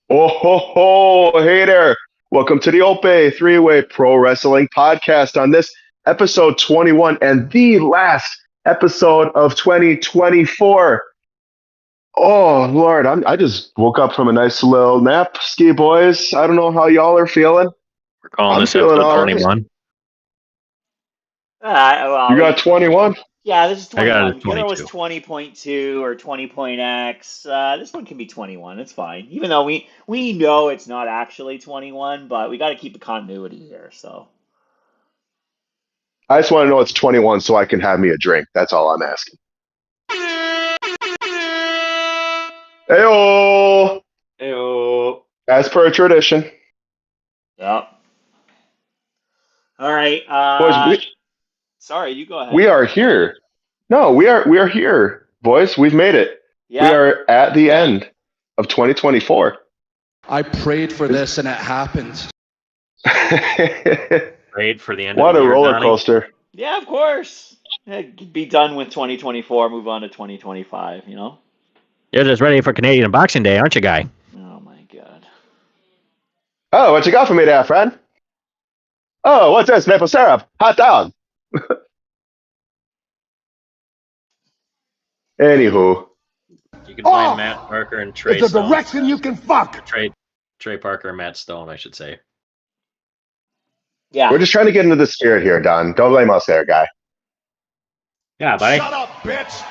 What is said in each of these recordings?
Oh ho ho! Hey there! Welcome to the Ope-Eh Three-Way Pro Wrestling Podcast on this episode 21 and the last episode of 2024. Oh Lord, I just woke up from a nice little nap, ski boys. I don't know how y'all are feeling. We're calling I'm this feeling episode all right. 21. You got 21? Yeah, this is I got it 21. at The other was 22. 20.2 or 20.x. This one can be 21. It's fine. Even though we know it's not actually 21, but we got to keep the continuity here. So I just want to know it's 21 so I can have me a drink. That's all I'm asking. Heyo! Heyo. As per tradition. yep. All right. Boys, Sorry, you go ahead. we are here. No, we are here, boys. We've made it. We Yeah. are at the end of 2024. I prayed for this and it happened. Prayed for the end What of the a year, roller Donnie. coaster. Yeah, of course. Yeah, be done with 2024. Move on to 2025. You know. You're just ready for Canadian Boxing Day, aren't you, guy? Oh my God. Oh, what you got for me there, friend? Oh, what's this? Maple syrup. Hot dog. Anywho. You can find Matt Parker and Trey It's a Stone. direction you can fuck. Trey Parker and Matt Stone, I should say. Yeah. We're just trying to get into the spirit here, Don. Don't blame us there, guy. Yeah, buddy. Shut up, bitch.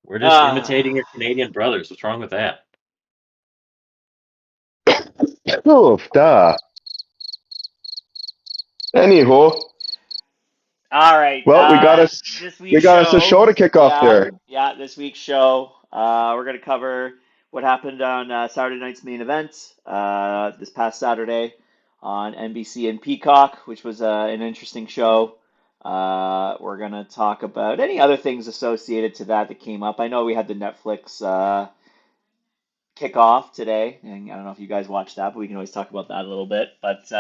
We're just imitating your Canadian brothers. What's wrong with that? Oof, duh. Anywho. All right. Well, we got us a show to kick off there. Yeah, this week's show. We're going to cover what happened on Saturday night's main event this past Saturday on NBC and Peacock, which was an interesting show. We're going to talk about any other things associated to that came up. I know we had the Netflix kickoff today, and I don't know if you guys watched that, but we can always talk about that a little bit. But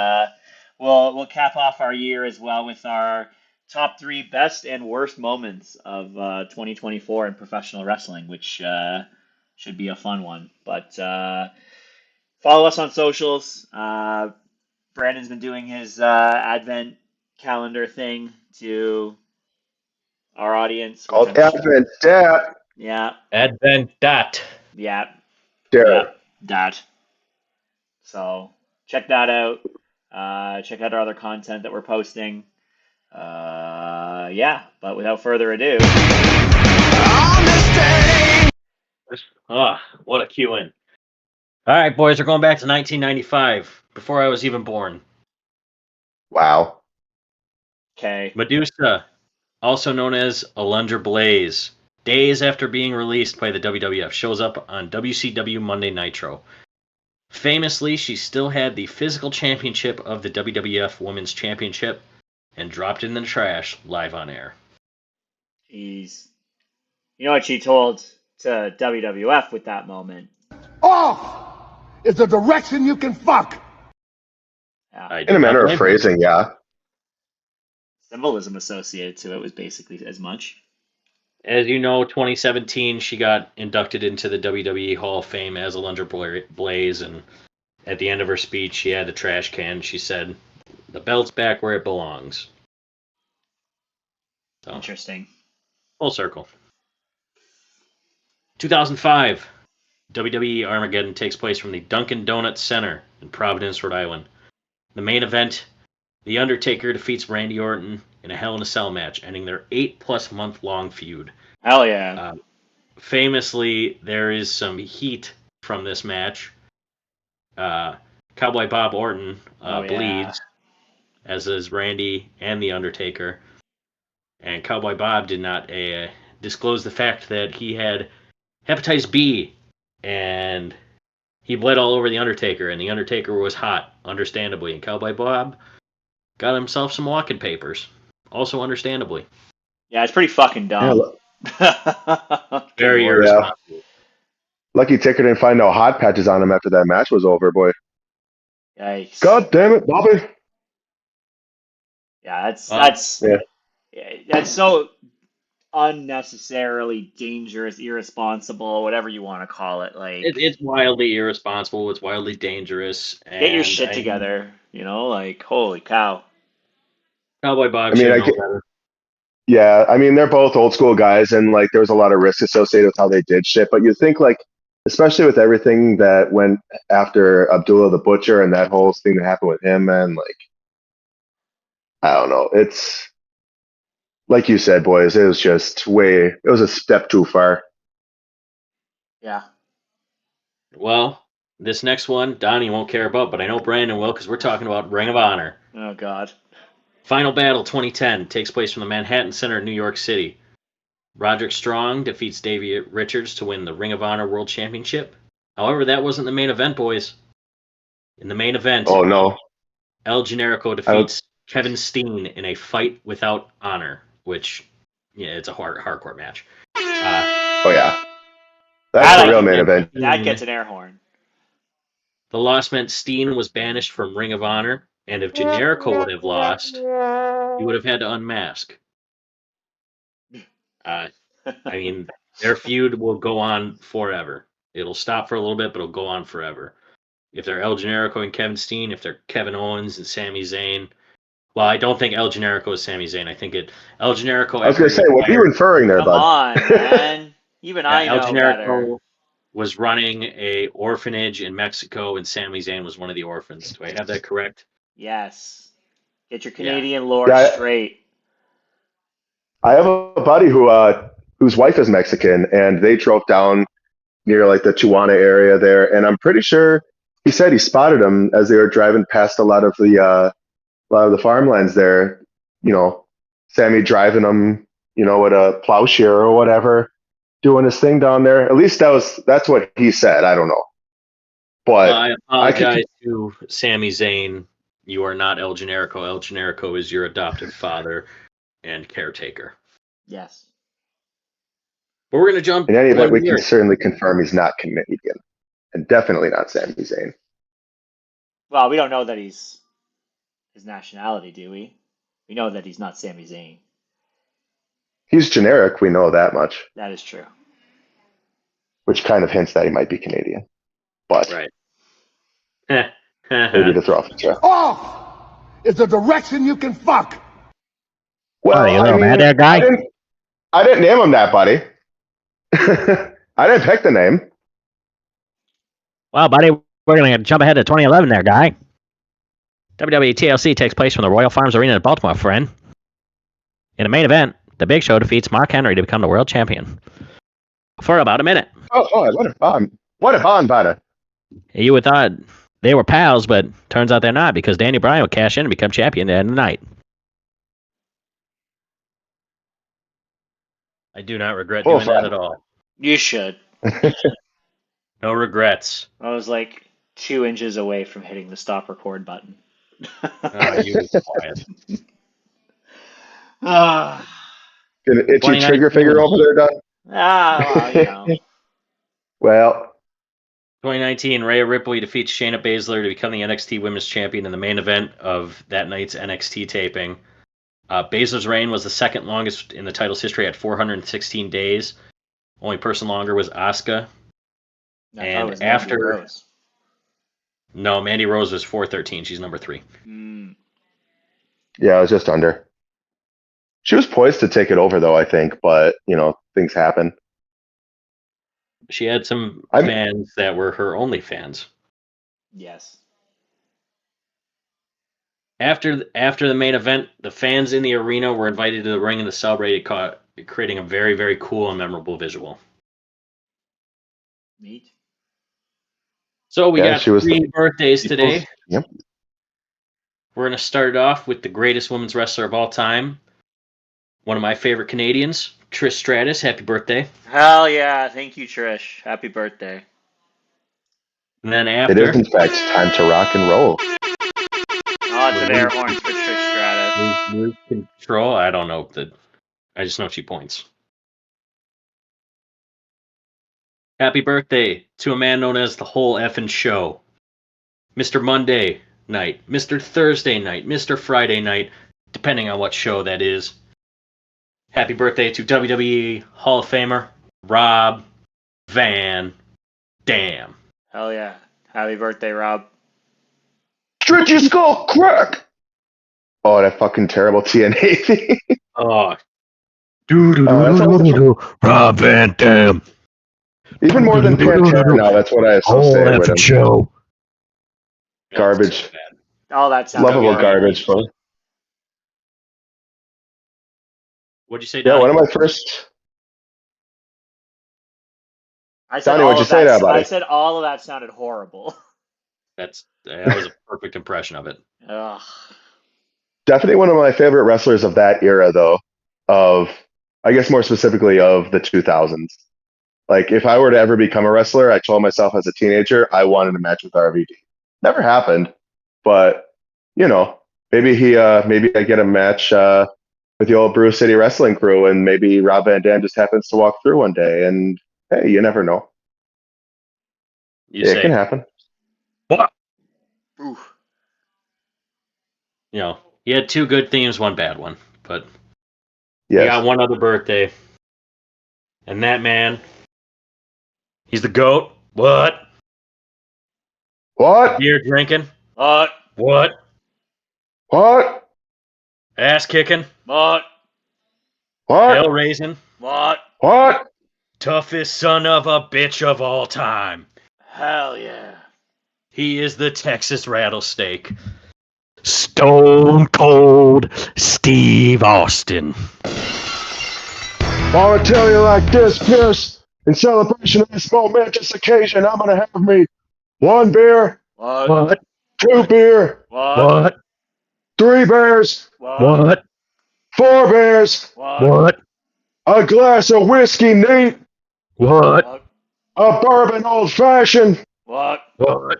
we'll cap off our year as well with our top 3 best and worst moments of 2024 in professional wrestling, which should be a fun one. But follow us on socials. Brandon's been doing his Advent calendar thing to our audience. Called Advent Stat. Yeah. Advent dot. Yeah. There. Yeah. That. So check that out. Check out our other content that we're posting. Yeah, but without further ado. What a cue in. All right, boys, we're going back to 1995, before I was even born. Wow. Okay. Medusa, also known as Alundra Blaze, days after being released by the WWF, shows up on WCW Monday Nitro. Famously, she still had the physical championship of the WWF Women's Championship and dropped it in the trash live on air. Jeez. You know what she told to WWF with that moment? Off is a direction you can fuck. Yeah. In a manner of phrasing, yeah. Symbolism associated to it was basically as much. As you know, 2017, she got inducted into the WWE Hall of Fame as Alundra Blaze, and at the end of her speech, she had the trash can. She said, "The belt's back where it belongs." So, interesting. Full circle. 2005, WWE Armageddon takes place from the Dunkin' Donuts Center in Providence, Rhode Island. The main event, The Undertaker defeats Randy Orton in a Hell in a Cell match, ending their 8+ month long feud. Hell yeah. Famously, there is some heat from this match. Cowboy Bob Orton bleeds, as is Randy and The Undertaker. And Cowboy Bob did not disclose the fact that he had hepatitis B, and he bled all over The Undertaker, and The Undertaker was hot, understandably. And Cowboy Bob got himself some walking papers, also understandably. Yeah, it's pretty fucking dumb. Very irresponsible. Lucky Taker didn't find no hot patches on him after that match was over, boy. Yikes. God damn it, Bobby. Yeah, that's so. unnecessarily dangerous, irresponsible, whatever you want to call it. Like, It's wildly irresponsible. It's wildly dangerous. get your And shit together. Like, holy cow. Cowboy Bob I mean, should know better. yeah, I mean, they're both old school guys, and like, there was a lot of risk associated with how they did shit. But you think, like, especially with everything that went after Abdullah the Butcher and that whole thing that happened with him, man, like, I don't know. It's like you said, boys, it was just it was a step too far. Yeah. Well, this next one, Donnie won't care about, but I know Brandon will because we're talking about Ring of Honor. Oh, God. Final Battle 2010 takes place from the Manhattan Center in New York City. Roderick Strong defeats Davey Richards to win the Ring of Honor World Championship. However, that wasn't the main event, boys. In the main event, Oh no, El Generico defeats Kevin Steen in a fight without honor, which, yeah, it's a hardcore match. oh yeah, that's the real main event. That gets an air horn. The loss meant Steen was banished from Ring of Honor, and if Generico would have lost, he would have had to unmask. I mean, their feud will go on forever. It'll stop for a little bit, but it'll go on forever. If they're El Generico and Kevin Steen, if they're Kevin Owens and Sami Zayn. Well, I don't think El Generico is Sami Zayn. I think El Generico. I was going to say, what are you inferring there, Come bud? on, man. Even I know El Generico better. was running a orphanage in Mexico, and Sami Zayn was one of the orphans. Do I have that correct? Yes. Get your Canadian lore straight. I have a buddy whose wife is Mexican, and they drove down near like the Tijuana area there, and I'm pretty sure he said he spotted them as they were driving past a lot of the farmlands there. Sammy driving them, with a plowshare or whatever, doing his thing down there. At least that's what he said. I don't know, but I apologize to Sami Zayn. You are not El Generico. El Generico is your adoptive father and caretaker. Yes. But we're going to jump. In any event, we can certainly confirm he's not Canadian, and definitely not Sami Zayn. Well, we don't know that he's his nationality, do we? We know that he's not Sami Zayn. He's generic. We know that much. That is true. Which kind of hints that he might be Canadian, but right. Maybe to throw off the trail. Off is the direction you can fuck. Well, you little mad there, guy. I didn't name him that, buddy. I didn't pick the name. Well, buddy, we're going to jump ahead to 2011 there, guy. WWE TLC takes place from the Royal Farms Arena in Baltimore, friend. In the main event, The Big Show defeats Mark Henry to become the world champion. For about a minute. Oh, what a fun. What a fun, buddy. You would thought they were pals, but turns out they're not, because Daniel Bryan would cash in and become champion at the end of the night. I do not regret doing that at all. You should. No regrets. I was like 2 inches away from hitting the stop record button. You be quiet. An itchy trigger finger over there, Don? Well, Well, 2019, Rhea Ripley defeats Shayna Baszler to become the NXT Women's Champion in the main event of that night's NXT taping. Baszler's reign was the second longest in the title's history at 416 days. Only person longer was Asuka. And after... No, Mandy Rose was 413. She's number 3. Yeah, it was just under. She was poised to take it over, though, I think, but, things happen. She had some fans that were her only fans. Yes. After the main event, the fans in the arena were invited to the ring and to celebrate, creating a very, very cool and memorable visual. Neat. So we got 3 birthdays today. Yep. We're going to start it off with the greatest women's wrestler of all time. One of my favorite Canadians, Trish Stratus. Happy birthday. Hell yeah. Thank you, Trish. Happy birthday. And then after... It is, in fact, time to rock and roll. Oh, it's an air horn for Trish Stratus. Lose control? I don't know. I just know she points. Happy birthday to a man known as the whole effing show. Mr. Monday night, Mr. Thursday night, Mr. Friday night, depending on what show that is. Happy birthday to WWE Hall of Famer Rob Van Dam. Hell yeah. Happy birthday, Rob. Stretch your skull crack. Oh, that fucking terrible TNA thing. Oh, That's always Rob Van Dam. even more than Pantera now. That's what I associate with him. Show. Garbage. so bad. Oh, that sounds Lovable good. garbage. But What'd you say, yeah, Donnie? one of my first. I said Donnie, all what'd you of say that. there, buddy? I said all of that sounded horrible. That was a perfect impression of it. Ugh. Definitely one of my favorite wrestlers of that era, though. Of, I guess more specifically of the 2000s. Like, if I were to ever become a wrestler, I told myself as a teenager I wanted a match with RVD. Never happened, but you know, maybe maybe I get a match with the old Brew City Wrestling crew, and maybe Rob Van Dam just happens to walk through one day, and hey, you never know. It can happen. What? Oof. You know, he had two good themes, one bad one, but he Yes. got one other birthday, and that man, he's the GOAT. What? What? Beer drinking. What? What? What? Ass kicking. What? What? Hell raising. What? What? Toughest son of a bitch of all time. Hell yeah. He is the Texas Rattlesnake. Stone Cold Steve Austin. I want to tell you like this, Pierce. In celebration of this momentous occasion, I'm gonna have me 1 beer, What? What? 2 beer, What? What? 3 beers, What? 4 beers, What? a glass of whiskey neat, What? a bourbon old fashioned, What? What?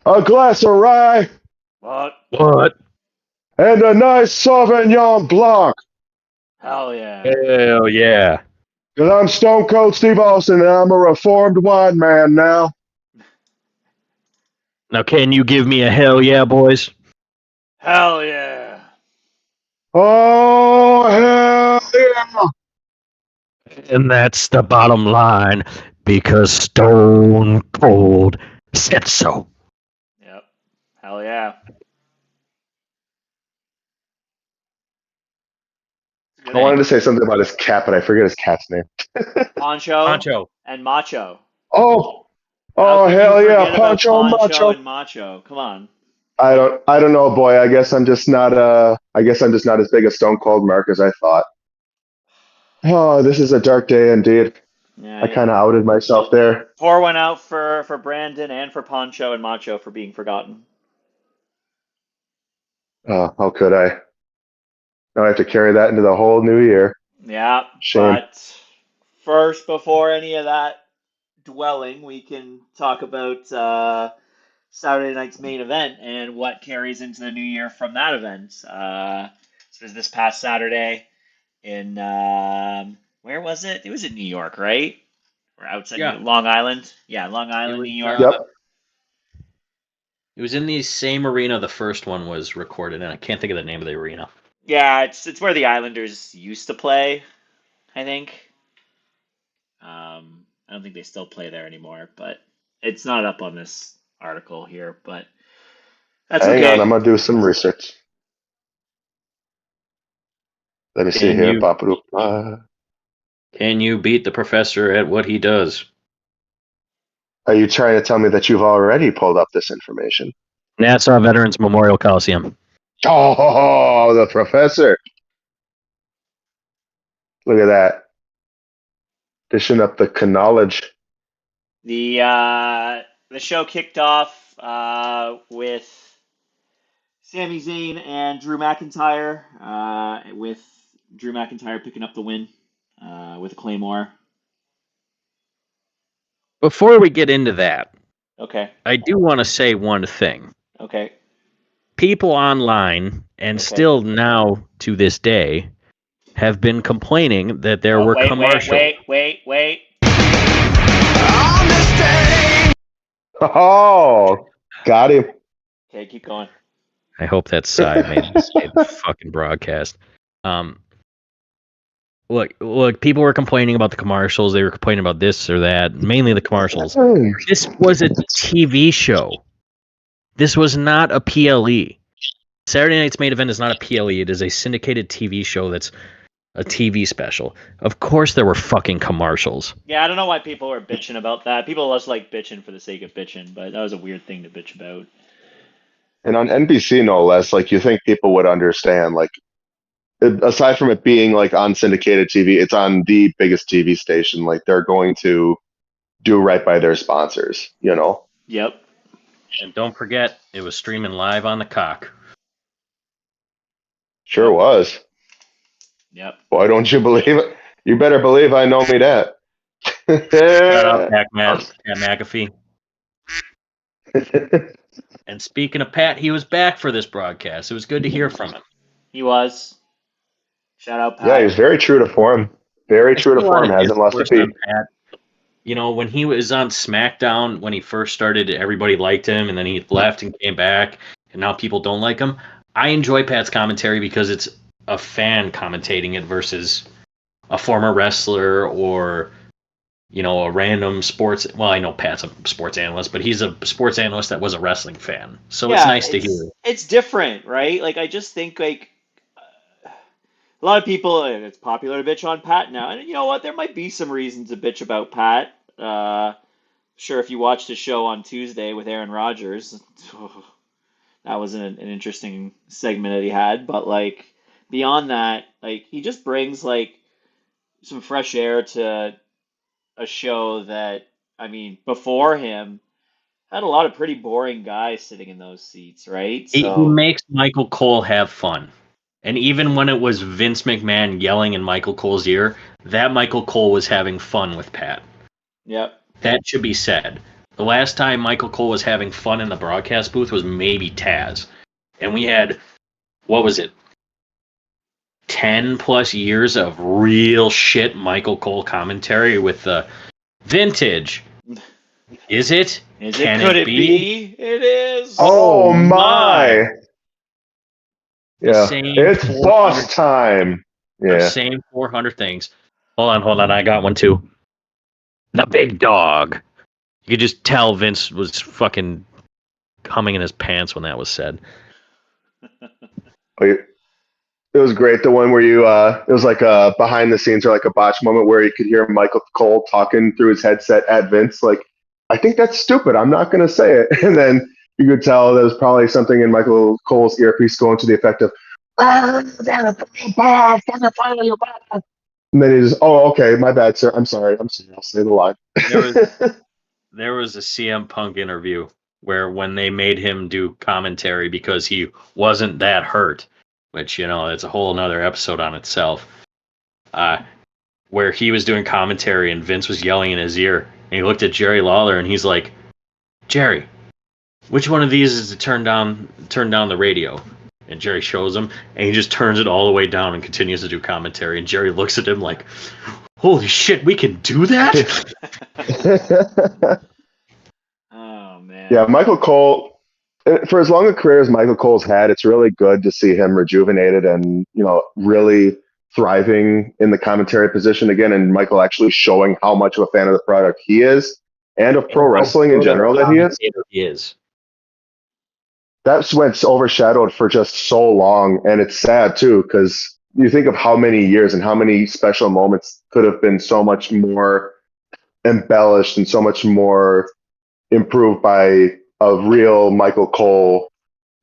a glass of rye, What? What? and a nice Sauvignon Blanc. Hell yeah. Hell yeah. Because I'm Stone Cold Steve Austin, and I'm a reformed wine man now. Now, can you give me a hell yeah, boys? Hell yeah. Oh, hell yeah. And that's the bottom line because Stone Cold said so. Yep. Hell yeah. I wanted to say something about his cat, but I forget his cat's name. Poncho and Macho. Oh, How could hell you yeah, forget about Pancho Macho. and Macho. Come on. I don't know, boy. I guess I'm just not as big a Stone Cold mark as I thought. Oh, this is a dark day indeed. Yeah, I kind of outed myself there. Pour one out for Brandon and for Poncho and Macho for being forgotten. Oh, how could I? Now I have to carry that into the whole new year. Yeah, Shame. but first, before any of that dwelling, we can talk about Saturday night's main event and what carries into the new year from that event. This was this past Saturday in where was it? It was in New York, right? Or outside Long Island? Yeah, Long Island, New York. Yep. It was in the same arena the first one was recorded in. I can't think of the name of the arena. Yeah, it's where the Islanders used to play, I think. I don't think they still play there anymore, but it's not up on this article here, but that's Hang okay. on, I'm gonna do some research. Let me see Can here. you- Can you beat the professor at what he does? Are you trying to tell me that you've already pulled up this information? Nassau Veterans Memorial Coliseum. Oh, the professor. Look at that. Dishing up the knowledge. The show kicked off with Sami Zayn and Drew McIntyre, with Drew McIntyre picking up the win with a Claymore. Before we get into that, Okay. I do want to say one thing. Okay. People online, and still now to this day, have been complaining that there were commercials. Wait. Oh, got him. Okay, keep going. I hope that side made the fucking broadcast. Look, people were complaining about the commercials. They were complaining about this or that, mainly the commercials. This was a TV show. This was not a PLE. Saturday Night's Main Event is not a PLE. It is a syndicated TV show that's a TV special. Of course there were fucking commercials. Yeah, I don't know why people are bitching about that. People just like bitching for the sake of bitching, but that was a weird thing to bitch about. And on NBC, no less, like you think people would understand, like aside from it being like on syndicated TV, it's on the biggest TV station. Like they're going to do right by their sponsors, you know? Yep. And don't forget, it was streaming live on the cock. Sure was. Yep. Why don't you believe it? You better believe I know me that. Shout out Pat McAfee. And speaking of Pat, he was back for this broadcast. It was good to hear from him. He was. Shout out Pat. Yeah, he's very true to form. Very true to form. Hasn't lost a beat. Pat. You know, when he was on SmackDown, when he first started, everybody liked him, and then he left and came back, and now people don't like him. I enjoy Pat's commentary because it's a fan commentating it versus a former wrestler or, you know, a random sports. Well, I know Pat's a sports analyst, but he's a sports analyst that was a wrestling fan. So it's nice to hear. It's different, right? Like, I just think, like, a lot of people, and it's popular to bitch on Pat now. And you know what? There might be some reasons to bitch about Pat. Sure, if you watched the show on Tuesday with Aaron Rodgers, that was an interesting segment that he had. But, like, beyond that, like, he just brings, like, some fresh air to a show that, I mean, before him, had a lot of pretty boring guys sitting in those seats, right? He makes Michael Cole have fun. And even when it was Vince McMahon yelling in Michael Cole's ear, that Michael Cole was having fun with Pat. Yep. That should be said. The last time Michael Cole was having fun in the broadcast booth was maybe Taz. And we had, what was it, 10 plus years of real shit Michael Cole commentary with the vintage. Is it? Can it be? It is. Oh my. Yeah, it's boss time. Yeah. Same 400 things. Hold on. I got one too. The big dog. You could just tell Vince was fucking humming in his pants when that was said. It was great. The one where it was like a behind the scenes or like a botch moment where you could hear Michael Cole talking through his headset at Vince. Like, I think that's stupid. I'm not going to say it. And then you could tell there was probably something in Michael Cole's earpiece going to the effect of, and then he just, oh, okay, my bad, sir. I'm sorry. I'll say the line. There was a CM Punk interview where when they made him do commentary because he wasn't that hurt, which, you know, it's a whole another episode on itself, where he was doing commentary and Vince was yelling in his ear. And he looked at Jerry Lawler and he's like, Jerry, which one of these is to turn down the radio? And Jerry shows him, and he just turns it all the way down and continues to do commentary. And Jerry looks at him like, holy shit, we can do that? Oh, man. Yeah, Michael Cole, for as long a career as Michael Cole's had, it's really good to see him rejuvenated and, you know, really thriving in the commentary position again. And Michael actually showing how much of a fan of the product he is and of pro wrestling in general that he is. He is. That's what's overshadowed for just so long, and it's sad too because you think of how many years and how many special moments could have been so much more embellished and so much more improved by a real Michael Cole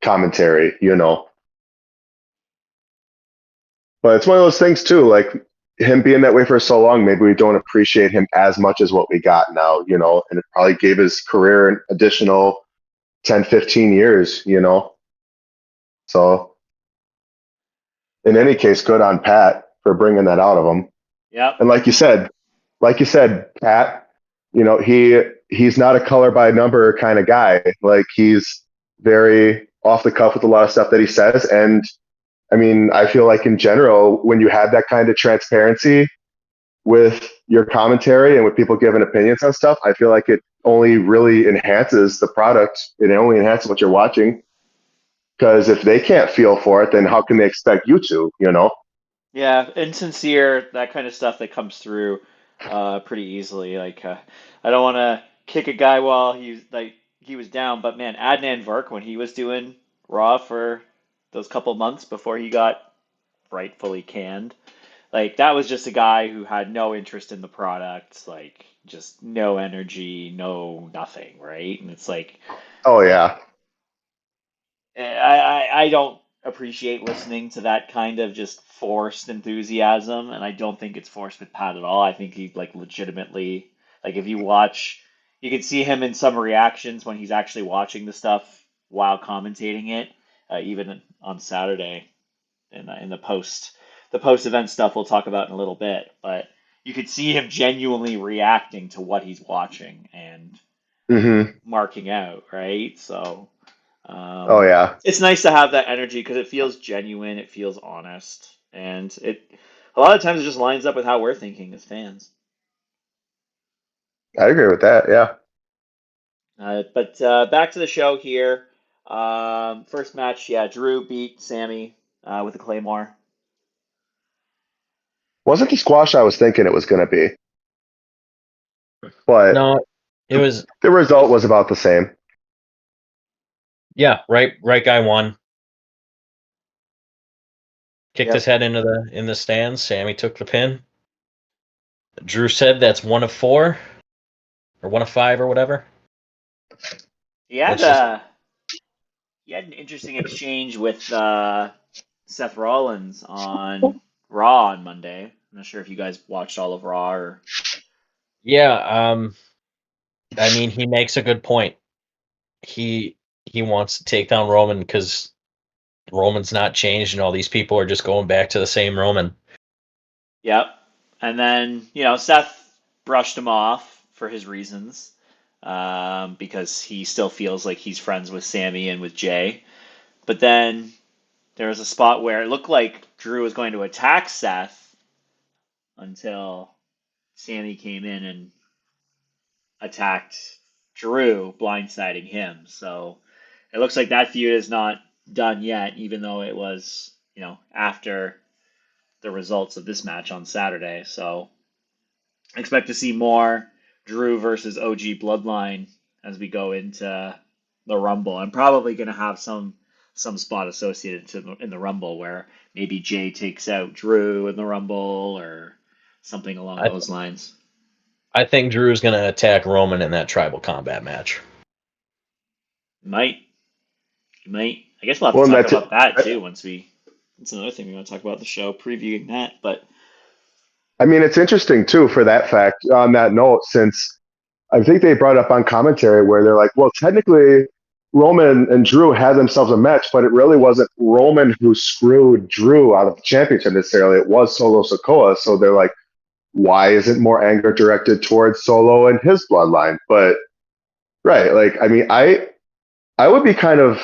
commentary, you know. But it's one of those things too, like him being that way for so long, maybe we don't appreciate him as much as what we got now, you know, and it probably gave his career an additional 10, 15 years, you know. So in any case, good on Pat for bringing that out of him. Yeah. And like you said, Pat, you know, he's not a color by number kind of guy. Like he's very off the cuff with a lot of stuff that he says. And I mean, I feel like in general, when you have that kind of transparency with your commentary and with people giving opinions on stuff, I feel like it only really enhances the product. It only enhances what you're watching. Because if they can't feel for it, then how can they expect you to, you know? Yeah, insincere, that kind of stuff that comes through pretty easily. Like I don't want to kick a guy while he was down, but man, Adnan Virk when he was doing Raw for those couple months before he got rightfully canned, like that was just a guy who had no interest in the product, like just no energy, no nothing, right? And it's like Oh yeah. I don't appreciate listening to that kind of just forced enthusiasm, and I don't think it's forced with Pat at all. I think he like legitimately like if you watch, you can see him in some reactions when he's actually watching the stuff while commentating it, even on Saturday in the post event stuff we'll talk about in a little bit, but you could see him genuinely reacting to what he's watching and Hmm. marking out, right? So. Oh yeah. It's nice to have that energy because it feels genuine, it feels honest, and it a lot of times it just lines up with how we're thinking as fans. I agree with that. Yeah. But back to the show here. First match, yeah, Drew beat Sammy with a Claymore. Wasn't the squash I was thinking it was going to be, but No, it was the result was about the same. right guy won. Kicked his Yep. head in the stands. Sammy took the pin. Drew said that's 1 of 4 or 1 of 5 or whatever. He had Let's just he had an interesting exchange with Seth Rollins on Raw on Monday. I'm not sure if you guys watched all of Raw or yeah. I mean, he makes a good point. He he wants to take down Roman because Roman's not changed, and all these people are just going back to the same Roman. Yep. And then, Seth brushed him off for his reasons, because he still feels like he's friends with Sammy and with Jay. But then there was a spot where it looked like Drew was going to attack Seth until Sammy came in and attacked Drew, blindsiding him. So it looks like that feud is not done yet, even though it was, after the results of this match on Saturday. So expect to see more Drew versus OG Bloodline as we go into the Rumble. I'm probably going to have some spot associated in the Rumble where maybe Jay takes out Drew in the Rumble or something along I those lines. I think Drew's going to attack Roman in that tribal combat match. Might, might. I guess we'll have Well, to and talk that's about that too once we. That's another thing we want to talk about the show, previewing that. But I mean, it's interesting too for that fact. On that note, since I think they brought up on commentary where they're like, well, technically Roman and Drew had themselves a match, but it really wasn't Roman who screwed Drew out of the championship necessarily. It was Solo Sikoa. So they're like, why isn't more anger directed towards Solo and his bloodline? But right, like I mean, I would be kind of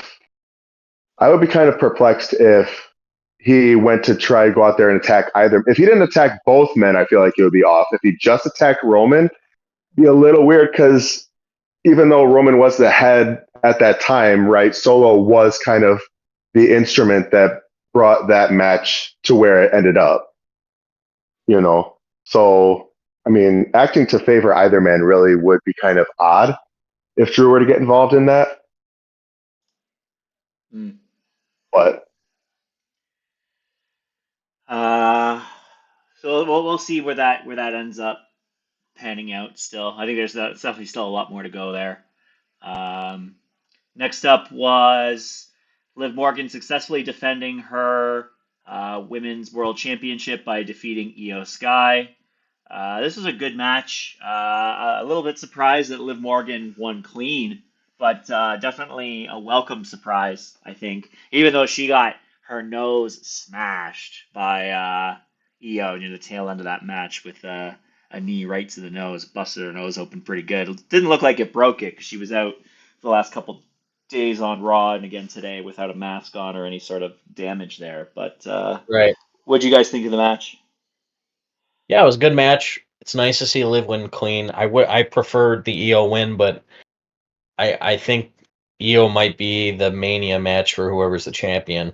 I would be kind of perplexed if he went to try to go out there and attack either. If he didn't attack both men, I feel like it would be off. If he just attacked Roman, it'd be a little weird because even though Roman was the head at that time, right, Solo was kind of the instrument that brought that match to where it ended up, you know? So, I mean, acting to favor either man really would be kind of odd if Drew were to get involved in that. mm. But uh, so we'll see where that ends up panning out. Still, I think there's definitely still a lot more to go there. Um, Next up was Liv Morgan successfully defending her Women's World Championship by defeating Io Sky. This was a good match. A little bit surprised that Liv Morgan won clean, but definitely a welcome surprise, I think. Even though she got her nose smashed by Io near the tail end of that match with a knee right to the nose, busted her nose open pretty good. It didn't look like it broke it because she was out for the last couple days on Raw and again today without a mask on or any sort of damage there. But Right. what do you guys think of the match? Yeah, it was a good match. It's nice to see Liv win clean. I preferred the EO win, but I think EO might be the Mania match for whoever's the champion.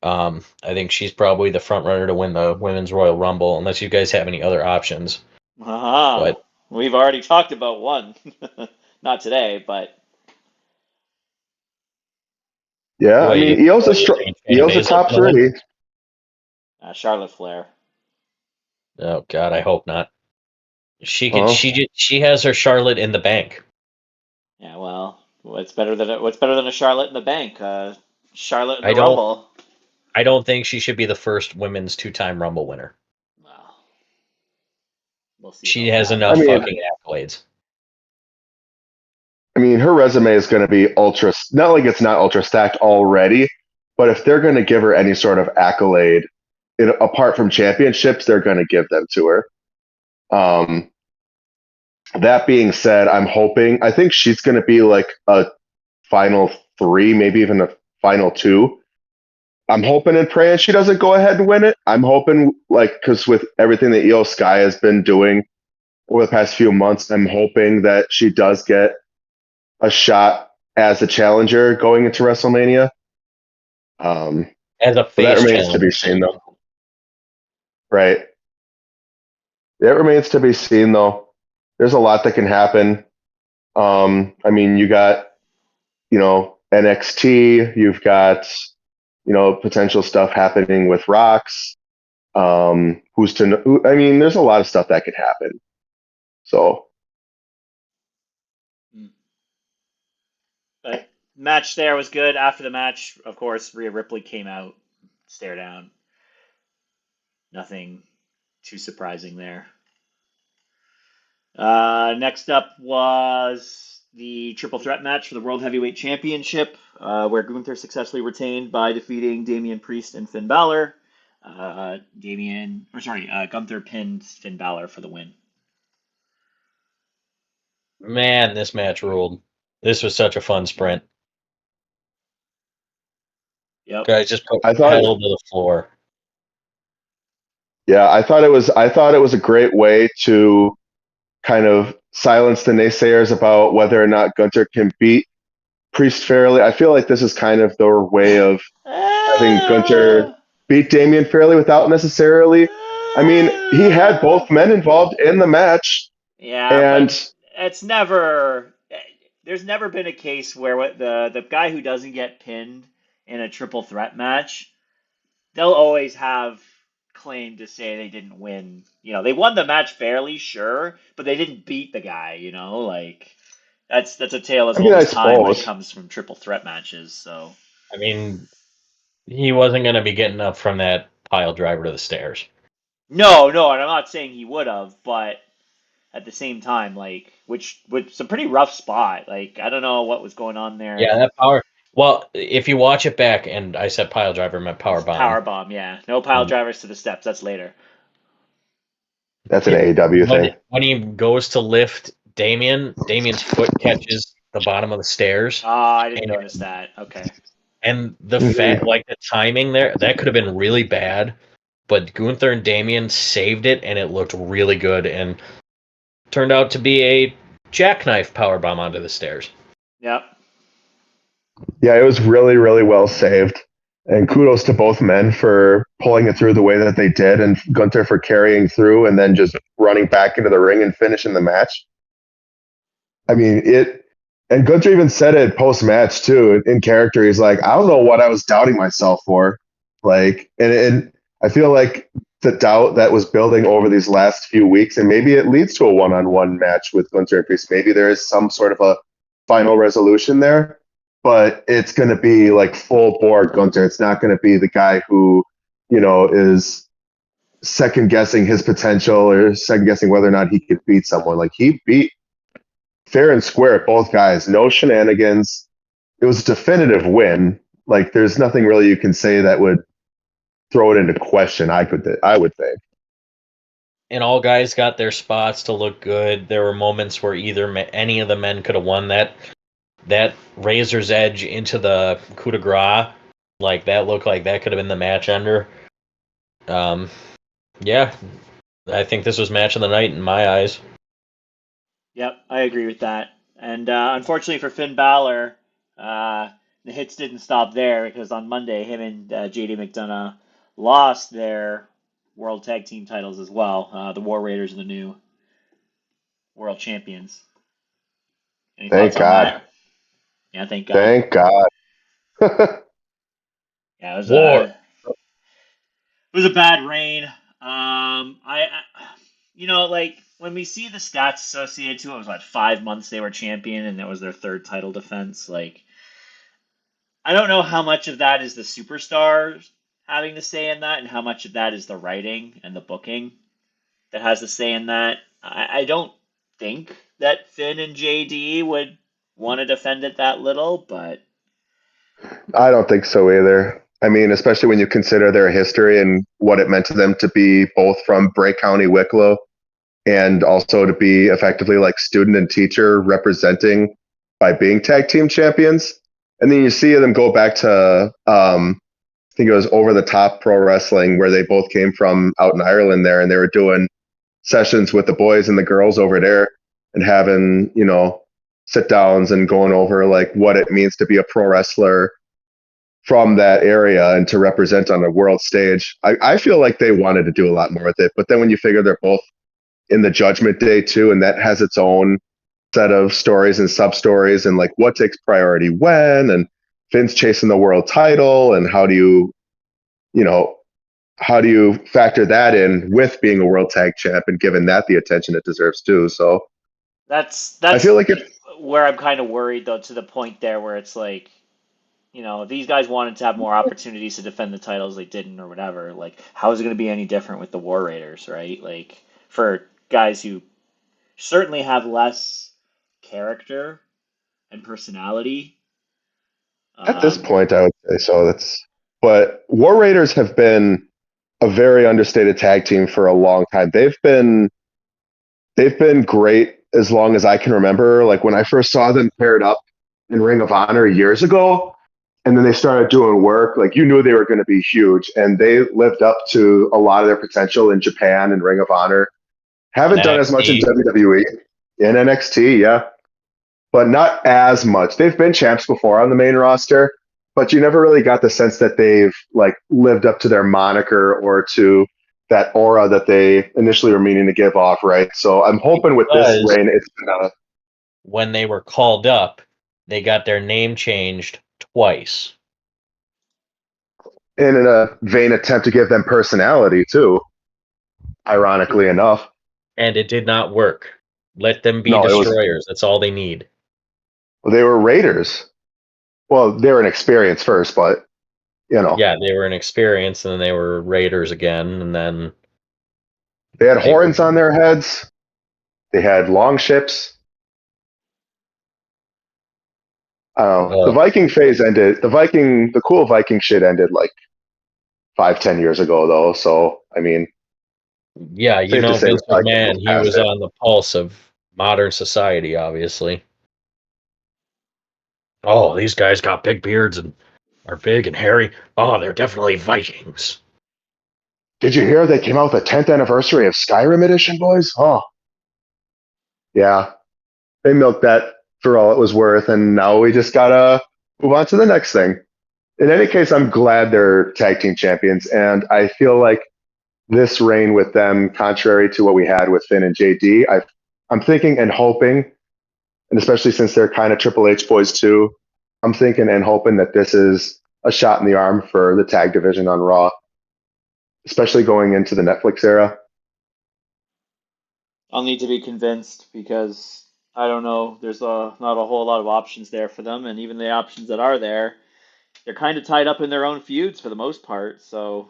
I think she's probably the front runner to win the Women's Royal Rumble, unless you guys have any other options. But we've already talked about one. Not today, but yeah. I mean, Io's a top 3. Charlotte Flair. Oh God, I hope not. She has her Charlotte in the bank. Yeah, well, what's better than a Charlotte in the bank? Charlotte in the Rumble. I don't think she should be the first women's 2-time Rumble winner. Well, we'll see. She has enough fucking accolades. I mean, her resume is going to be not like it's not ultra stacked already, but if they're going to give her any sort of accolade, apart from championships, they're going to give them to her. That being said, I think she's going to be like a final 3, maybe even a final 2. I'm hoping and praying she doesn't go ahead and win it. I'm hoping, because with everything that Io Sky has been doing over the past few months, I'm hoping that she does get a shot as a challenger going into WrestleMania. As a face that remains to be seen, though. Right. It remains to be seen, though. There's a lot that can happen. I mean, you got, NXT. You've got, potential stuff happening with Rox. I mean, there's a lot of stuff that could happen. So. But match there was good. After the match, of course, Rhea Ripley came out, stare down. Nothing too surprising there. Next up was the triple threat match for the World Heavyweight Championship, where Gunther successfully retained by defeating Damian Priest and Finn Balor. Gunther pinned Finn Balor for the win. Man, this match ruled. This was such a fun sprint. Yep. Guys just put pedal to the floor. Yeah, I thought it was a great way to kind of silence the naysayers about whether or not Gunther can beat Priest fairly. I feel like this is kind of their way of having Gunther beat Damian fairly without necessarily. I mean, he had both men involved in the match. Yeah, and there's never been a case where the guy who doesn't get pinned in a triple threat match, they'll always have claim to say they didn't win. They won the match fairly, sure, but they didn't beat the guy. That's a tale as old as time when it comes from triple threat matches. So I mean, he wasn't going to be getting up from that pile driver to the stairs. No, and I'm not saying he would have, but at the same time, which was a pretty rough spot. I don't know what was going on there. Yeah, that power. Well, if you watch it back, and I said pile driver, I meant power bomb. Power bomb, yeah. No pile drivers to the steps. That's later. That's an AEW thing. When he goes to lift Damian's foot catches the bottom of the stairs. Oh, I didn't notice that. Okay. And the the timing there, that could have been really bad, but Gunther and Damian saved it, and it looked really good, and turned out to be a jackknife powerbomb onto the stairs. Yep. Yeah, it was really, really well saved. And kudos to both men for pulling it through the way that they did, and Gunther for carrying through and then just running back into the ring and finishing the match. I mean, and Gunther even said it post-match, too, in character. He's like, I don't know what I was doubting myself for. And I feel like the doubt that was building over these last few weeks, and maybe it leads to a one-on-one match with Gunther and Priest. Maybe there is some sort of a final resolution there, but it's going to be full bore Gunther. It's not going to be the guy who, is second guessing his potential or second guessing whether or not he could beat someone. He beat fair and square both guys, no shenanigans. It was a definitive win. There's nothing really you can say that would throw it into question. I would think. And all guys got their spots to look good. There were moments where any of the men could have won that razor's edge into the coup de grace. That looked like that could have been the match ender. Yeah, I think this was match of the night in my eyes. Yep, I agree with that. And unfortunately for Finn Balor, the hits didn't stop there because on Monday, him and JD McDonough lost their World Tag Team titles as well. The War Raiders are the new World Champions. Any Thank thoughts on God. that? Yeah, thank God. Thank God. Yeah, War. it was a bad reign. I like when we see the stats associated to it, was 5 months they were champion, and that was their third title defense. Like, I don't know how much of that is the superstars having the say in that, and how much of that is the writing and the booking that has the say in that. I don't think that Finn and JD would want to defend it that little, but I don't think so either. I mean, especially when you consider their history and what it meant to them to be both from Bray County, Wicklow, and also to be effectively like student and teacher representing by being tag team champions. And then you see them go back to, I think it was Over the Top Pro Wrestling, where they both came from out in Ireland there, and they were doing sessions with the boys and the girls over there and having, sit downs and going over like what it means to be a pro wrestler from that area and to represent on a world stage. I feel like they wanted to do a lot more with it. But then when you figure they're both in the Judgment Day too, and that has its own set of stories and sub stories and like what takes priority when, and Finn's chasing the world title, and how do you factor that in with being a world tag champ and giving that the attention it deserves too. So that's I feel like it. where I'm kind of worried though, to the point there where it's like, these guys wanted to have more opportunities to defend the titles, they didn't or whatever. Like, how is it going to be any different with the War Raiders, right? Like, for guys who certainly have less character and personality. At this point, I would say so. But War Raiders have been a very understated tag team for a long time. They've been great as long as I can remember. Like when I first saw them paired up in Ring of Honor years ago, and then they started doing work, like you knew they were going to be huge, and they lived up to a lot of their potential in Japan and Ring of Honor. Haven't done as much in WWE, in NXT, yeah, but not as much. They've been champs before on the main roster, but you never really got the sense that they've like lived up to their moniker or to that aura that they initially were meaning to give off, right? So I'm hoping with this reign, it's gonna. When they were called up, they got their name changed twice. In a vain attempt to give them personality too, ironically enough. And it did not work. Let them be No, destroyers. That's all they need. They were Raiders. Well, they were an experience first, but Yeah, they were an experience, and then they were Raiders again, and then they had horns on their heads. They had long ships. The Viking phase ended. The cool Viking shit ended like 5-10 years ago, though. So I mean, yeah, Vince McMahon, he was on the pulse of modern society, obviously. Oh, these guys got big beards and are big and hairy. Oh, they're definitely Vikings. Did you hear they came out with the 10th anniversary of Skyrim edition, boys? Oh, yeah, they milked that for all it was worth, and now we just gotta move on to the next thing. In any case, I'm glad they're tag team champions, and I feel like this reign with them, contrary to what we had with Finn and JD, I'm thinking and hoping, and especially since they're kind of Triple H boys too, I'm thinking and hoping that this is a shot in the arm for the tag division on Raw, especially going into the Netflix era. I'll need to be convinced because I don't know. There's not a whole lot of options there for them, and even the options that are there, they're kind of tied up in their own feuds for the most part. So,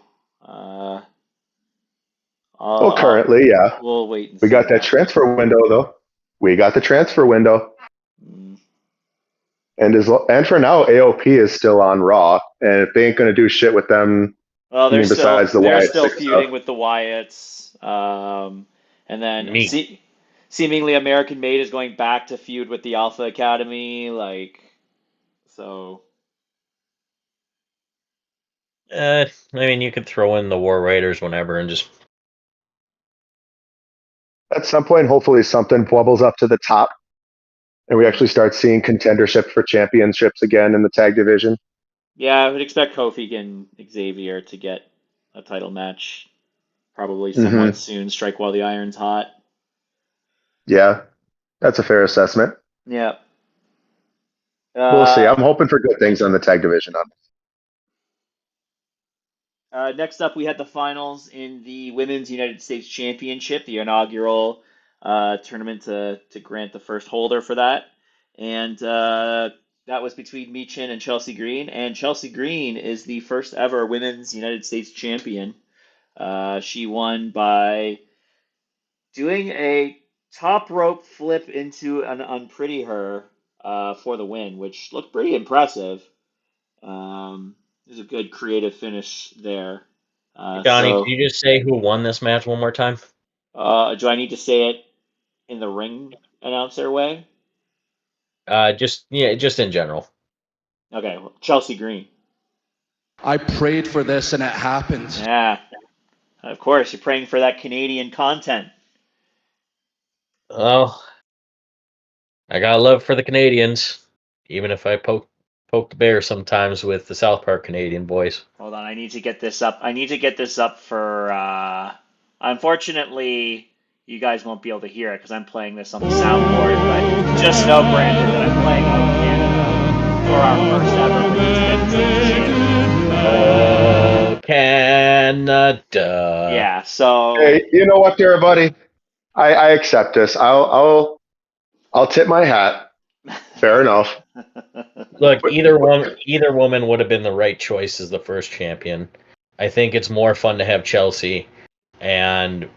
Currently, yeah. We'll wait and we see. got that transfer window, though. We got the transfer window. And for now, AOP is still on Raw, and if they ain't going to do shit with them, well, they're still feuding stuff with the Wyatts, and then seemingly American Made is going back to feud with the Alpha Academy, so. I mean, you could throw in the War Raiders whenever and just. At some point, hopefully, something bubbles up to the top. and we actually start seeing contendership for championships again in the tag division. Yeah, I would expect Kofi and Xavier to get a title match probably somewhat soon. Strike while the iron's hot. Yeah, that's a fair assessment. Yeah. We'll see. I'm hoping for good things on the tag division. Next up, we had the finals in the Women's United States Championship, the inaugural tournament to grant the first holder for that. And that was between Michin and Chelsea Green. And Chelsea Green is the first ever Women's United States Champion. She won by doing a top rope flip into an Unpretty Her for the win, which looked pretty impressive. There's a good creative finish there. Donnie, can you just say who won this match one more time? Do I need to say it in the ring announcer way? Just in general. Okay, well, Chelsea Green. I prayed for this and it happened. Yeah, of course, you're praying for that Canadian content. Well, I got love for the Canadians, even if I poke the bear sometimes with the South Park Canadian boys. Hold on, I need to get this up. I need to get this up for. Unfortunately, you guys won't be able to hear it because I'm playing this on the soundboard. But just know, Brandon, that I'm playing out Canada for our first ever Women's Championship. Canada. Yeah. So. Hey, you know what, there, buddy? I accept this. I'll tip my hat. Fair enough. Look, either woman would have been the right choice as the first champion. I think it's more fun to have Chelsea, and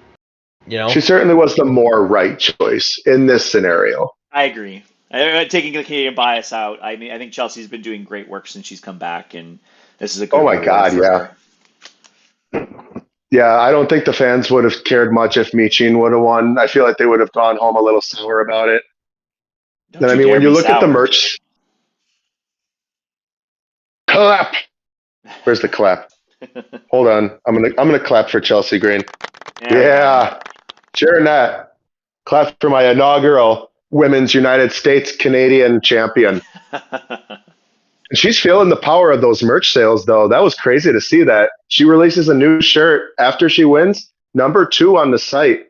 she certainly was the more right choice in this scenario. I agree. Taking the Canadian bias out, I mean, I think Chelsea's been doing great work since she's come back, and this is a good. Oh my God, yeah. Her. Yeah, I don't think the fans would have cared much if Michin would have won. I feel like they would have gone home a little sour about it. And I mean, when you look at the merch, clap. Where's the clap? Hold on, I'm gonna clap for Chelsea Green. Yeah. Sharing that. Clap for my inaugural Women's United States Canadian champion. She's feeling the power of those merch sales, though. That was crazy to see that. She releases a new shirt after she wins, #2 on the site.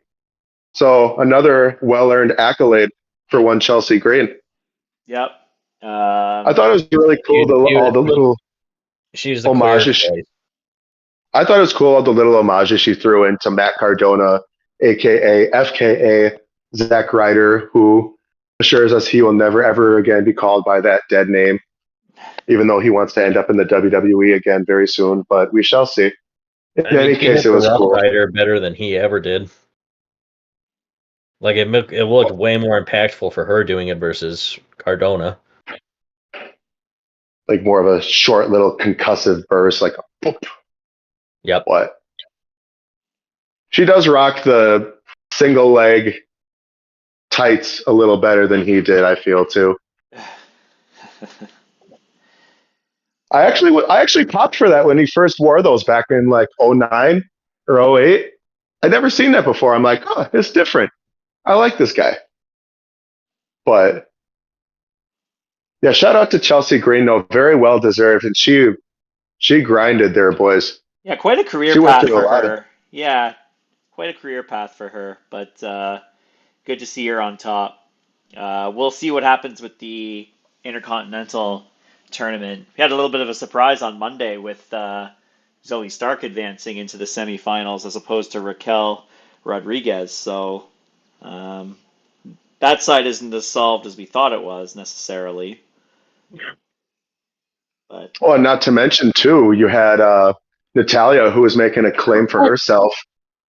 So another well-earned accolade for one Chelsea Green. Yep. I thought it was really cool, all the little homages. I thought it was cool, all the little homages she threw into Matt Cardona, a.k.a. FKA Zack Ryder, who assures us he will never, ever again be called by that dead name, even though he wants to end up in the WWE again very soon, but we shall see. In any case, it was cool. Ryder better than he ever did. Like, it looked way more impactful for her doing it versus Cardona. Like more of a short little concussive burst, like a boop. Yep. What? She does rock the single leg tights a little better than he did, I feel, too. I actually popped for that when he first wore those back in like 09 or 08. I'd never seen that before. I'm like, oh, it's different. I like this guy. But yeah, shout out to Chelsea Green, though. Very well deserved. And she grinded there, boys. Yeah, quite a career path for her. Yeah, quite a career path for her. But good to see her on top. We'll see what happens with the Intercontinental tournament. We had a little bit of a surprise on Monday with Zoe Stark advancing into the semifinals as opposed to Raquel Rodriguez. So that side isn't as solved as we thought it was necessarily. But and not to mention too, you had Natalia, who was making a claim for herself,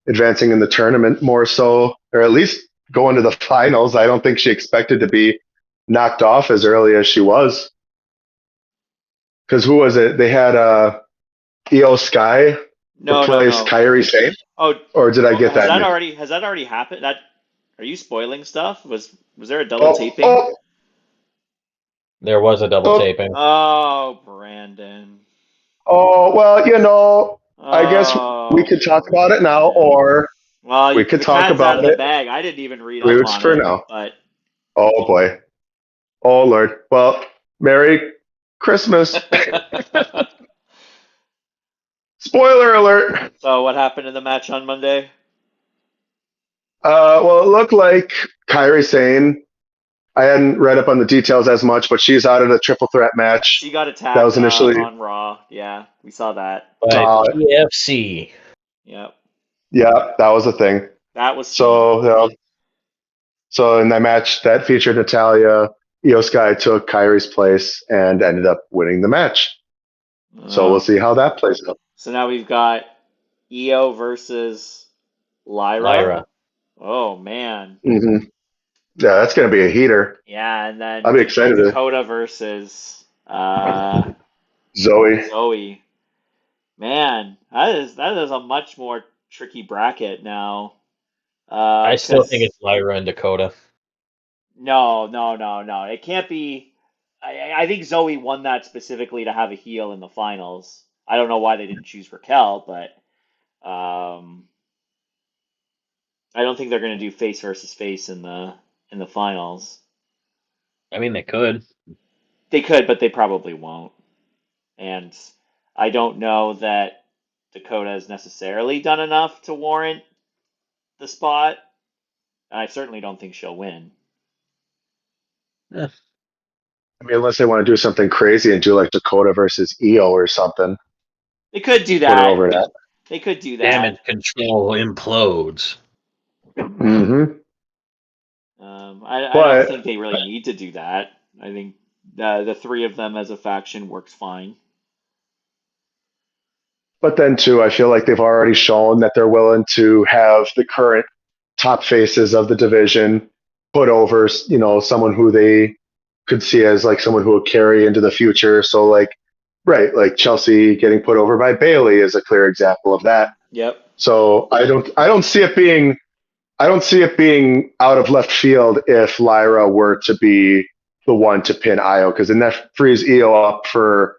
advancing in the tournament more so, or at least going to the finals. I don't think she expected to be knocked off as early as she was. Because who was it? They had Io Sky replace Kairi Sane. Oh, or did I get that? Has that already happened? Are you spoiling stuff? Was there a double taping? There was a double taping. Oh, Brandon. Oh, well, I guess we could talk about it now, or we could talk about it. Bag. I didn't even read up on for it. Now. But oh boy, Oh, Lord. Well, Merry Christmas. Spoiler alert. So what happened in the match on Monday? Well, it looked like Kairi Sane. I hadn't read up on the details as much, but she's out of the triple threat match. She got That attacked was initially on Raw. Yeah, we saw that. saw it. PFC. Yep, Yeah, that was a thing. that was So, so in that match that featured Natalia, Io Sky took Kairi's place and ended up winning the match. So we'll see how that plays out. So now we've got Io versus Lyra. Oh man. Mm-hmm. Yeah, that's going to be a heater. Yeah, and then I'll be excited. Dakota versus Zoe. Zoe. Man, that is a much more tricky bracket now. I still think it's Lyra and Dakota. No. It can't be. I think Zoe won that specifically to have a heel in the finals. I don't know why they didn't choose Raquel, but I don't think they're going to do face versus face in the finals. I mean, they could. They could, but they probably won't. And I don't know that Dakota has necessarily done enough to warrant the spot. And I certainly don't think she'll win. Yeah. I mean, unless they want to do something crazy and do like Dakota versus Io or something. They could do Put her that. over that. They could do that. Damage control implodes. Mm-hmm. I don't think they really need to do that. I think the three of them as a faction works fine. But then, too, I feel like they've already shown that they're willing to have the current top faces of the division put over, you know, someone who they could see as like someone who will carry into the future. So, like, right, like Chelsea getting put over by Bailey is a clear example of that. Yep. So I don't see it being out of left field if Lyra were to be the one to pin Io, because then that frees Io up for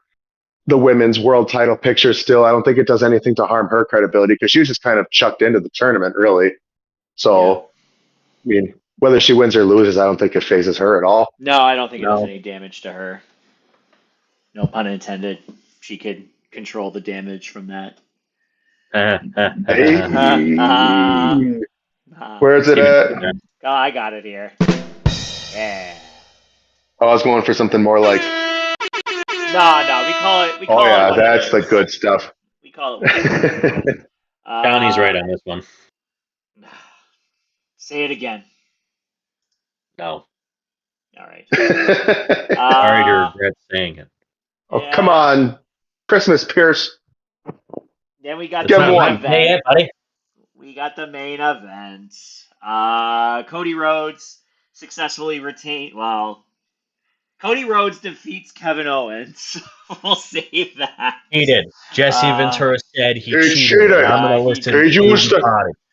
the women's world title picture still. I don't think it does anything to harm her credibility because she was just kind of chucked into the tournament, really. So, yeah. I mean, whether she wins or loses, I don't think it phases her at all. No, I don't think it does any damage to her. No pun intended. She could control the damage from that. Where is it at? Oh, I got it here. Yeah. I was going for something more like. No, we call it. Oh yeah, that's the good stuff. We call it. Johnny's right on this one. Say it again. No. All right. Sorry to regret saying it. Oh, yeah. Come on. Christmas, Pierce. Then we got the main event. Hey, buddy. We got the main event. Cody Rhodes successfully retained. Well, Cody Rhodes defeats Kevin Owens. We'll save that. He did. Jesse Ventura said he cheated. I'm going to listen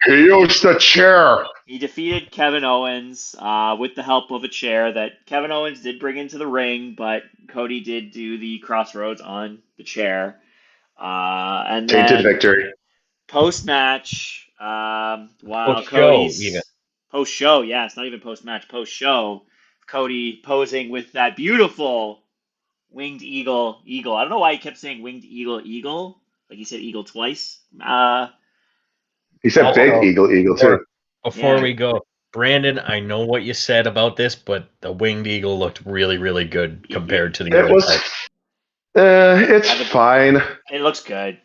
he used the chair. He defeated Kevin Owens with the help of a chair that Kevin Owens did bring into the ring, but Cody did do the crossroads on the chair. And tainted victory. Post-match, while Cody's... Post-show, yeah, it's not even post-match. Post-show, Cody posing with that beautiful winged eagle. I don't know why he kept saying winged eagle. Like he said eagle twice. He said big eagle too. Before we go, Brandon, I know what you said about this, but the winged eagle looked really, really good compared to the other type. It's fine. It looks good.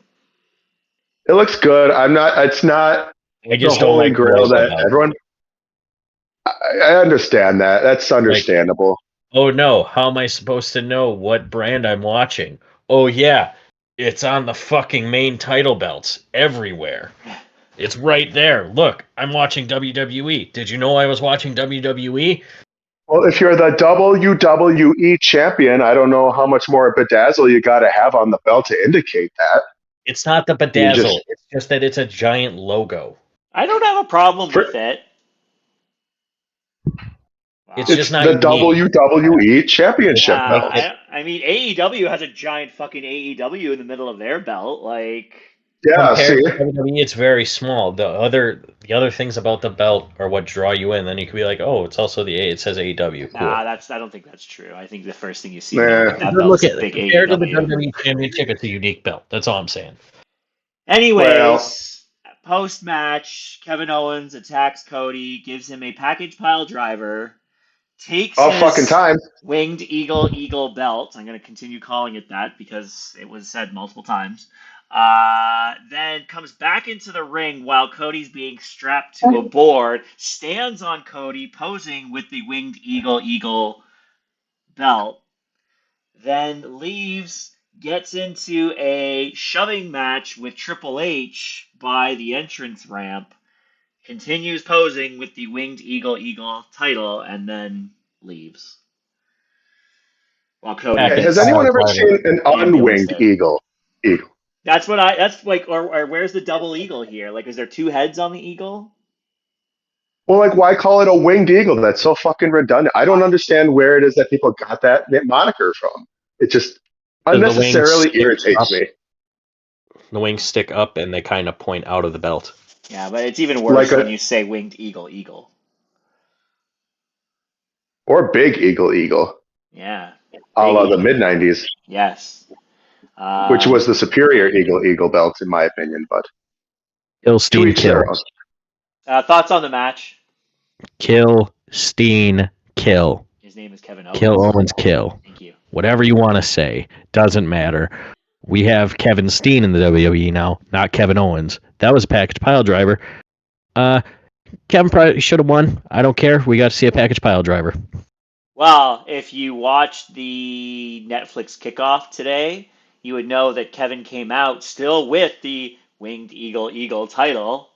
It looks good. It's not I just the holy grail that everyone. I understand that. That's understandable. Oh no, how am I supposed to know what brand I'm watching? Oh yeah, it's on the fucking main title belts everywhere. It's right there. Look, I'm watching WWE. Did you know I was watching WWE? Well, if you're the WWE champion, I don't know how much more bedazzle you got to have on the belt to indicate that. It's not the bedazzle. It's just that it's a giant logo. I don't have a problem with it. Wow. It's just not the WWE championship. Yeah, I mean, AEW has a giant fucking AEW in the middle of their belt. Like, Yeah, compared see? to WWE, it's very small. The other things about the belt are what draw you in. Then you could be like, oh, it's also it says AEW. Cool. Nah, I don't think that's true. I think the first thing you see Nah. with that But belt look is at big compared to the AEW. WWE Championship, it's a unique belt. That's all I'm saying. Anyways, post match, Kevin Owens attacks Cody, gives him a package pile driver, takes All fucking his time. winged eagle belt. I'm going to continue calling it that because it was said multiple times. Then comes back into the ring while Cody's being strapped to a board, stands on Cody, posing with the winged eagle belt, then leaves, gets into a shoving match with Triple H by the entrance ramp, continues posing with the winged eagle title, and then leaves. While Cody Hey, has gets anyone ever seen an ambulance unwinged eagle? That's like, or where's the double eagle here? Like, is there two heads on the eagle? Well, like, why call it a winged eagle? That's so fucking redundant. I don't understand where it is that people got that moniker from. It just unnecessarily irritates me. The wings stick up and they kind of point out of the belt. Yeah, but it's even worse Like when you say winged eagle. Or big eagle. Yeah. A la the Eagle. mid-90s. Yes. Which was the superior eagle belt, in my opinion. But Kill Steen, kill. Thoughts on the match? Kill Steen, kill. His name is Kevin Owens. Kill Owens, kill. Thank you. Whatever you want to say, doesn't matter. We have Kevin Steen in the WWE now, not Kevin Owens. That was a package pile driver. Kevin probably should have won. I don't care. We got to see a package pile driver. Well, if you watched the Netflix kickoff today, you would know that Kevin came out still with the winged eagle title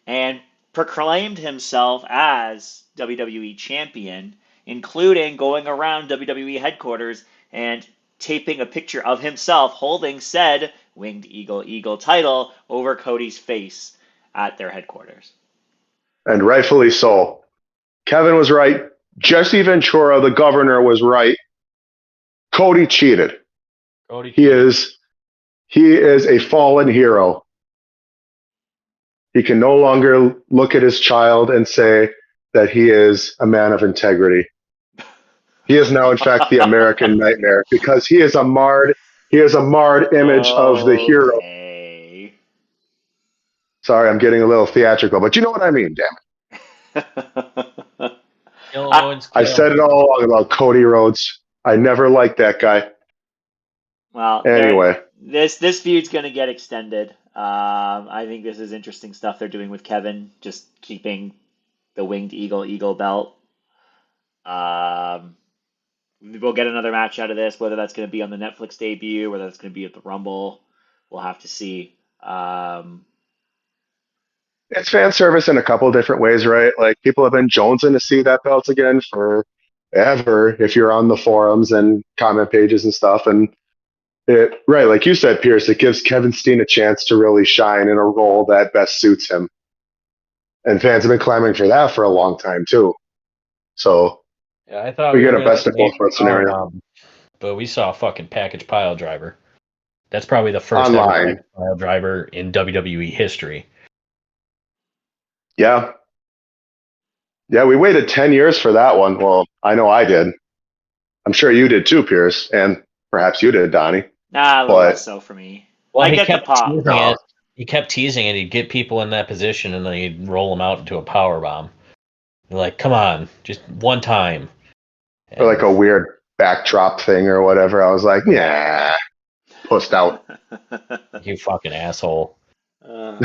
and proclaimed himself as WWE champion, including going around WWE headquarters and taping a picture of himself holding said winged eagle title over Cody's face at their headquarters. And rightfully so. Kevin was right. Jesse Ventura, the governor, was right. Cody cheated. He is a fallen hero. He can no longer look at his child and say that he is a man of integrity. He is now, in fact, the American nightmare because he is a marred image of the hero. Sorry, I'm getting a little theatrical, but you know what I mean, damn it. I said it all along about Cody Rhodes. I never liked that guy. Well, anyway, this feud's going to get extended. I think this is interesting stuff they're doing with Kevin, just keeping the winged eagle belt. We'll get another match out of this, whether that's going to be on the Netflix debut, whether that's going to be at the Rumble. We'll have to see. It's fan service in a couple different ways, right? Like, people have been jonesing to see that belt again forever, if you're on the forums and comment pages and stuff. And right, like you said, Pierce, it gives Kevin Steen a chance to really shine in a role that best suits him. And fans have been clamoring for that for a long time, too. So, yeah, I thought we get a best of both worlds scenario. But we saw a fucking package pile driver. That's probably the first ever package pile driver in WWE history. Yeah. Yeah, we waited 10 years for that one. Well, I know I did. I'm sure you did too, Pierce. And perhaps you did, Donnie. Nah, a little less so for me. Well, I get the pop. He kept teasing it. He'd get people in that position, and then he'd roll them out into a power bomb. You're like, come on, just one time. Or like a weird backdrop thing or whatever. I was like, yeah, pussed out. You fucking asshole. Thoughts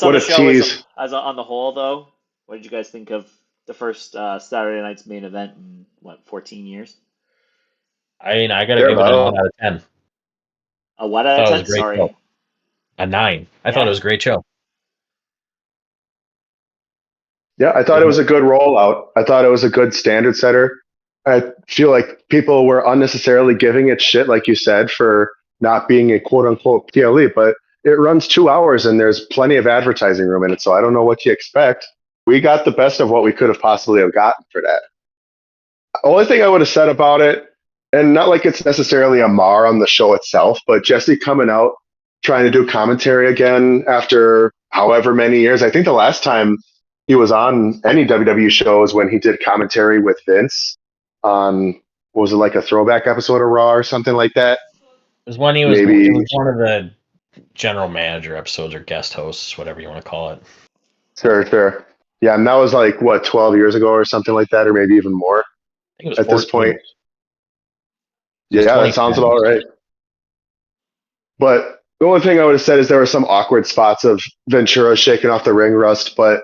on the show on the whole, though? What did you guys think of the first Saturday night's main event in, 14 years? I mean, I got to give it a 9 out of 10. A what out of 10? Sorry. Show. A 9. I thought it was a great show. Yeah, I thought it was a good rollout. I thought it was a good standard setter. I feel like people were unnecessarily giving it shit, like you said, for not being a quote-unquote PLE, but it runs 2 hours and there's plenty of advertising room in it, so I don't know what you expect. We got the best of what we could have possibly have gotten for that. The only thing I would have said about it, and not like it's necessarily a mar on the show itself, but Jesse coming out trying to do commentary again after however many years. I think the last time he was on any WWE shows when he did commentary with Vince on, what was it, like a throwback episode of Raw or something like that? It was when he was. Maybe. It was one of the general manager episodes or guest hosts, whatever you want to call it. Sure. Yeah, and that was like, what, 12 years ago or something like that, or maybe even more I think it was at 14. this point. It was Yeah, that sounds 2010. about right. But the only thing I would have said is there were some awkward spots of Ventura shaking off the ring rust, but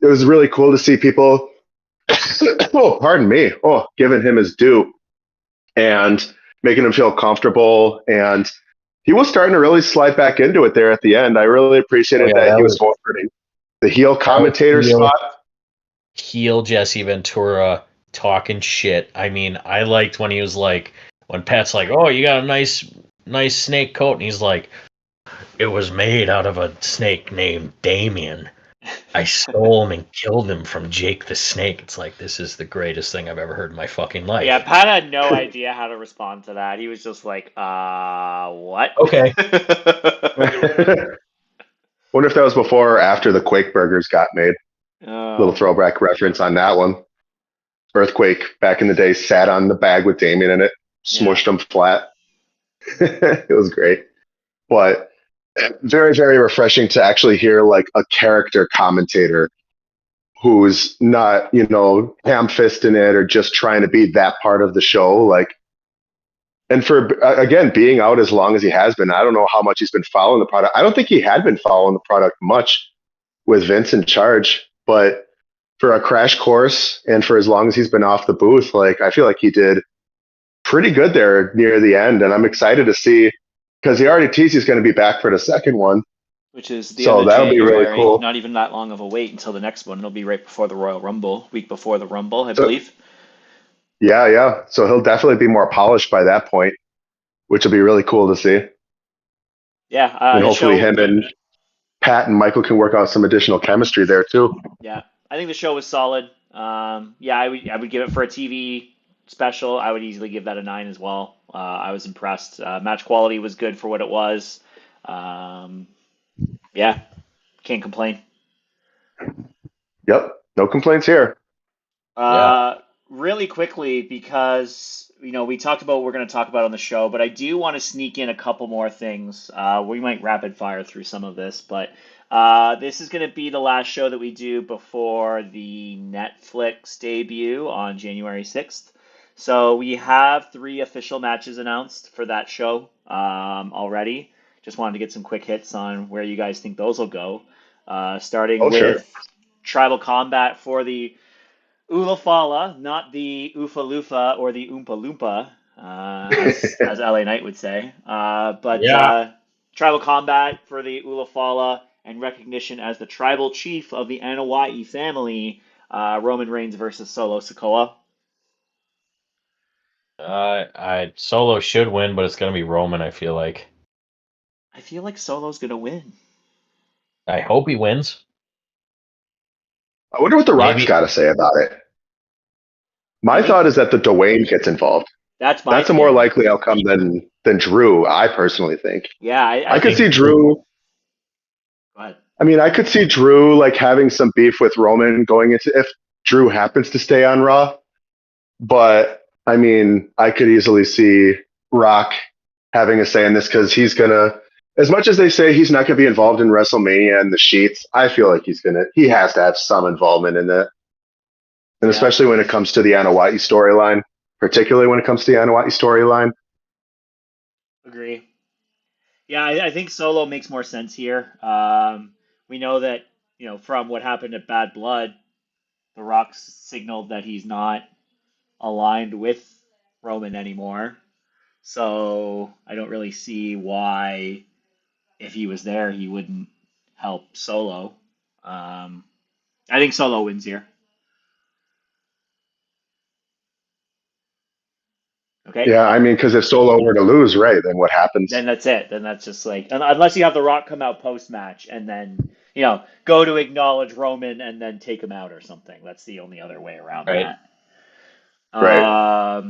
it was really cool to see people, oh, pardon me, giving him his due and making him feel comfortable. And he was starting to really slide back into it there at the end. I really appreciated that he was going for the heel commentator spot. Heel Jesse Ventura talking shit. I mean, I liked when he was like, when Pat's like, "Oh, you got a nice snake coat," and he's like, "It was made out of a snake named Damien. I stole him and killed him from Jake the Snake." It's like, this is the greatest thing I've ever heard in my fucking life. Yeah, Pat had no idea how to respond to that. He was just like, what? Okay. Wonder if that was before or after the Quake burgers got made. Oh. Little throwback reference on that one. Earthquake back in the day sat on the bag with Damien in it, smushed him flat. It was great. But very, very refreshing to actually hear like a character commentator who's not, ham-fisting it or just trying to be that part of the show. Like, and for, again, being out as long as he has been, I don't know how much he's been following the product. I don't think he had been following the product much with Vince in charge, but for a crash course and for as long as he's been off the booth, like, I feel like he did pretty good there near the end. And I'm excited to see, because he already teased he's going to be back for the second one. Which is the so end of that'll January. Be really cool. Not even that long of a wait until the next one. It'll be right before the Royal Rumble, week before the Rumble, I believe. Yeah. So he'll definitely be more polished by that point, which will be really cool to see. Yeah. And hopefully him and Pat and Michael can work out some additional chemistry there too. Yeah. I think the show was solid. I would give it for a TV special. I would easily give that a 9 as well. I was impressed. Match quality was good for what it was. Yeah, can't complain. Yep, no complaints here. Really quickly, because we talked about what we're going to talk about on the show, but I do want to sneak in a couple more things. We might rapid fire through some of this, but this is going to be the last show that we do before the Netflix debut on January 6th. So we have 3 official matches announced for that show already. Just wanted to get some quick hits on where you guys think those will go. Starting with Tribal Combat for the Ulafala, not the Oofa Lufa or the Oompa Loompa, as LA Knight would say. Tribal Combat for the Ulafala and recognition as the tribal chief of the Anoa'i family, Roman Reigns versus Solo Sikoa. Solo should win, but it's going to be Roman, I feel like. I feel like Solo's going to win. I hope he wins. I wonder what The Rock's got to say about it. My thought is that the Dwayne gets involved. That's a more likely outcome than Drew, I personally think. Yeah, I could see Drew. Go ahead. I mean, I could see Drew like having some beef with Roman going into if Drew happens to stay on Raw. But I mean, I could easily see Rock having a say in this because he's gonna. As much as they say he's not going to be involved in WrestleMania and the sheets, I feel like he has to have some involvement in that. And especially when it comes to the Anoa'i storyline, particularly when it comes to the Anoa'i storyline. Agree. Yeah, I think Solo makes more sense here. We know that, from what happened at Bad Blood, The Rock signaled that he's not aligned with Roman anymore. So I don't really see why, if he was there, he wouldn't help Solo. I think Solo wins here. Okay. Yeah, I mean, because if Solo were to lose, right, then what happens? Then that's it. Then that's just like, unless you have The Rock come out post-match and then, go to acknowledge Roman and then take him out or something. That's the only other way around that. Right.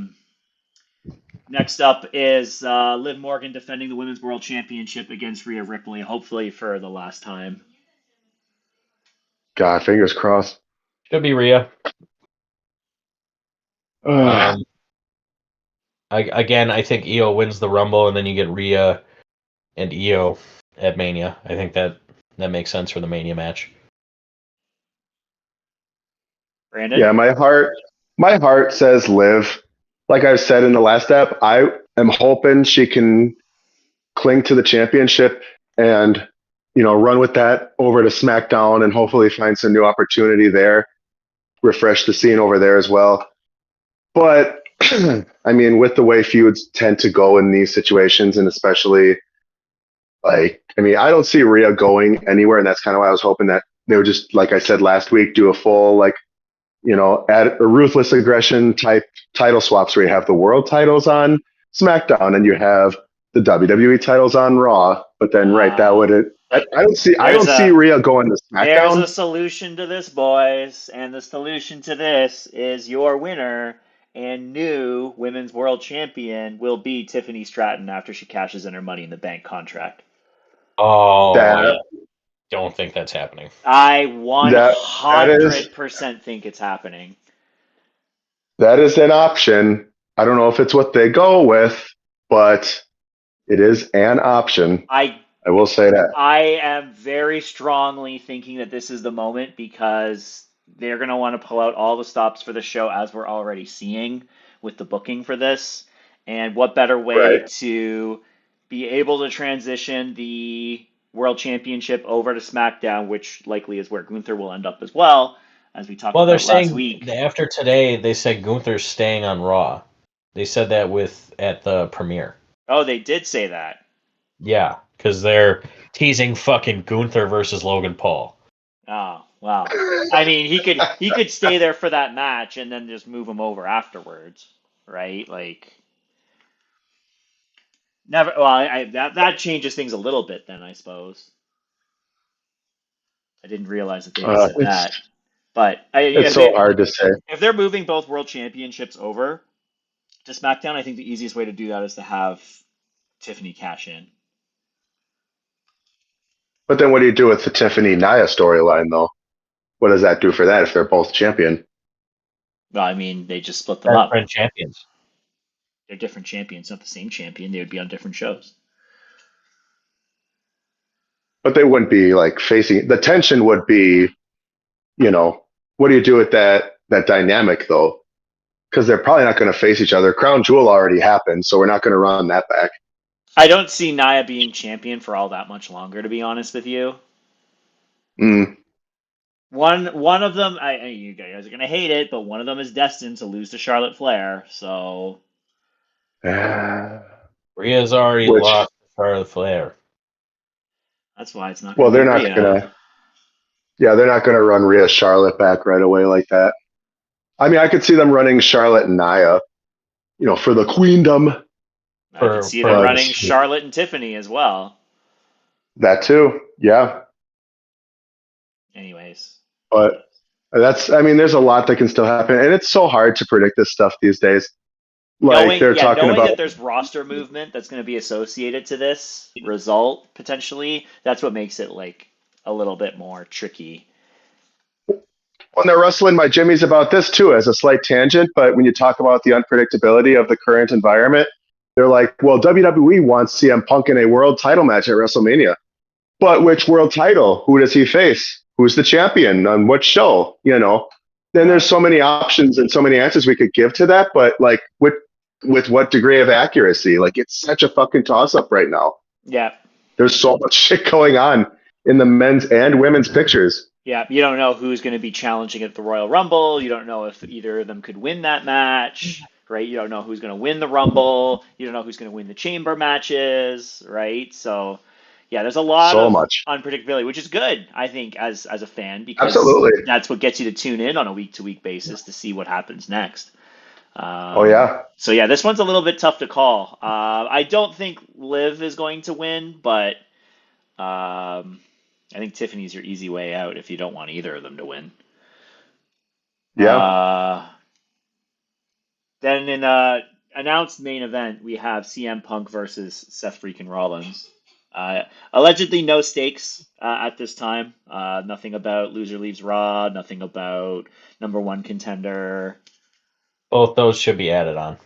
Next up is Liv Morgan defending the Women's World Championship against Rhea Ripley, hopefully for the last time. God, fingers crossed. Should be Rhea. Ugh. I think Io wins the Rumble, and then you get Rhea and Io at Mania. I think that makes sense for the Mania match. Brandon? Yeah, my heart says Liv. Like I've said in the last step, I am hoping she can cling to the championship and run with that over to SmackDown and hopefully find some new opportunity there, refresh the scene over there as well. But I mean, with the way feuds tend to go in these situations, and especially I don't see Rhea going anywhere, and that's kind of why I was hoping that they would just, like I said last week, do a full add a ruthless aggression type title swaps where you have the world titles on SmackDown and you have the WWE titles on Raw. But then, that would I don't see Rhea going to There's a SmackDown. solution to this, boys, and the solution to this is your winner and new Women's World Champion will be Tiffany Stratton after she cashes in her Money in the Bank contract. Oh, That- I don't think that's happening. I 100% think it's happening. That is an option. I don't know if it's what they go with, but it is an option. I will say that. I am very strongly thinking that this is the moment because they're going to want to pull out all the stops for the show as we're already seeing with the booking for this. And what better way to be able to transition the World Championship over to SmackDown, which likely is where Gunther will end up as well, as we talked about last week. After today, they said Gunther's staying on Raw. They said that at the premiere. Oh, they did say that. Yeah, because they're teasing fucking Gunther versus Logan Paul. Oh, wow. I mean, he could stay there for that match and then just move him over afterwards, right? Like, never. Well, that changes things a little bit then, I suppose. I didn't realize that they said that. But it's so hard to say. If they're moving both world championships over to SmackDown, I think the easiest way to do that is to have Tiffany cash in. But then what do you do with the Tiffany Nia storyline, though? What does that do for that if they're both champion? Well, I mean, they just split them up. Different champions. They're different champions, not the same champion. They would be on different shows. But they wouldn't be like facing. The tension would be, what do you do with that dynamic though? Because they're probably not going to face each other. Crown Jewel already happened, so we're not going to run that back. I don't see Nia being champion for all that much longer, to be honest with you. One of them, you guys are going to hate it, but one of them is destined to lose to Charlotte Flair, so... Rhea's already lost to Charlotte Flair. That's why it's not going to they're not going to... Yeah, they're not going to run Rhea Charlotte back right away like that. I mean, I could see them running Charlotte and Nia, for the queendom. I could see them running Charlotte and Tiffany as well. That too, yeah. Anyways. But there's a lot that can still happen. And it's so hard to predict this stuff these days. Like they're talking about that there's roster movement that's going to be associated to this result, potentially, that's what makes it like a little bit more tricky. When they're wrestling my jimmies about this too, as a slight tangent, but when you talk about the unpredictability of the current environment, they're like, well, WWE wants CM Punk in a world title match at WrestleMania. But which world title? Who does he face? Who's the champion? On what show? Then there's so many options and so many answers we could give to that, but like with what degree of accuracy? Like it's such a fucking toss-up right now. Yeah. There's so much shit going on in the men's and women's pictures. Yeah, you don't know who's going to be challenging at the Royal Rumble. You don't know if either of them could win that match, right? You don't know who's going to win the Rumble. You don't know who's going to win the chamber matches, right? So, yeah, there's a lot of unpredictability, which is good, I think, as a fan, because that's what gets you to tune in on a week-to-week basis to see what happens next. So, yeah, this one's a little bit tough to call. I don't think Liv is going to win, but... I think Tiffany's your easy way out if you don't want either of them to win. Yeah. Then I announced main event, we have CM Punk versus Seth freaking Rollins. Allegedly no stakes at this time. Nothing about loser leaves Raw. Nothing about number one contender. Both those should be added on.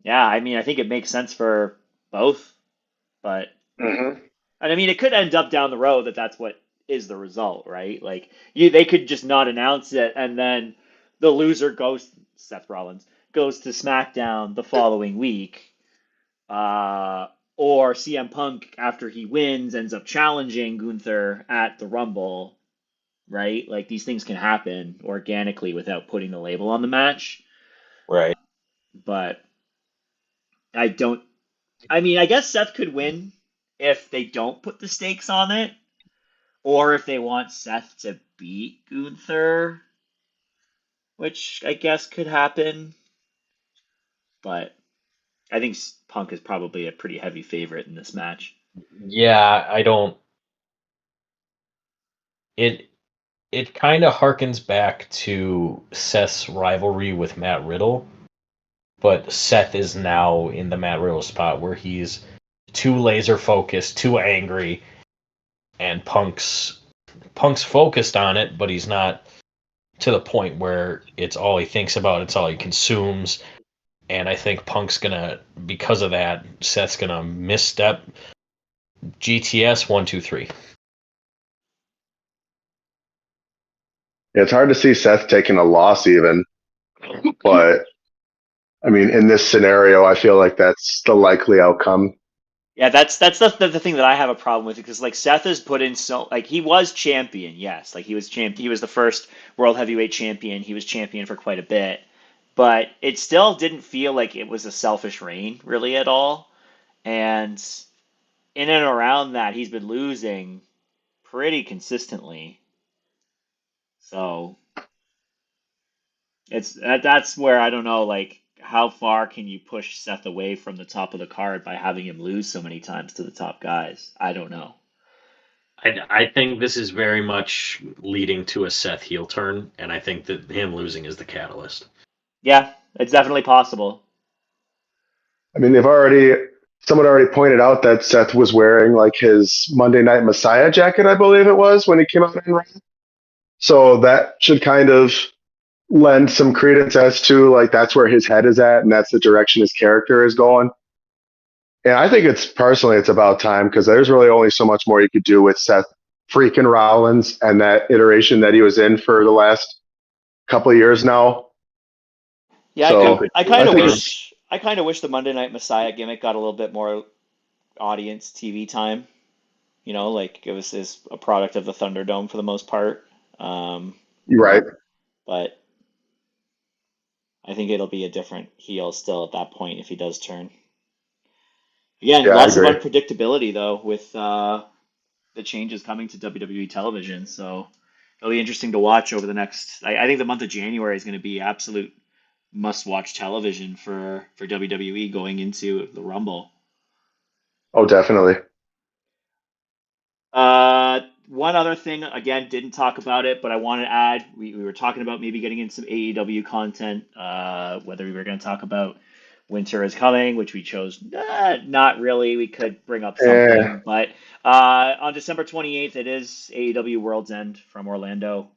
Yeah, I mean, I think it makes sense for both, but and I mean, it could end up down the road that that's what is the result, right? Like they could just not announce it, and then the loser goes, Seth Rollins goes to SmackDown the following week, or CM Punk after he wins ends up challenging Gunther at the Rumble, right? Like these things can happen organically without putting the label on the match, Right. but I don't. I mean, I guess Seth could win if they don't put the stakes on it, or if they want Seth to beat Gunther, which I guess could happen. But I think Punk is probably a pretty heavy favorite in this match. Yeah, I don't. It kind of harkens back to Seth's rivalry with Matt Riddle, but Seth is now in the Matt Riddle spot where he's too laser focused, too angry, and Punk's focused on it, but he's not to the point where it's all he thinks about, it's all he consumes. And I think Punk's gonna, because of that, Seth's gonna misstep. GTS 1, 2, 3. It's hard to see Seth taking a loss even, but I mean, in this scenario, I feel like that's the likely outcome. Yeah, that's the thing that I have a problem with, because like Seth has put in so, like, he was champion, yes, like he was he was the first world heavyweight champion. He was champion for quite a bit, but it still didn't feel like it was a selfish reign really at all. And in and around that, he's been losing pretty consistently. So that's where I don't know, like, how far can you push Seth away from the top of the card by having him lose so many times to the top guys? I don't know. I think this is very much leading to a Seth heel turn, and I think that him losing is the catalyst. Yeah, it's definitely possible. I mean, someone already pointed out that Seth was wearing like his Monday Night Messiah jacket, I believe it was, when he came out in Raw. So that should kind of lend some credence as to like that's where his head is at and that's the direction his character is going. And I think it's about time, because there's really only so much more you could do with Seth freaking Rollins and that iteration that he was in for the last couple of years now. Yeah, So I kind of think wish the Monday Night Messiah gimmick got a little bit more audience TV time. You know, like it was a product of the Thunderdome for the most part. You're right. But I think it'll be a different heel still at that point if he does turn. Again, Yeah, lots I of agree. unpredictability though with the changes coming to WWE television. So it'll be interesting to watch over the next. I think the month of January is going to be absolute must-watch television for WWE going into the Rumble. Oh, definitely. One other thing, again, didn't talk about it, but I want to add, we were talking about maybe getting in some AEW content, whether we were going to talk about Winter is Coming, which we chose not really. We could bring up something, but on December 28th, it is AEW World's End from Orlando.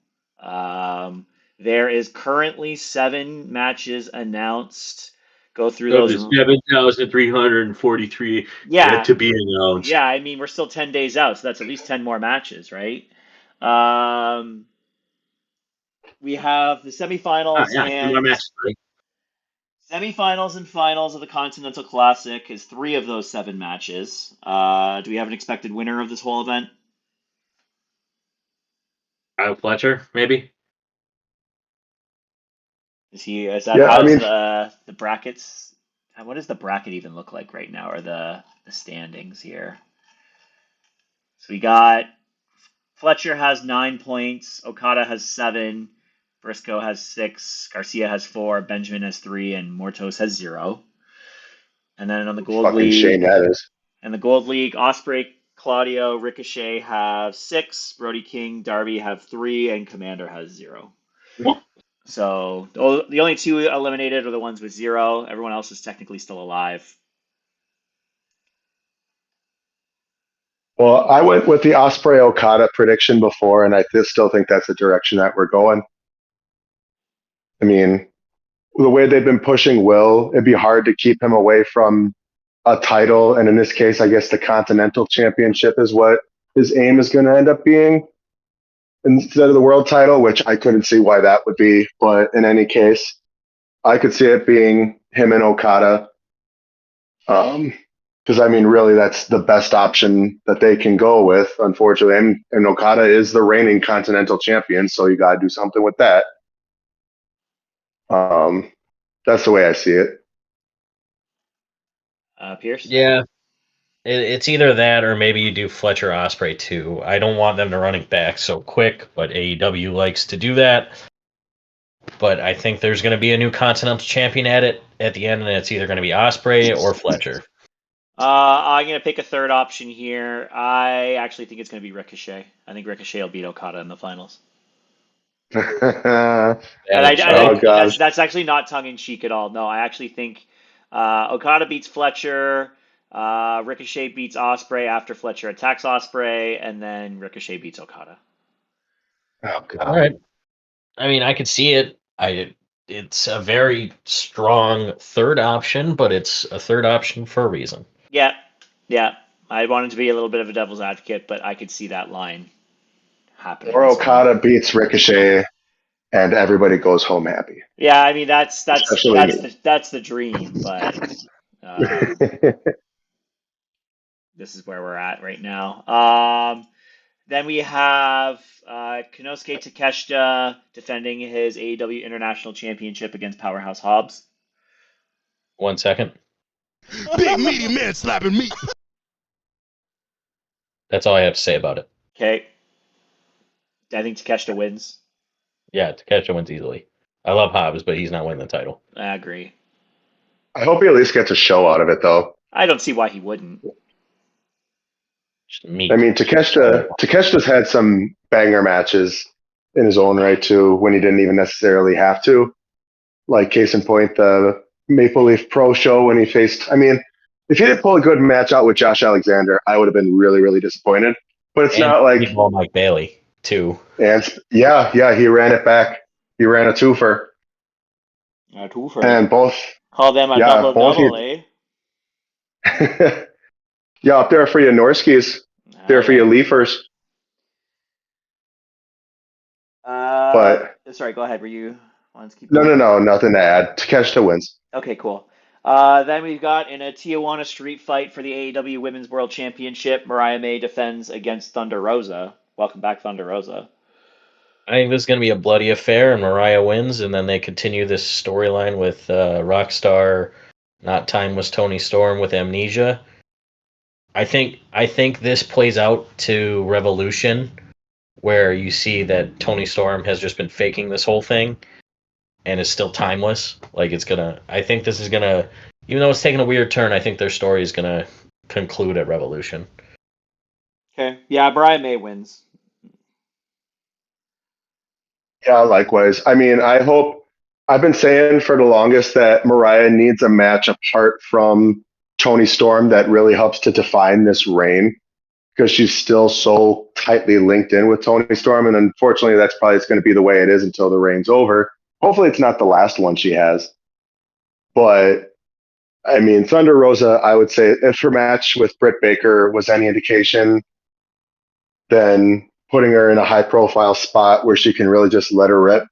There is currently 7 matches announced. Go through those. 7,343 yet to be announced. Yeah, I mean, we're still 10 days out, so that's at least 10 more matches, right? We have the semifinals semifinals and finals of the Continental Classic is 3 of those 7 matches. Do we have an expected winner of this whole event? Kyle Fletcher, maybe? Is that how's the brackets? What does the bracket even look like right now, or the standings here? So we got Fletcher has 9 points, Okada has 7, Briscoe has 6, Garcia has 4, Benjamin has 3, and Mortos has 0. And then on the Gold League, shame that is. And the Gold League, Ospreay, Claudio, Ricochet have 6, Brody King, Darby have 3, and Commander has 0. So the only two eliminated are the ones with 0. Everyone else is technically still alive. Well, I went with the Osprey Okada prediction before, and I still think that's the direction that we're going. I mean, the way they've been pushing Will, it'd be hard to keep him away from a title. And in this case, I guess the Continental Championship is what his aim is going to end up being instead of the world title, which I couldn't see why that would be. But in any case, I could see it being him and Okada. Because, I mean, really, that's the best option that they can go with, unfortunately. And Okada is the reigning Continental Champion, so you got to do something with that. That's the way I see it. Pierce? Yeah. It's either that or maybe you do Fletcher Osprey too. I don't want them to run it back so quick, but AEW likes to do that. But I think there's going to be a new Continental Champion at the end, and it's either going to be Osprey or Fletcher. I'm going to pick a third option here. I actually think it's going to be Ricochet. I think Ricochet will beat Okada in the finals. God. That's actually not tongue-in-cheek at all. No, I actually think Okada beats Fletcher, Ricochet beats Osprey after Fletcher attacks Osprey, and then Ricochet beats Okada. Oh, God. All right. I mean, I could see it. It's a very strong third option, but it's a third option for a reason. Yeah. I wanted to be a little bit of a devil's advocate, but I could see that line happening. Or Okada beats Ricochet, and everybody goes home happy. Yeah, I mean that's the dream, but this is where we're at right now. Then we have Konosuke Takeshita defending his AEW International Championship against Powerhouse Hobbs. 1 second. Big meaty man slapping me. That's all I have to say about it. Okay. I think Takeshita wins. Yeah, Takeshita wins easily. I love Hobbs, but he's not winning the title. I agree. I hope he at least gets a show out of it, though. I don't see why he wouldn't. Just meat. I mean, Takeshita's had some banger matches in his own right, too, when he didn't even necessarily have to. Like, case in point, the Maple Leaf Pro show when he faced... I mean, if he didn't pull a good match out with Josh Alexander, I would have been really, really disappointed. But it's not like... Mike Bailey, too. And yeah, he ran it back. He ran a twofer. And both... Call them a double, eh? Yeah, up there for you Norskis. There for you Leafers. But sorry, go ahead. Were you want to keep No, nothing to add. Takeshita wins. Okay, cool. Then we've got in a Tijuana street fight for the AEW Women's World Championship, Mariah May defends against Thunder Rosa. Welcome back, Thunder Rosa. I think this is going to be a bloody affair, and Mariah wins, and then they continue this storyline with Rockstar, not Time Was Tony Storm with Amnesia. I think this plays out to Revolution, where you see that Tony Storm has just been faking this whole thing, and is still timeless. Like I think this is gonna, even though it's taking a weird turn, I think their story is gonna conclude at Revolution. Okay, yeah, Brian May wins. Yeah, likewise. I mean, I've been saying for the longest that Mariah needs a match apart from Tony Storm that really helps to define this reign, because she's still so tightly linked in with Tony Storm, and unfortunately that's probably going to be the way it is until the reign's over. Hopefully it's not the last one she has. But, I mean, Thunder Rosa, I would say, if her match with Britt Baker was any indication, then putting her in a high-profile spot where she can really just let her rip.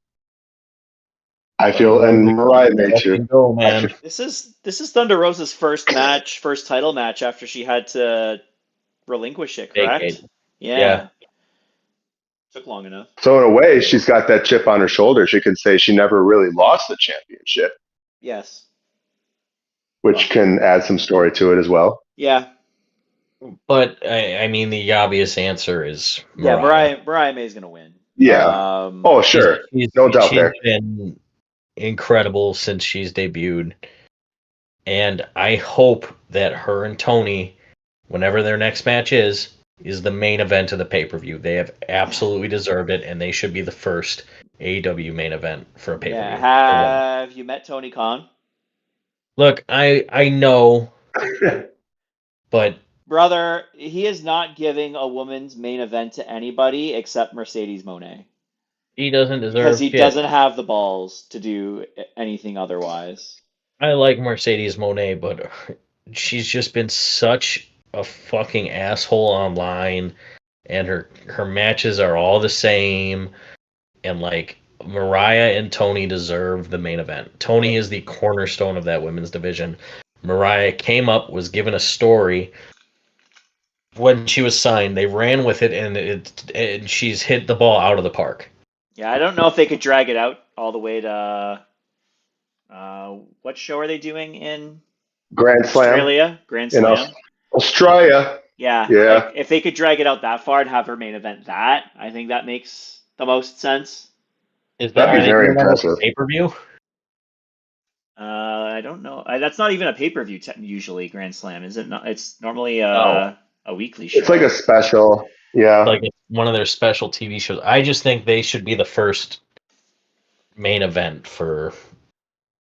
I feel, and Mariah May too. Go, man. This is Thunder Rosa's first title match after she had to relinquish it, correct? Yeah. Took long enough. So in a way, she's got that chip on her shoulder. She can say she never really lost the championship. Yes. Which can add some story to it as well. Yeah. But I mean, the obvious answer is Mariah. Yeah, Mariah May's gonna win. Yeah. Sure. No doubt there. She's been incredible since she's debuted, and I hope that her and Tony, whenever their next match is the main event of the pay-per-view. They have absolutely deserved it, and they should be the first AEW main event for a pay-per-view. Yeah. Have you met Tony Khan? Look, I know, but Brother, he is not giving a woman's main event to anybody except Mercedes Moné. he doesn't Because deserve he shit. doesn't have the balls to do anything otherwise. I like Mercedes Moné, but she's just been such a fucking asshole online, and her matches are all the same, and like Mariah and Tony deserve the main event. Tony is the cornerstone of that women's division. Mariah came up, was given a story when she was signed. They ran with it, and she's hit the ball out of the park. Yeah, I don't know if they could drag it out all the way to what show are they doing in Grand Slam Australia? Grand in Slam. Australia. Yeah, Yeah. like, if they could drag it out that far and have her main event that, I think that makes the most sense. Is That'd be very impressive. Pay-per-view? I don't know. That's not even a pay-per-view usually, Grand Slam, is it not? It's normally No. a weekly show. It's like a special. Yeah. Like it's one of their special TV shows. I just think they should be the first main event for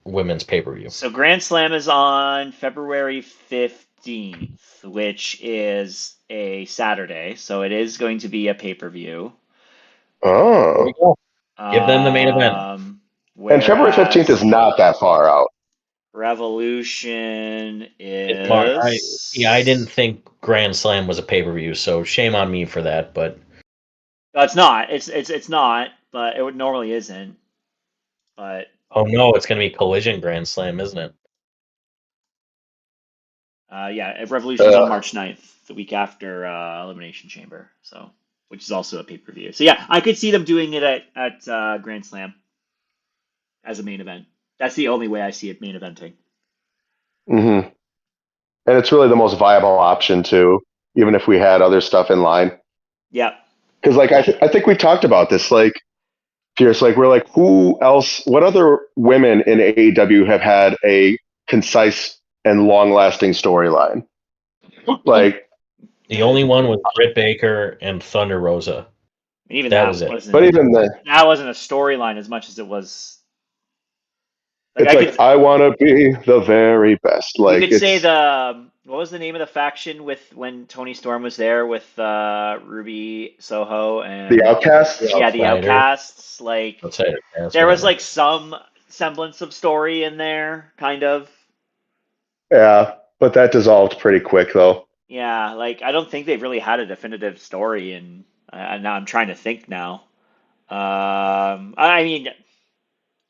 women's pay-per-view. So Grand Slam is on February 15th, which is a Saturday. So it is going to be a pay-per-view. Oh. Give them the main event. And February 15th is not that far out. Revolution is. I didn't think Grand Slam was a pay-per-view, so shame on me for that. But No, it's not. It's not. But it normally isn't. But oh no, it's going to be Collision Grand Slam, isn't it? yeah, Revolution's on March 9th, the week after Elimination Chamber. So, which is also a pay-per-view. So yeah, I could see them doing it at Grand Slam as a main event. That's the only way I see it main eventing. Mm-hmm. And it's really the most viable option too, even if we had other stuff in line. Yeah. Because like I think we talked about this, like Pierce, like we're like, who else? What other women in AEW have had a concise and long-lasting storyline? Like the only one was Britt Baker and Thunder Rosa. Even that that was it. wasn't. But even that wasn't a storyline as much as it was. Like, I want to be the very best. Like, you could say what was the name of the faction when Tony Storm was there with Ruby Soho and the Outcasts? Yeah, the Outcasts. Like, there was like some semblance of story in there, kind of. Yeah, but that dissolved pretty quick, though. Yeah, like I don't think they've really had a definitive story, and now I'm trying to think now. I mean,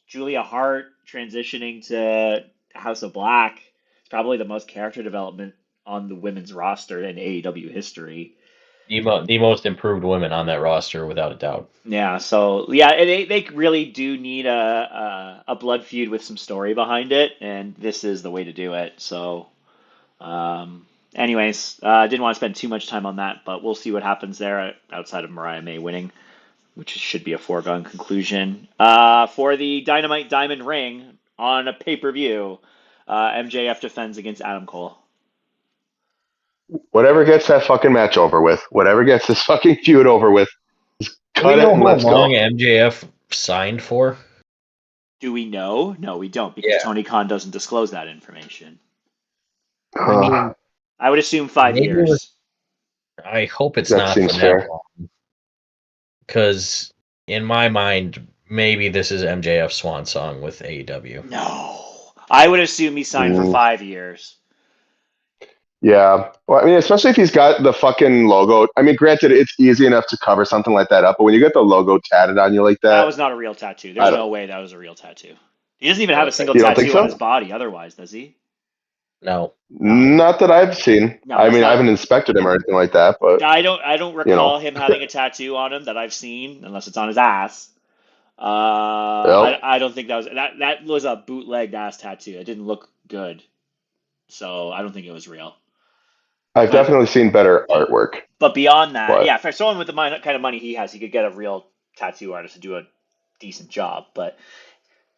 Julia Hart transitioning to House of Black is probably the most character development on the women's roster in AEW history. The most improved women on that roster, without a doubt. Yeah, so yeah, they really do need a blood feud with some story behind it, and this is the way to do it. So, anyways, didn't want to spend too much time on that, but we'll see what happens there outside of Mariah May winning, which should be a foregone conclusion. For the Dynamite Diamond Ring on a pay-per-view, MJF defends against Adam Cole. Whatever gets that fucking match over with, whatever gets this fucking feud over with, just cut it and let's go. How long MJF signed for? Do we know? No, we don't, because Tony Khan doesn't disclose that information. I would assume 5 years. I hope it's not seems for fair. that long. Because in my mind, maybe this is MJF's swan song with AEW. No. I would assume he signed for 5 years. Yeah. Well, I mean, especially if he's got the fucking logo. I mean, granted, it's easy enough to cover something like that up, but when you get the logo tatted on you like that. That was not a real tattoo. There's no way that was a real tattoo. He doesn't even have a single tattoo on his body otherwise, does he? No. Not that I've seen. No, I mean, I haven't inspected him or anything like that, but I don't recall him having a tattoo on him that I've seen, unless it's on his ass. I don't think that was a bootlegged ass tattoo. It didn't look good, so I don't think it was real. I've definitely seen better artwork. But beyond that, for someone with the kind of money he has, he could get a real tattoo artist to do a decent job. But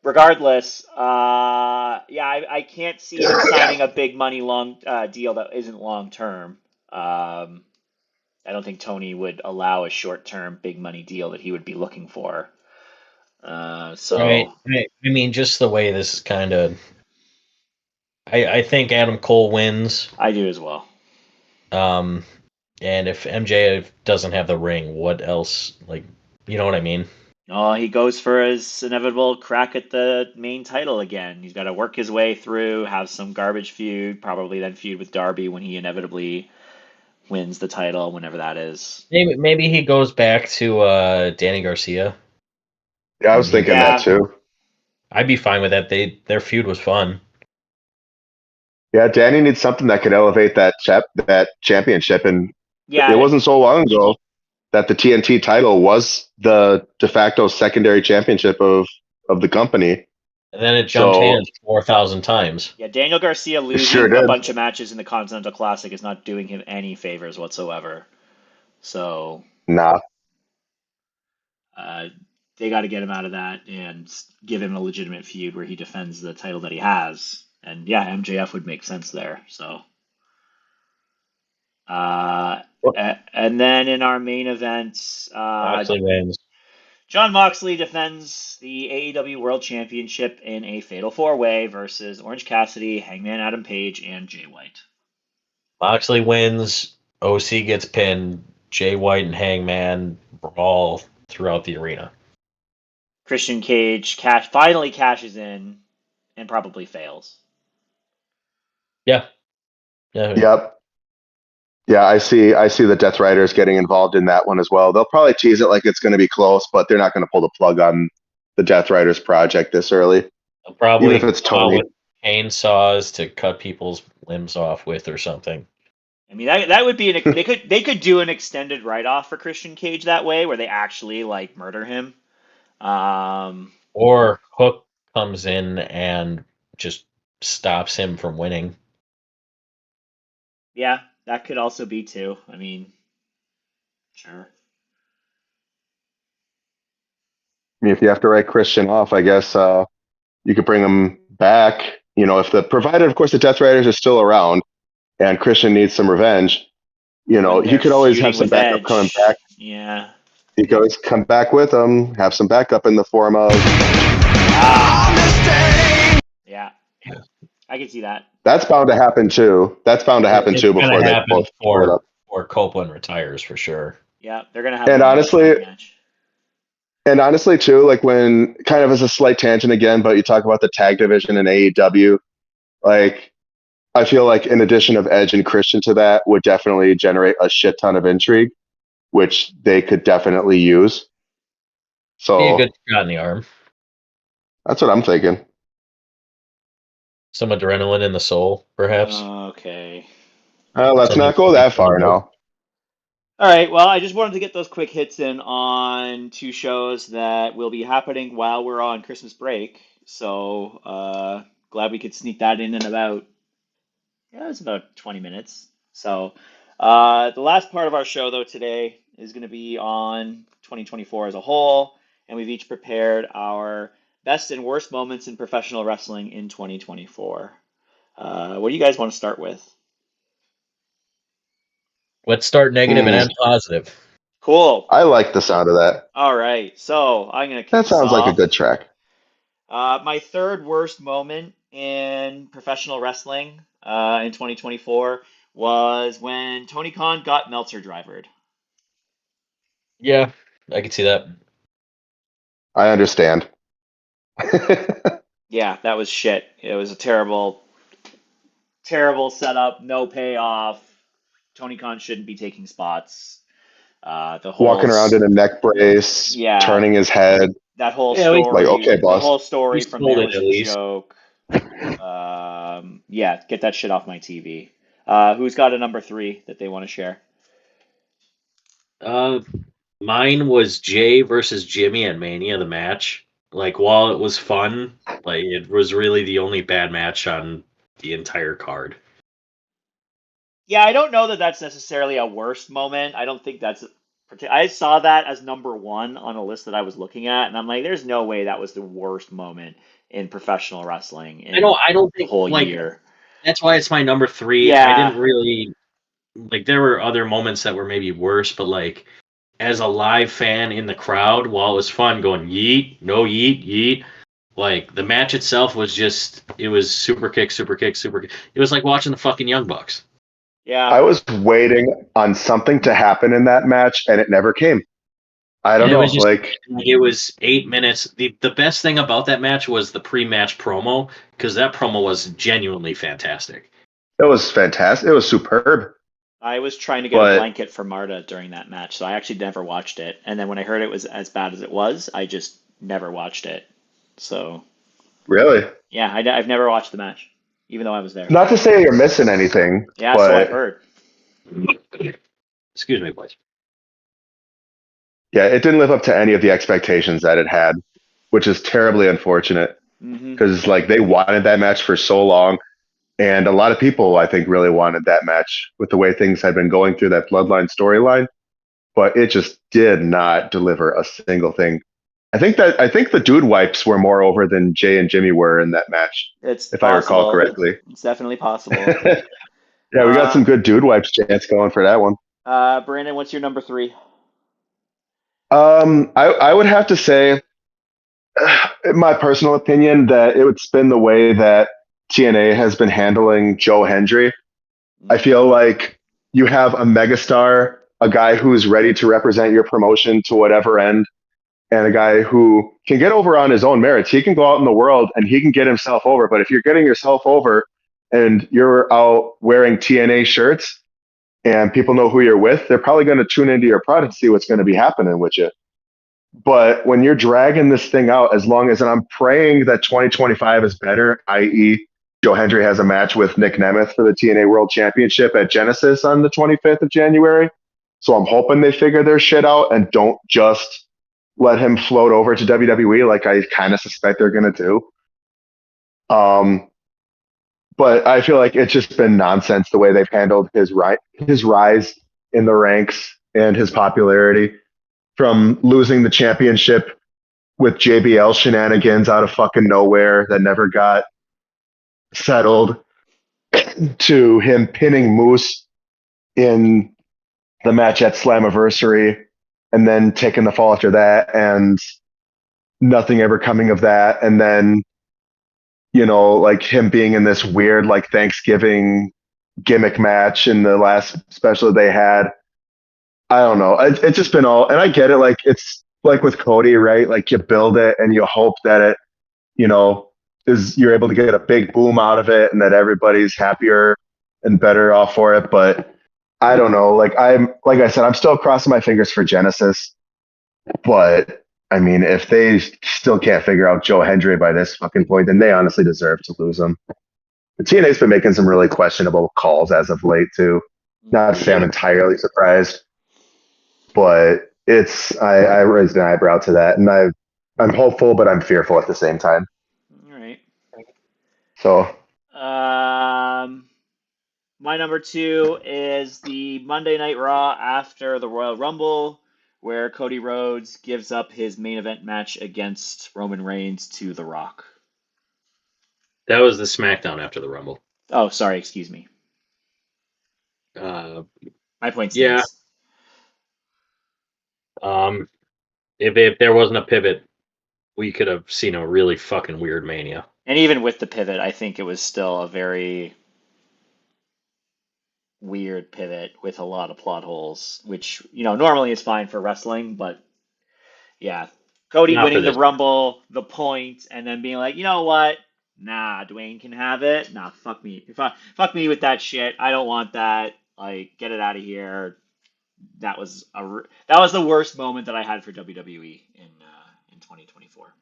regardless, I can't see him signing a big money long deal that isn't long term. I don't think Tony would allow a short term big money deal that he would be looking for. Right. I mean, just the way this is kind of. I think Adam Cole wins. I do as well. And if MJF doesn't have the ring, what else? Like, you know what I mean? Oh, he goes for his inevitable crack at the main title again. He's got to work his way through, have some garbage feud, probably then feud with Darby when he inevitably wins the title, whenever that is. Maybe he goes back to Danny Garcia. Yeah, I was thinking that too. I'd be fine with that. Their feud was fun. Yeah, Danny needs something that could elevate that championship, and Yeah, it wasn't so long ago that the TNT title was the de facto secondary championship of the company. And then it jumped hands 4,000 times. Yeah, Daniel Garcia losing a bunch of matches in the Continental Classic is not doing him any favors whatsoever. So, nah. They got to get him out of that and give him a legitimate feud where he defends the title that he has. And yeah, MJF would make sense there. So, and then in our main event, Moxley wins. Jon Moxley defends the AEW World Championship in a Fatal 4-Way versus Orange Cassidy, Hangman Adam Page, and Jay White. Moxley wins. OC gets pinned. Jay White and Hangman brawl throughout the arena. Christian Cage finally cashes in and probably fails. Yeah. Yep. Yeah, I see the Death Riders getting involved in that one as well. They'll probably tease it like it's going to be close, but they're not going to pull the plug on the Death Riders project this early. They'll probably even if it's Tony with chainsaws to cut people's limbs off with or something. I mean, that would be they could do an extended write-off for Christian Cage that way, where they actually like murder him. Or Hook comes in and just stops him from winning. Yeah, that could also be too. I mean, sure. I mean, if you have to write Christian off, I guess you could bring him back. You know, provided, of course, the Death Riders are still around and Christian needs some revenge, you know, he could always have some backup coming back. Yeah. He could always come back with him, have some backup in the form of. Yeah. I can see that. That's bound to happen too. It's before they both pull it up. Or Copeland retires for sure. Yeah, they're gonna have. And honestly, too, like when kind of as a slight tangent again, but you talk about the tag division in AEW, like I feel like in addition of Edge and Christian to that would definitely generate a shit ton of intrigue, which they could definitely use. So be a good shot in the arm. That's what I'm thinking. Some adrenaline in the soul, perhaps. Okay. Let's not go that far now. All right, well, I just wanted to get those quick hits in on two shows that will be happening while we're on Christmas break. So glad we could sneak that in about, it was about 20 minutes. So the last part of our show, though, today is going to be on 2024 as a whole, and we've each prepared our best and worst moments in professional wrestling in 2024. What do you guys want to start with? Let's start negative and end positive. Cool. I like the sound of that. All right, so I'm gonna kick That sounds us like off. a good track. My third worst moment in professional wrestling in 2024 was when Tony Khan got Meltzer drivered. Yeah, I can see that. I understand. Yeah, that was shit. It was a terrible, terrible setup, no payoff. Tony Khan shouldn't be taking spots. The whole walking around in a neck brace, turning his head. That whole story, like, okay, boss. The whole story from there was at a least. joke. Yeah, get that shit off my TV. Who's got a number 3 that they want to share? Mine was Jay versus Jimmy at Mania, the match. Like, while it was fun, like it was really the only bad match on the entire card. Yeah, I don't know that that's necessarily a worst moment. I don't think that's. I saw that as number 1 on a list that I was looking at, and I'm like, there's no way that was the worst moment in professional wrestling. I don't think the whole like, year. That's why it's my number 3. Yeah. I didn't really like. There were other moments that were maybe worse, but like as a live fan in the crowd, while it was fun going yeet, no yeet, yeet, like the match itself was just, it was super kick, super kick, super kick. It was like watching the fucking Young Bucks. Yeah. I was waiting on something to happen in that match, and it never came. I don't know. It was 8 minutes. The best thing about that match was the pre-match promo, because that promo was genuinely fantastic. It was fantastic. It was superb. I was trying to get a blanket for Marta during that match, so I actually never watched it. And then when I heard it was as bad as it was, I just never watched it. So really, yeah, I've never watched the match, even though I was there. Not to say you're missing anything. Yeah, so I've heard. Excuse me, please. Yeah, it didn't live up to any of the expectations that it had, which is terribly unfortunate because like they wanted that match for so long, and a lot of people I think really wanted that match with the way things had been going through that Bloodline storyline, but it just did not deliver a single thing. I think the dude wipes were more over than Jay and Jimmy were in that match, if I recall correctly. It's definitely possible. Yeah, we got some good dude wipes chance going for that one. Brandon, what's your number 3? I would have to say, in my personal opinion, that it would spin the way that TNA has been handling Joe Hendry. I feel like you have a megastar, a guy who's ready to represent your promotion to whatever end, and a guy who can get over on his own merits. He can go out in the world and he can get himself over. But if you're getting yourself over and you're out wearing TNA shirts and people know who you're with, they're probably going to tune into your product to see what's going to be happening with you. But when you're dragging this thing out, as long as, and I'm praying that 2025 is better, i.e., Joe Hendry has a match with Nick Nemeth for the TNA World Championship at Genesis on the 25th of January. So I'm hoping they figure their shit out and don't just let him float over to WWE like I kind of suspect they're going to do. But I feel like it's just been nonsense the way they've handled his rise in the ranks and his popularity, from losing the championship with JBL shenanigans out of fucking nowhere that never got settled to him pinning Moose in the match at Slammiversary and then taking the fall after that and nothing ever coming of that. And then, you know, like him being in this weird like Thanksgiving gimmick match in the last special they had. I don't know. It's just been all, and I get it. Like it's like with Cody, right? Like you build it and you hope that it, you know, you're able to get a big boom out of it and that everybody's happier and better off for it. But I don't know. Like I said, I'm still crossing my fingers for Genesis. But I mean, if they still can't figure out Joe Hendry by this fucking point, then they honestly deserve to lose him. The TNA's been making some really questionable calls as of late too. Not to say I'm entirely surprised, but I raised an eyebrow to that, and I'm hopeful, but I'm fearful at the same time. All right. So, my number 2 is the Monday Night Raw after the Royal Rumble, where Cody Rhodes gives up his main event match against Roman Reigns to The Rock. That was the SmackDown after the Rumble. Oh, sorry, excuse me. My point stands. Yeah. If there wasn't a pivot, we could have seen a really fucking weird Mania. And even with the pivot, I think it was still a very weird pivot with a lot of plot holes, which, you know, normally is fine for wrestling, but yeah. Cody winning the Rumble, the point, and then being like, you know what? Nah, Dwayne can have it. Nah, fuck me. Fuck me with that shit. I don't want that. Like, get it out of here. That was the worst moment that I had for WWE in 2024.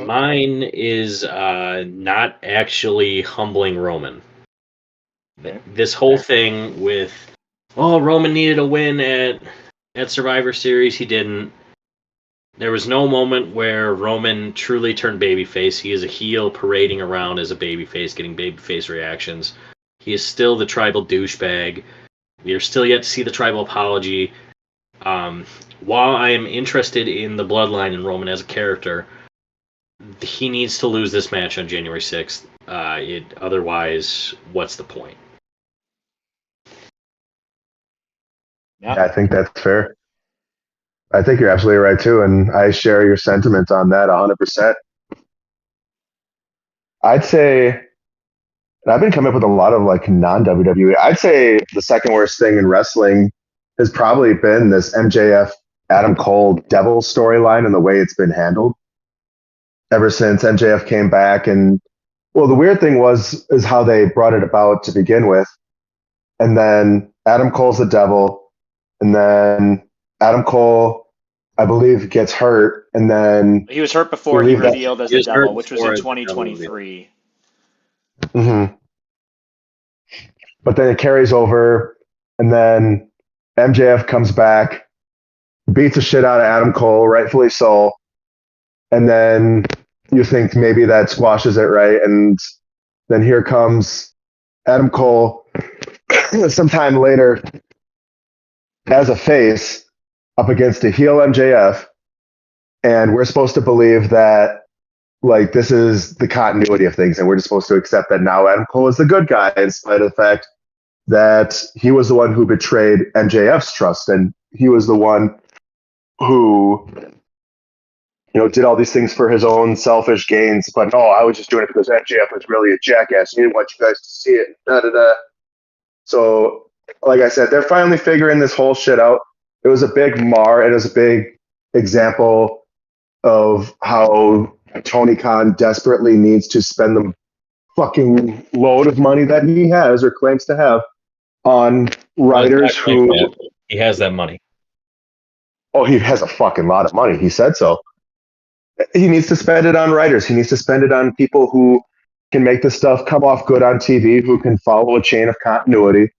Mine is not actually humbling Roman. Okay. This whole thing with, Roman needed a win at Survivor Series. He didn't. There was no moment where Roman truly turned babyface. He is a heel parading around as a babyface, getting babyface reactions. He is still the tribal douchebag. We are still yet to see the tribal apology. While I am interested in the bloodline and Roman as a character, he needs to lose this match on January 6th. Otherwise, what's the point? Yeah, I think that's fair. I think you're absolutely right too, and I share your sentiment on that 100%. I'd say, and I've been coming up with a lot of like non WWE. I'd say the second worst thing in wrestling has probably been this MJF Adam Cole Devil storyline and the way it's been handled ever since MJF came back. And well, the weird thing is how they brought it about to begin with, and then Adam Cole's the devil, and then Adam Cole, I believe, gets hurt, and then He was hurt before he revealed as the devil, which was in 2023. Mm-hmm. But then it carries over, and then MJF comes back, beats the shit out of Adam Cole, rightfully so, and then you think maybe that squashes it, right? And then here comes Adam Cole sometime later as a face up against a heel MJF, and we're supposed to believe that like this is the continuity of things, and we're just supposed to accept that now Adam Cole is the good guy in spite of the fact that he was the one who betrayed MJF's trust, and he was the one who did all these things for his own selfish gains. But no, I was just doing it because MJF was really a jackass. He didn't want you guys to see it. Da, da, da. So, like I said, they're finally figuring this whole shit out. It was a big mar. It was a big example of how Tony Khan desperately needs to spend the fucking load of money that he has or claims to have on writers who... He has that money. Oh, he has a fucking lot of money. He said so. He needs to spend it on writers. He needs to spend it on people who can make the stuff come off good on TV, who can follow a chain of continuity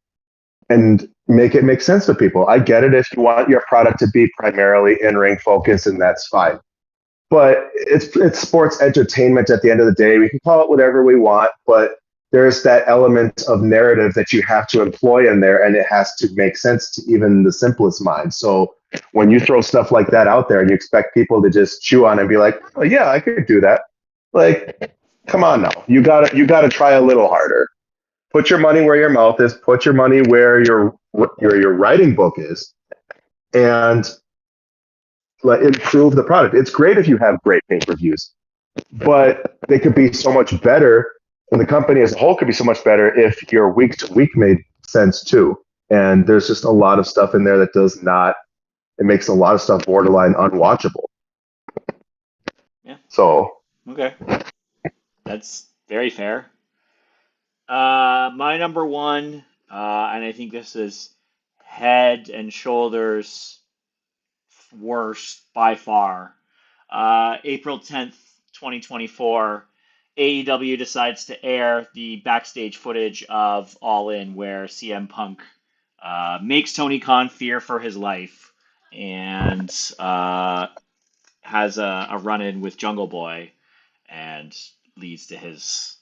and make it make sense to people. I get it if you want your product to be primarily in-ring focused, and that's fine. But it's sports entertainment at the end of the day. We can call it whatever we want, but there's that element of narrative that you have to employ in there, and it has to make sense to even the simplest mind. So when you throw stuff like that out there and you expect people to just chew on it and be like, oh yeah, I could do that. Like, come on now. You gotta try a little harder. Put your money where your mouth is, put your money where your writing book is, and improve the product. It's great if you have great pay-per-views, but they could be so much better, and the company as a whole could be so much better if your week to week made sense too. And there's just a lot of stuff in there that does not. It makes a lot of stuff borderline unwatchable. Yeah. So. Okay. That's very fair. My number one, and I think this is head and shoulders worst by far. April 10th, 2024, AEW decides to air the backstage footage of All In, where CM Punk makes Tony Khan fear for his life and has a run-in with Jungle Boy and leads to his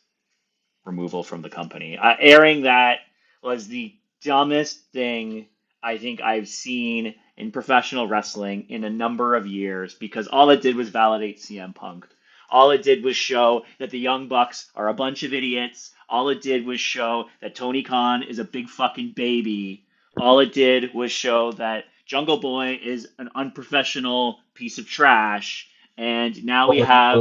removal from the company. Airing that was the dumbest thing I think I've seen in professional wrestling in a number of years, because all it did was validate CM Punk. All it did was show that the Young Bucks are a bunch of idiots. All it did was show that Tony Khan is a big fucking baby. All it did was show that Jungle Boy is an unprofessional piece of trash. And now we have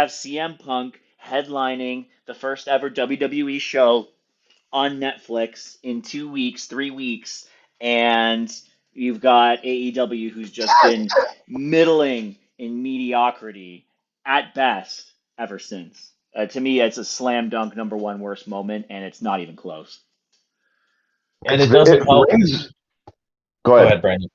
CM Punk headlining the first ever WWE show on Netflix in 2 weeks, 3 weeks, and you've got AEW, who's just been middling in mediocrity at best ever since. To me, it's a slam dunk number one worst moment, and it's not even close. And it doesn't help. Go ahead, Brandon.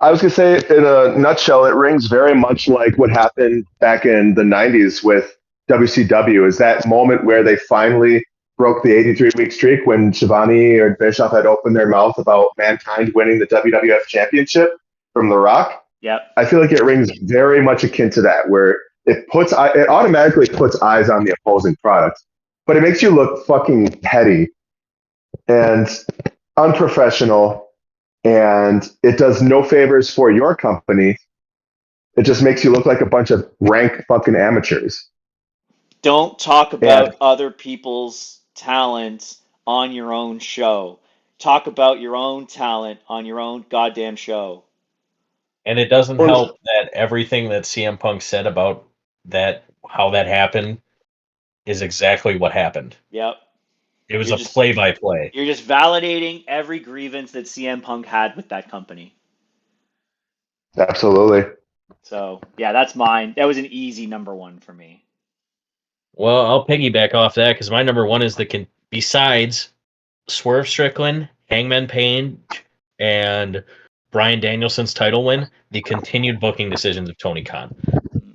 I was going to say, in a nutshell, it rings very much like what happened back in the 90s with WCW. Is that moment where they finally broke the 83-week streak when Shivani or Bischoff had opened their mouth about Mankind winning the WWF Championship from The Rock. Yep. I feel like it rings very much akin to that, where it automatically puts eyes on the opposing product, but it makes you look fucking petty and unprofessional, and it does no favors for your company. It just makes you look like a bunch of rank fucking amateurs. Don't talk about other people's talent on your own show. Talk about your own talent on your own goddamn show. And it doesn't help that everything that CM Punk said about that, how that happened, is exactly what happened. Yep. It was a play-by-play. You're just validating every grievance that CM Punk had with that company. Absolutely. So, yeah, that's mine. That was an easy number one for me. Well, I'll piggyback off that because my number one is besides Swerve Strickland, Hangman Page, and Bryan Danielson's title win, the continued booking decisions of Tony Khan.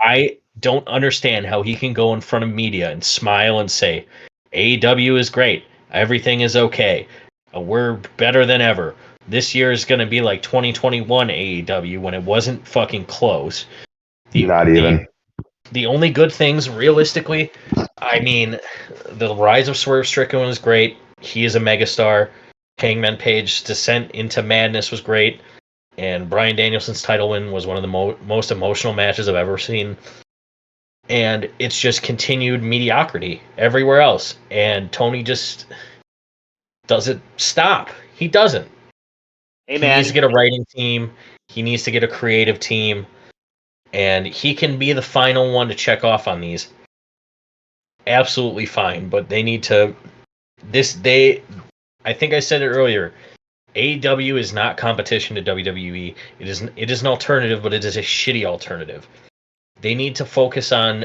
I don't understand how he can go in front of media and smile and say, AEW is great. Everything is okay. We're better than ever. This year is going to be like 2021 AEW when it wasn't fucking close. Not even. The only good things, realistically, I mean, the rise of Swerve Strickland was great. He is a megastar. Hangman Page's descent into madness was great. And Bryan Danielson's title win was one of the most emotional matches I've ever seen. And it's just continued mediocrity everywhere else. And Tony just doesn't stop. He doesn't. Hey, man. He needs to get a writing team. He needs to get a creative team. And he can be the final one to check off on these. Absolutely fine. But they need to... I think I said it earlier. AEW is not competition to WWE. It is an alternative, but it is a shitty alternative. They need to focus on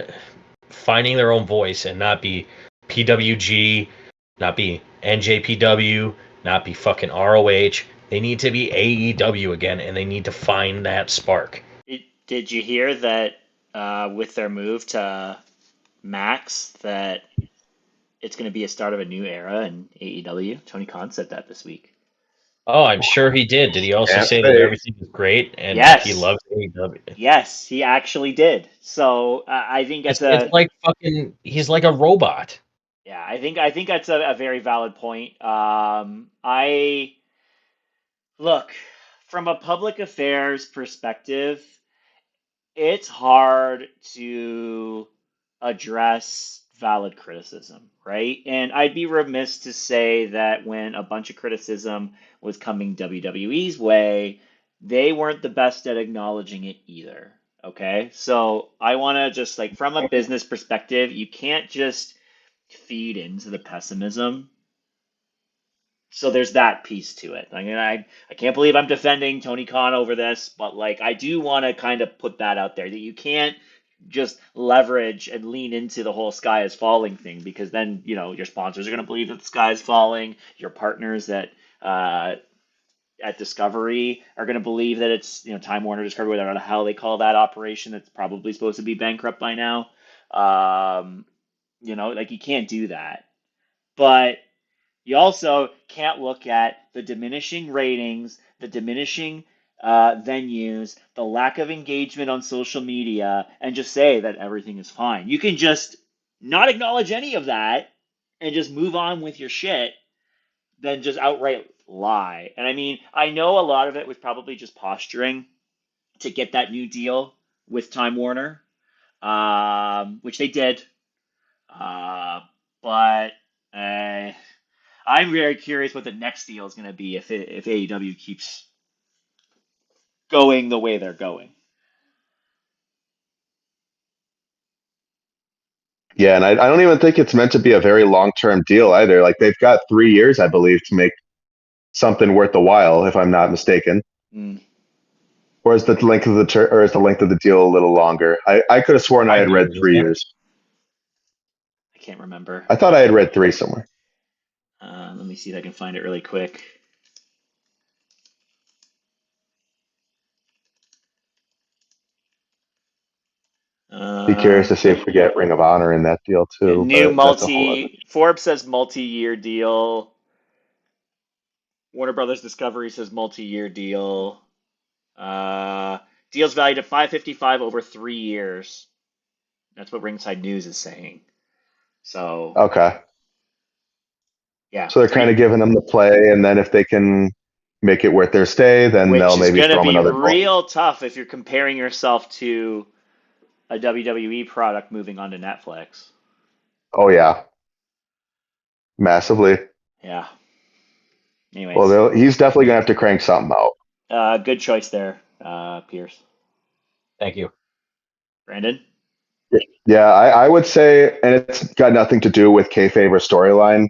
finding their own voice and not be PWG, not be NJPW, not be fucking ROH. They need to be AEW again, and they need to find that spark. Did you hear that with their move to Max that it's going to be a start of a new era in AEW? Tony Khan said that this week. Oh, I'm sure he did. Did he also say that everything is great and he loves AEW? Yes, he actually did. So I think it's like fucking. He's like a robot. Yeah, I think that's a very valid point. I look from a public affairs perspective, it's hard to address valid criticism, right? And I'd be remiss to say that when a bunch of criticism was coming WWE's way, they weren't the best at acknowledging it either. Okay? So I want to just like from a business perspective, you can't just feed into the pessimism. So there's that piece to it. I mean, I can't believe I'm defending Tony Khan over this, but like I do want to kind of put that out there that you can't just leverage and lean into the whole sky is falling thing because then, you know, your sponsors are going to believe that the sky is falling. Your partners at Discovery are going to believe that it's, you know, Time Warner Discovery, whatever the hell they call that operation that's probably supposed to be bankrupt by now. You know, like you can't do that. But you also can't look at the diminishing ratings, the diminishing venues, the lack of engagement on social media, and just say that everything is fine. You can just not acknowledge any of that and just move on with your shit, then just outright lie. And I mean, I know a lot of it was probably just posturing to get that new deal with Time Warner, which they did. But I'm very curious what the next deal is going to be if AEW keeps going the way they're going. Yeah, and I don't even think it's meant to be a very long-term deal either. Like they've got 3 years, I believe, to make something worth the while, if I'm not mistaken. Or is the length of the deal a little longer? I could have sworn I had read 3 years. I can't remember. I thought I had read 3 somewhere. Let me see if I can find it really quick. Be curious to see if we get Ring of Honor in that deal too. Forbes says multi-year deal. Warner Brothers Discovery says multi-year deal. Deals valued at $555 over 3 years. That's what Ringside News is saying. So okay, yeah. So they're kind of giving them the play, and then if they can make it worth their stay, then they'll maybe throw them another. Which is going to be real tough if you're comparing yourself to a WWE product moving on to Netflix. Oh yeah, massively. Yeah. Well, Anyways, he's definitely gonna have to crank something out. good choice there, Pierce. Thank you. Brandon? Yeah, I would say, and it's got nothing to do with kayfabe or storyline.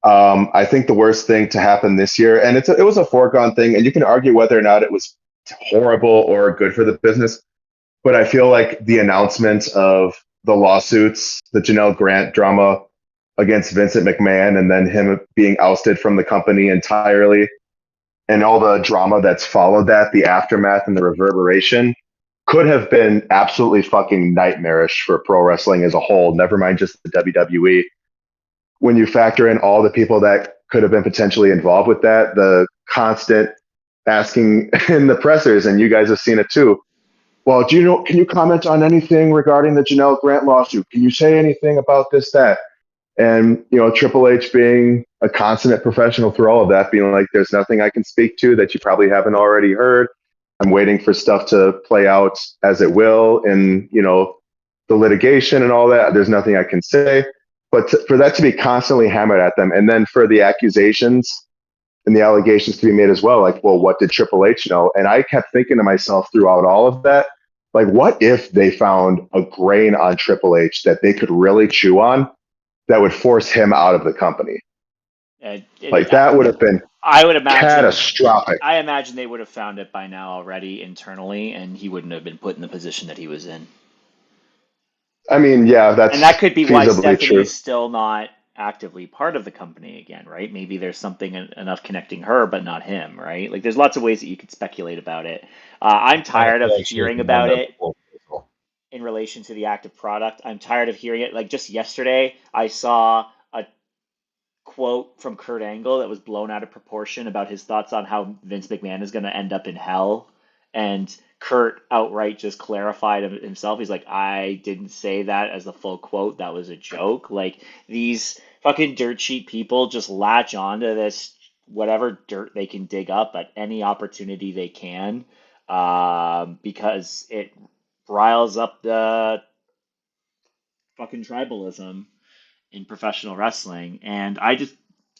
I think the worst thing to happen this year, and it was a foregone thing, and you can argue whether or not it was horrible or good for the business. But I feel like the announcement of the lawsuits, the Janelle Grant drama against Vincent McMahon, and then him being ousted from the company entirely, and all the drama that's followed that, the aftermath and the reverberation, could have been absolutely fucking nightmarish for pro wrestling as a whole, never mind just the WWE. When you factor in all the people that could have been potentially involved with that, the constant asking in the pressers, and you guys have seen it too. Well, can you comment on anything regarding the Janelle Grant lawsuit? Can you say anything about this, that? And, Triple H being a consummate professional through all of that, being like, there's nothing I can speak to that you probably haven't already heard. I'm waiting for stuff to play out as it will in, the litigation and all that. There's nothing I can say. But for that to be constantly hammered at them, and then for the accusations and the allegations to be made as well, like, well, what did Triple H know? And I kept thinking to myself throughout all of that, like, what if they found a grain on Triple H that they could really chew on that would force him out of the company? That would have been I would imagine catastrophic. I imagine they would have found it by now already internally, and he wouldn't have been put in the position that he was in. I mean, yeah, that's and that could be why Stephanie true. is still not actively part of the company again, right? Maybe there's something enough connecting her, but not him, right? Like, there's lots of ways that you could speculate about it. I'm tired of hearing about it in relation to the active product. I'm tired of hearing it. Like, just yesterday, I saw a quote from Kurt Angle that was blown out of proportion about his thoughts on how Vince McMahon is going to end up in hell. And Kurt outright just clarified himself. He's like, I didn't say that as the full quote. That was a joke. Like, these fucking dirt sheet people just latch onto this, whatever dirt they can dig up at any opportunity they can, because it riles up the fucking tribalism in professional wrestling. And I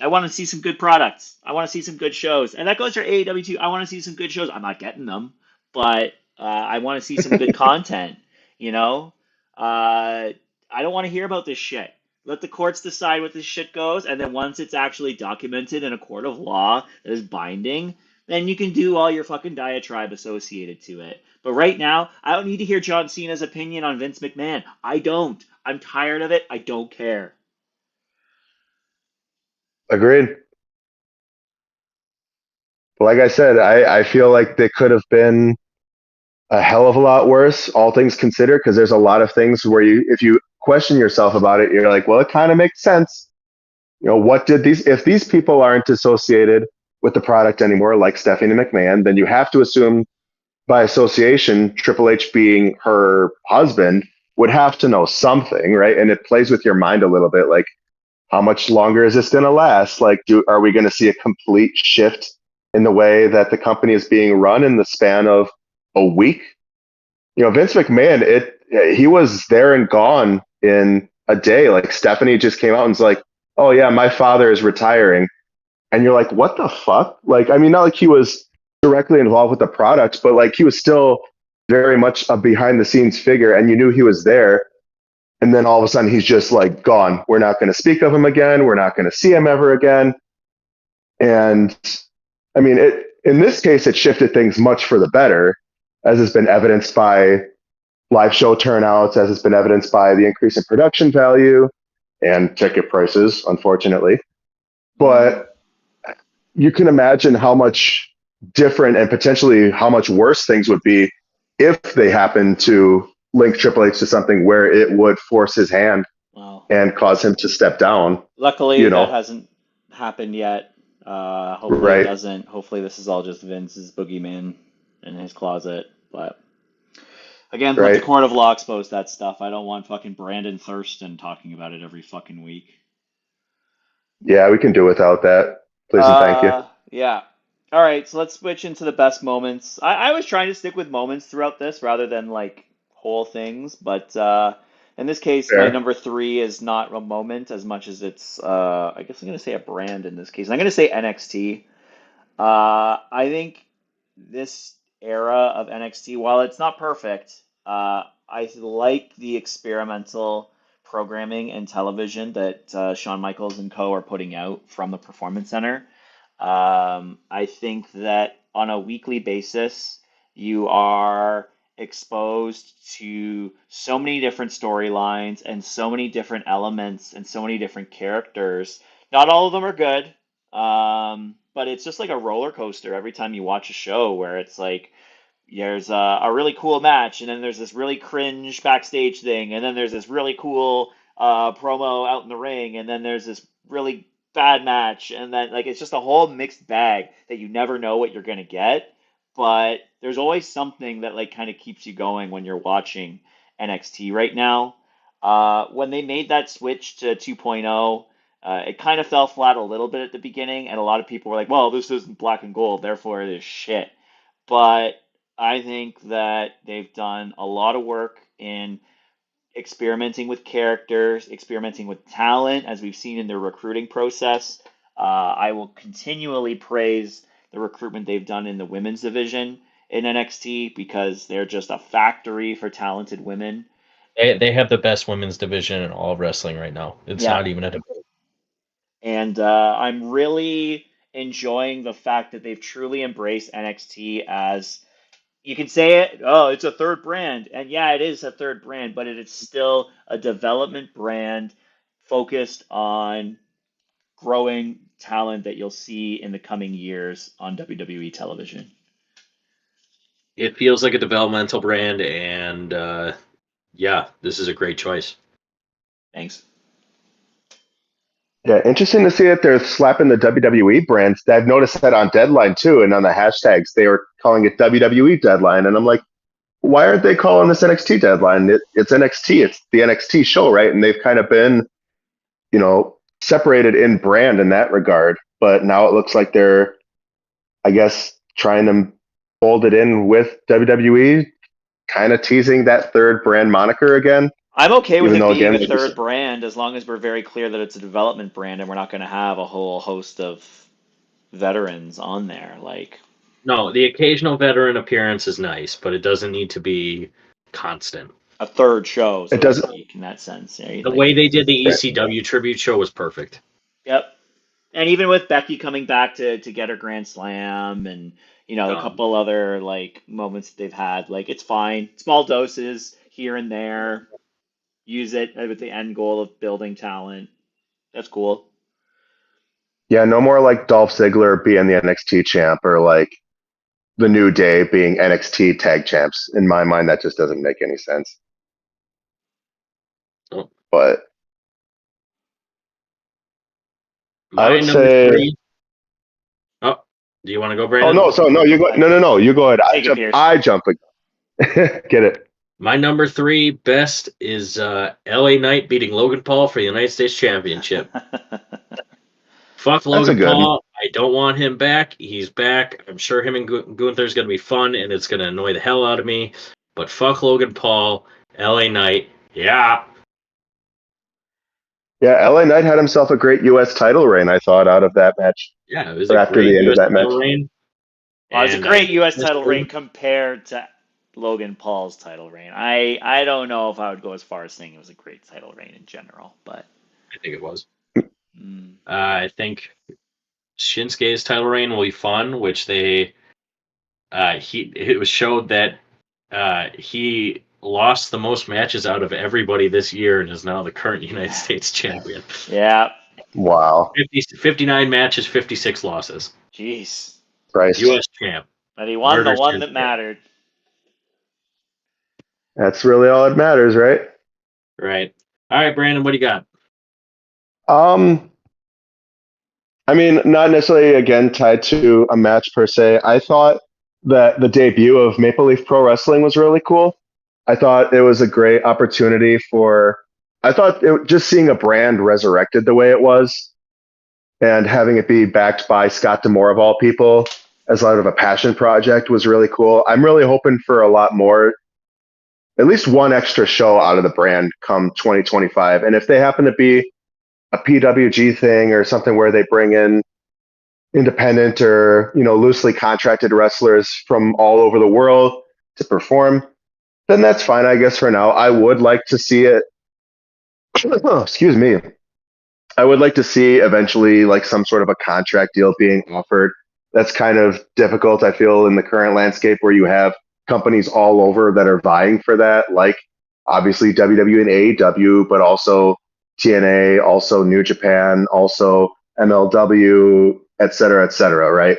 want to see some good products. I want to see some good shows. And that goes for AEW too. I want to see some good shows. I'm not getting them, but I want to see some good content, you know? I don't want to hear about this shit. Let the courts decide what this shit goes, and then once it's actually documented in a court of law that is binding, then you can do all your fucking diatribe associated to it. But right now, I don't need to hear John Cena's opinion on Vince McMahon. I don't. I'm tired of it. I don't care. Agreed. But like I said, I feel like they could have been a hell of a lot worse, all things considered, because there's a lot of things where if you question yourself about it, you're like, well, it kind of makes sense. If these people aren't associated with the product anymore, like Stephanie McMahon, then you have to assume by association, Triple H being her husband would have to know something, right? And it plays with your mind a little bit, like, how much longer is this going to last? Like, are we going to see a complete shift in the way that the company is being run in the span of a week? Vince McMahon, he was there and gone in a day. Like, Stephanie just came out and was like, oh yeah, my father is retiring. And you're like, what the fuck? Like, I mean, not like he was directly involved with the product, but like he was still very much a behind the scenes figure, and you knew he was there. And then all of a sudden he's just like gone. We're not going to speak of him again. We're not going to see him ever again. And I mean, in this case, it shifted things much for the better, as has been evidenced by live show turnouts, as has been evidenced by the increase in production value and ticket prices, unfortunately. But you can imagine how much different and potentially how much worse things would be if they happen to link Triple H to something where it would force his hand and cause him to step down. Luckily, that hasn't happened yet. Hopefully it doesn't. Hopefully this is all just Vince's boogeyman in his closet. But again, let the court of law expose that stuff. I don't want fucking Brandon Thurston talking about it every fucking week. Yeah, we can do without that. Please and thank you. Yeah. All right, so let's switch into the best moments. I was trying to stick with moments throughout this rather than like whole things, but In this case, my Fair. number 3 is not a moment as much as it's, I guess I'm going to say a brand in this case. I'm going to say NXT. I think this era of NXT, while it's not perfect, I like the experimental programming and television that Shawn Michaels and co. are putting out from the Performance Center. I think that on a weekly basis, you are exposed to so many different storylines and so many different elements and so many different characters. Not all of them are good, but it's just like a roller coaster every time you watch a show where it's like there's a really cool match, and then there's this really cringe backstage thing, and then there's this really cool promo out in the ring, and then there's this really bad match, and then like it's just a whole mixed bag that you never know what you're gonna get, but there's always something that like kind of keeps you going when you're watching NXT right now. When they made that switch to 2.0, it kind of fell flat a little bit at the beginning, and a lot of people were like, well, this isn't black and gold, therefore it is shit. But I think that they've done a lot of work in experimenting with characters, experimenting with talent, as we've seen in their recruiting process. I will continually praise the recruitment they've done in the women's division in NXT because they're just a factory for talented women. They have the best women's division in all of wrestling right now. It's Yeah. not even a debate. And I'm really enjoying the fact that they've truly embraced NXT as, you can say it, oh, it's a third brand. And yeah, it is a third brand, but it is still a development brand focused on growing talent that you'll see in the coming years on WWE television. It feels like a developmental brand, and yeah, this is a great choice. Thanks. Yeah, interesting to see that they're slapping the WWE brands. I've noticed that on Deadline too, and on the hashtags they were calling it WWE Deadline, and I'm like, why aren't they calling this NXT Deadline? It's NXT, it's the NXT show, right? And they've kind of been, separated in brand in that regard. But now it looks like they're, I guess, trying to fold it in with WWE, kind of teasing that third brand moniker again. I'm okay with Even it though, being again, a third brand as long as we're very clear that it's a development brand and we're not going to have a whole host of veterans on there. Like, No, the occasional veteran appearance is nice, but it doesn't need to be constant. a third show, so It to doesn't. speak, in that sense. Yeah, The like, way they did the ECW tribute show was perfect. yep. And even with Becky coming back to get her Grand Slam and, a couple other like moments that they've had, like it's fine. Small doses here and there. Use it with the end goal of building talent. That's cool. Yeah, no more like Dolph Ziggler being the NXT champ or like the New Day being NXT tag champs. In my mind, that just doesn't make any sense. Oh. But My I would number say. 3. Oh, do you want to go, Brandon? Oh no! So no, you go. No. You go ahead. Take it, Pierce. I jump. Get it. My number 3 best is LA Knight beating Logan Paul for the United States Championship. Fuck Logan Paul. I don't want him back. He's back. I'm sure him and Gunther's going to be fun, and it's going to annoy the hell out of me. But fuck Logan Paul. LA Knight. Yeah. Yeah, LA Knight had himself a great U.S. title reign, I thought, out of that match. Yeah, it was after the end of that match. Reign. Well, it was a great U.S. title reign compared to Logan Paul's title reign. I don't know if I would go as far as saying it was a great title reign in general, but I think it was. I think Shinsuke's title reign will be fun, which it was showed that he lost the most matches out of everybody this year and is now the current United States champion. Yeah. Wow. 59 matches, 56 losses. Jeez. Christ. U.S. champ. But he won the one that mattered. That's really all that matters, right? Right. All right, Brandon, what do you got? I mean, not necessarily, again, tied to a match per se. I thought that the debut of Maple Leaf Pro Wrestling was really cool. I thought it was a great opportunity just seeing a brand resurrected the way it was and having it be backed by Scott D'Amore of all people as a lot of a passion project was really cool. I'm really hoping for a lot more at least one extra show out of the brand come 2025. And if they happen to be a PWG thing or something where they bring in independent or, loosely contracted wrestlers from all over the world to perform, then that's fine, I guess, for now. I would like to see it. Excuse me. I would like to see eventually like some sort of a contract deal being offered. That's kind of difficult, I feel, in the current landscape where you have companies all over that are vying for that, like obviously WWE and AEW, but also TNA, also New Japan, also MLW, et cetera, right?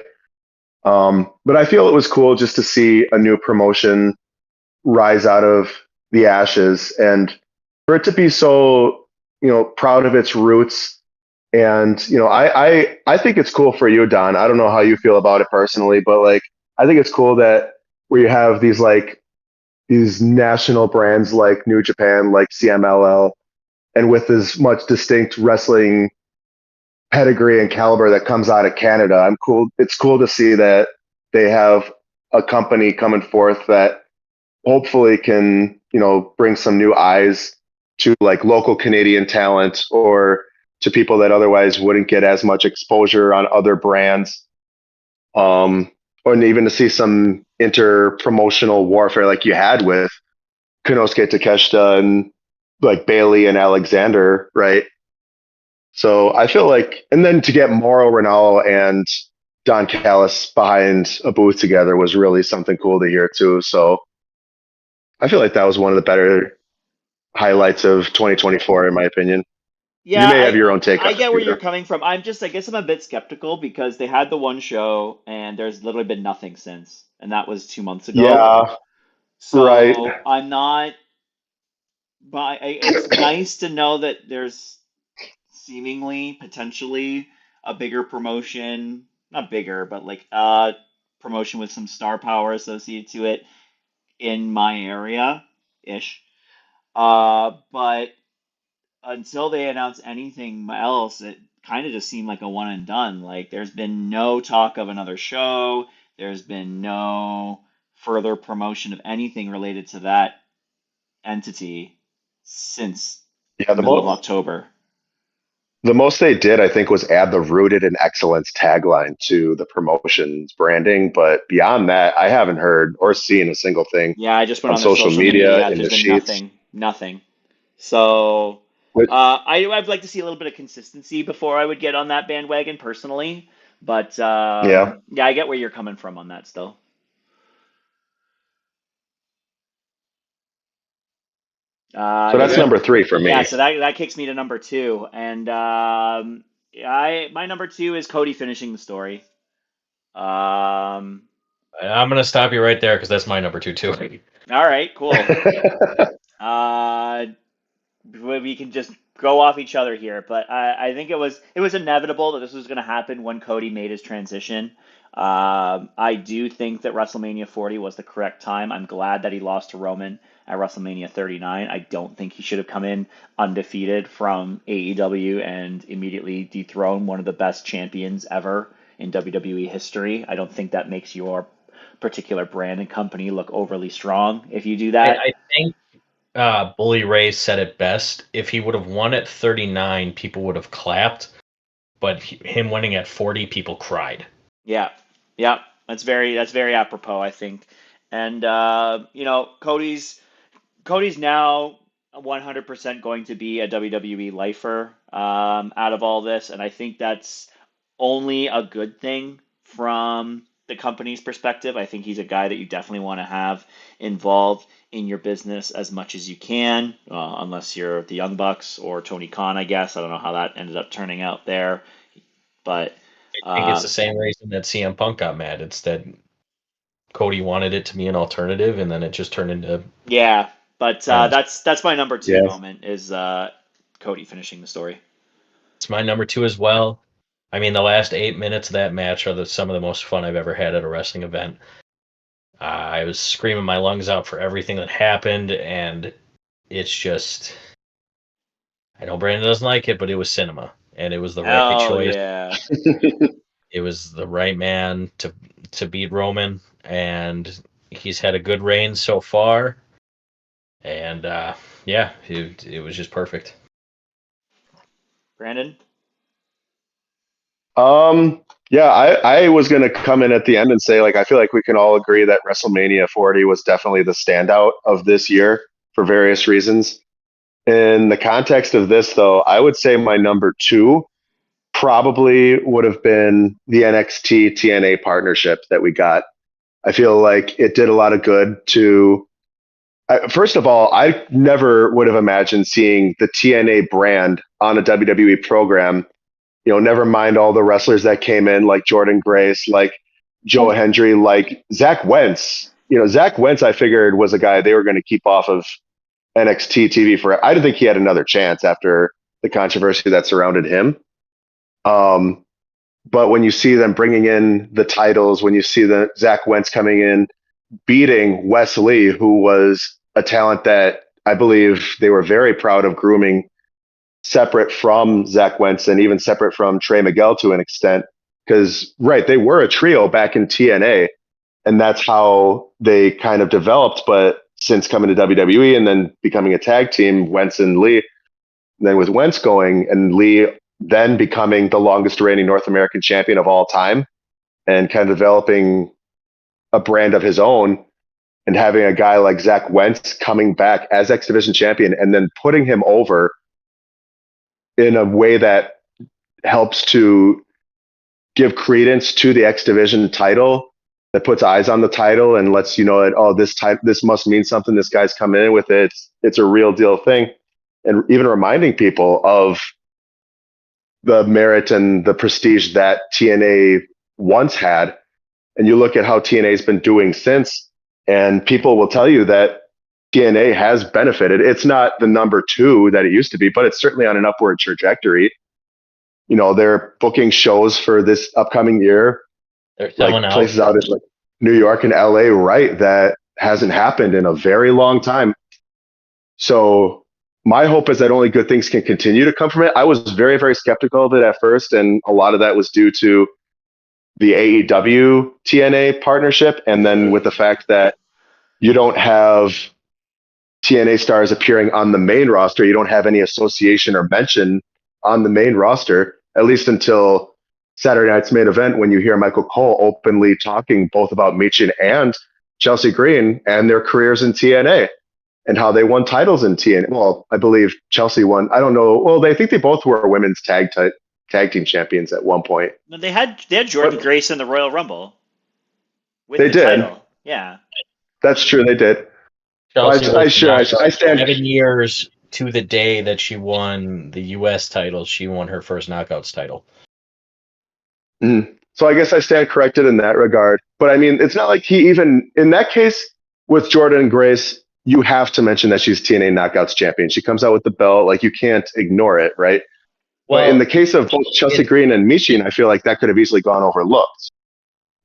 But I feel it was cool just to see a new promotion rise out of the ashes and for it to be so, proud of its roots. And, I think it's cool for you, Don. I don't know how you feel about it personally, but like, I think it's cool that we have these national brands like New Japan, like CMLL, and with as much distinct wrestling pedigree and caliber that comes out of Canada. I'm cool. It's cool to see that they have a company coming forth that hopefully can, bring some new eyes to like local Canadian talent or to people that otherwise wouldn't get as much exposure on other brands. Or even to see some inter-promotional warfare like you had with Konosuke Takeshita and like Bailey and Alexander, right? So I feel like, and then to get Mauro Ranallo and Don Callis behind a booth together was really something cool to hear too. So I feel like that was one of the better highlights of 2024, in my opinion. Yeah, You may have your own take on I it, get where you're Peter. coming from. I guess I'm a bit skeptical because they had the one show and there's literally been nothing since, and that was 2 months ago. Yeah, right. So I'm not, but it's nice to know that there's seemingly potentially a bigger promotion, not bigger, but like a promotion with some star power associated to it in my area ish. But until they announce anything else, it kind of just seemed like a one and done. Like there's been no talk of another show. There's been no further promotion of anything related to that entity since Yeah, the middle of October. the most they did, I think, was add the "Rooted in Excellence" tagline to the promotion's branding. But beyond that, I haven't heard or seen a single thing Yeah, I just went on on their social social media. media, Yeah, in there's the been sheets. nothing. So Which, I'd like to see a little bit of consistency before I would get on that bandwagon personally. But yeah, yeah, I get where you're coming from on that still. so You that's Yeah, good? number three for yeah. me. So that kicks me to number two, and I my number two is Cody finishing the story. Um, I'm gonna stop you right there because that's my number two too. all right, cool. Uh, we can just go off each other here, but I think it was inevitable that this was going to happen when Cody made his transition. I do think that WrestleMania 40 was the correct time. I'm glad that he lost to Roman at WrestleMania 39. I don't think he should have come in undefeated from AEW and immediately dethrone one of the best champions ever in WWE history. I don't think that makes your particular brand and company look overly strong if you do that. I think Bully Ray said it best. If he would have won at 39, people would have clapped. But him winning at 40, people cried. Yeah, yeah, that's very apropos, I think. And Cody's now 100% going to be a WWE lifer out of all this, and I think that's only a good thing from the company's perspective. I think he's a guy that you definitely want to have involved in your business as much as you can, unless you're the Young Bucks or Tony Khan, I guess. I don't know how that ended up turning out there, but. I think it's Uh, the same reason that CM Punk got mad. It's that Cody wanted it to be an alternative, and then it just turned into Yeah, but violence. that's my number two Yeah, moment is Cody finishing the story. It's my number two as well. I mean, the last 8 minutes of that match are some of the most fun I've ever had at a wrestling event. I was screaming my lungs out for everything that happened, and it's just, I know Brandon doesn't like it, but it was cinema, and it was the right Hell choice. yeah. It was the right man to beat Roman, and he's had a good reign so far. And yeah, it was just perfect. Brandon? Yeah, I was going to come in at the end and say, like, I feel like we can all agree that WrestleMania 40 was definitely the standout of this year for various reasons. In the context of this, though, I would say my number two probably would have been the NXT TNA partnership that we got. I feel like it did a lot of good to. First of all, I never would have imagined seeing the TNA brand on a WWE program. Never mind all the wrestlers that came in, like Jordan Grace, like Joe Hendry, like Zach Wentz. Zach Wentz, I figured, was a guy they were going to keep off of NXT TV for. I didn't think he had another chance after the controversy that surrounded him. But when you see them bringing in the titles, when you see the Zach Wentz coming in, beating Wes Lee, who was a talent that I believe they were very proud of grooming, separate from Zach Wentz and even separate from Trey Miguel to an extent, because they were a trio back in TNA, and that's how they kind of developed. But since coming to WWE and then becoming a tag team, Wentz and Lee, and then with Wentz going and Lee then becoming the longest reigning North American champion of all time and kind of developing a brand of his own, and having a guy like Zach Wentz coming back as X Division champion and then putting him over in a way that helps to give credence to the X Division title, that puts eyes on the title and lets you know that, oh, this must mean something. This guy's coming in with it. It's a real deal thing. And even reminding people of the merit and the prestige that TNA once had. And you look at how TNA has been doing since, and people will tell you that TNA has benefited. It's not the number two that it used to be, but it's certainly on an upward trajectory. They're booking shows for this upcoming year, They're selling out places out in like New York and LA, right? That hasn't happened in a very long time. So my hope is that only good things can continue to come from it. I was very, very skeptical of it at first, and a lot of that was due to the AEW TNA partnership, and then with the fact that you don't have TNA stars appearing on the main roster, you don't have any association or mention on the main roster, at least until Saturday night's main event, when you hear Michael Cole openly talking both about Michin and Chelsea Green and their careers in TNA and how they won titles in TNA. Well, I believe Chelsea won. I don't know. Well, they think they both were women's tag team champions at one point. No, they had Jordan Grace in the Royal Rumble. They did. Title. Yeah. That's true. They did. I stand 7 years to the day that she won the U.S. title. She won her first Knockouts title. So I guess I stand corrected in that regard. But I mean, it's not like he even, in that case, with Jordan Grace, you have to mention that she's TNA Knockouts champion. She comes out with the belt. Like, you can't ignore it, right? Well, but in the case of both Chelsea Green and Michin, I feel like that could have easily gone overlooked.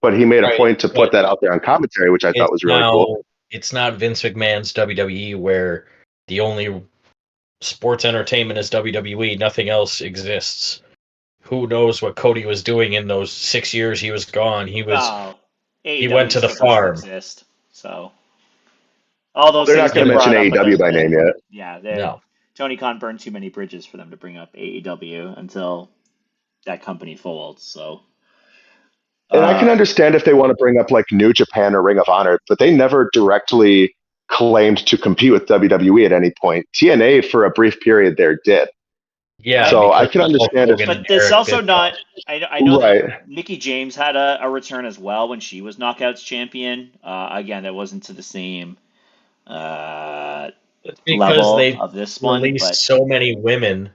But he made a point to put that out there on commentary, which I thought was really cool. It's not Vince McMahon's WWE where the only sports entertainment is WWE. Nothing else exists. Who knows what Cody was doing in those 6 years he was gone? He went to the farm. So all those they're not going to mention AEW by name yet. Yeah, no. Tony Khan burned too many bridges for them to bring up AEW until that company folds. So. And I can understand if they want to bring up like New Japan or Ring of Honor, but they never directly claimed to compete with WWE at any point. TNA for a brief period there did. Yeah. So I can understand it. But it's also not. I know that Mickie James had a return as well when she was Knockouts champion. Again, that wasn't to the same level of this one. Released so many women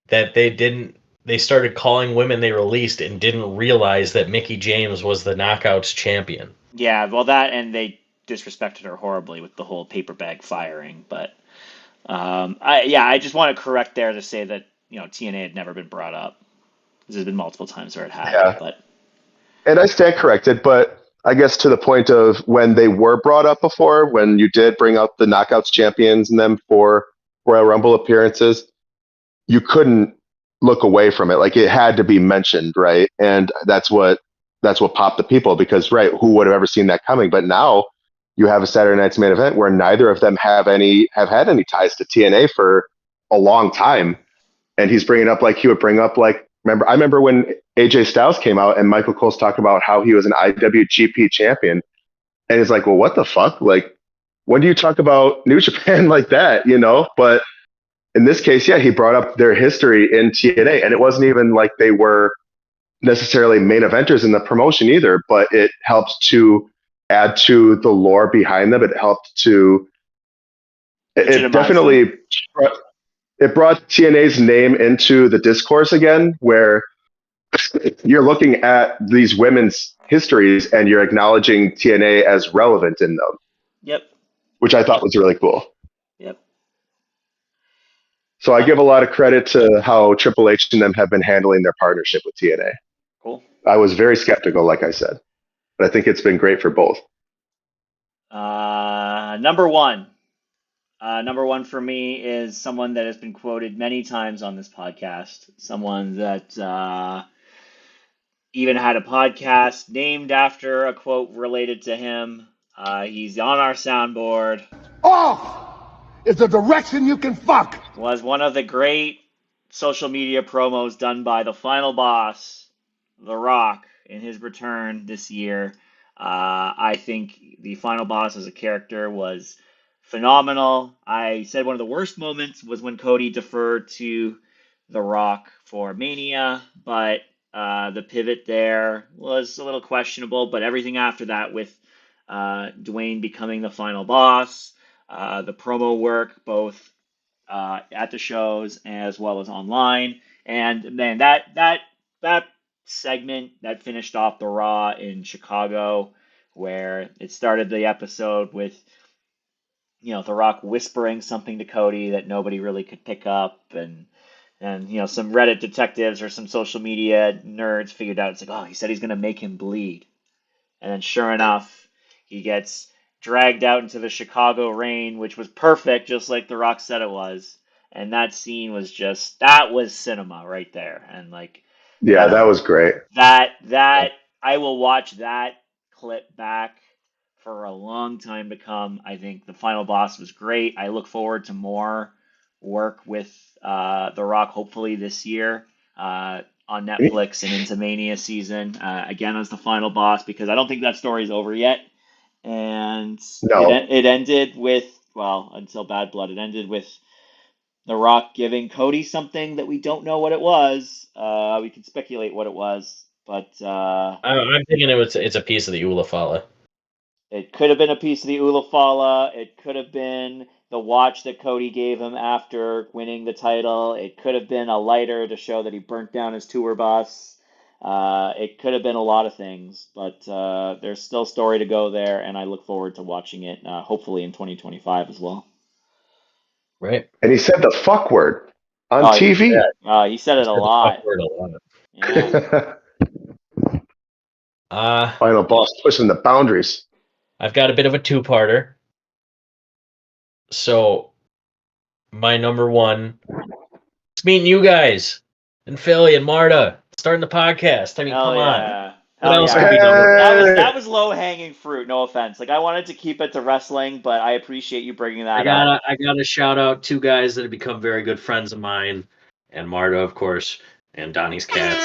that they started calling women they released and didn't realize that Mickie James was the Knockouts champion. Yeah, well, that, and they disrespected her horribly with the whole paper bag firing. But I just want to correct there to say that TNA had never been brought up. There's been multiple times where it had. Yeah. And I stand corrected, but I guess to the point of when they were brought up before, when you did bring up the Knockouts champions and them for Royal Rumble appearances, you couldn't look away from it. Like, it had to be mentioned, right? And that's what popped the people, because who would have ever seen that coming? But now you have a Saturday Night's Main Event where neither of them have had any ties to TNA for a long time. And he's bringing up like he would bring up like, I remember when AJ Styles came out and Michael Cole's talking about how he was an IWGP champion. And he's like, well, what the fuck? Like, when do you talk about New Japan like that, you know? But in this case, yeah, he brought up their history in TNA, and it wasn't even like they were necessarily main eventers in the promotion either, but it helped to add to the lore behind them. It helped to, it definitely, it brought TNA's name into the discourse again, where you're looking at these women's histories and you're acknowledging TNA as relevant in them. Yep. Which I thought was really cool. Yep. So I give a lot of credit to how Triple H and them have been handling their partnership with TNA. Cool. I was very skeptical, like I said, but I think it's been great for both. Number one. Number one for me is someone that has been quoted many times on this podcast. Someone that even had a podcast named after a quote related to him. He's on our soundboard. Off is the direction you can fuck. Was one of the great social media promos done by the final boss, The Rock, in his return this year. I think the final boss as a character was phenomenal. I said one of the worst moments was when Cody deferred to The Rock for Mania, but the pivot there was a little questionable. But everything after that with Dwayne becoming the final boss, the promo work, both at the shows as well as online, and man, that segment that finished off the Raw in Chicago, where it started the episode with The Rock whispering something to Cody that nobody really could pick up, and some Reddit detectives or some social media nerds figured out, it's like, oh, he said he's gonna make him bleed, and then sure enough, he gets dragged out into the Chicago rain, which was perfect, just like The Rock said it was. And that scene was that was cinema right there. And that was great. That I will watch that clip back for a long time to come. I think the final boss was great. I look forward to more work with The Rock, hopefully this year on Netflix and into Mania season again as the final boss, because I don't think that story's over yet. And it ended with, until Bad Blood, it ended with The Rock giving Cody something that we don't know what it was. We can speculate what it was, but I'm thinking it's a piece of the Ulafala. It could have been a piece of the Ulafala. It could have been the watch that Cody gave him after winning the title. It could have been a lighter to show that he burnt down his tour bus. It could have been a lot of things, but there's still story to go there, and I look forward to watching it, hopefully in 2025 as well. Right. And he said the fuck word on TV. He said it a lot. The fuck word a lot. Yeah. Final boss pushing the boundaries. I've got a bit of a two-parter. So, my number one, it's meeting you guys, and Philly and Marta, starting the podcast. I mean, come on. What else could be number one? That was low-hanging fruit, no offense. I wanted to keep it to wrestling, but I appreciate you bringing that up. I got to shout out two guys that have become very good friends of mine, and Marta, of course, and Donnie's cats.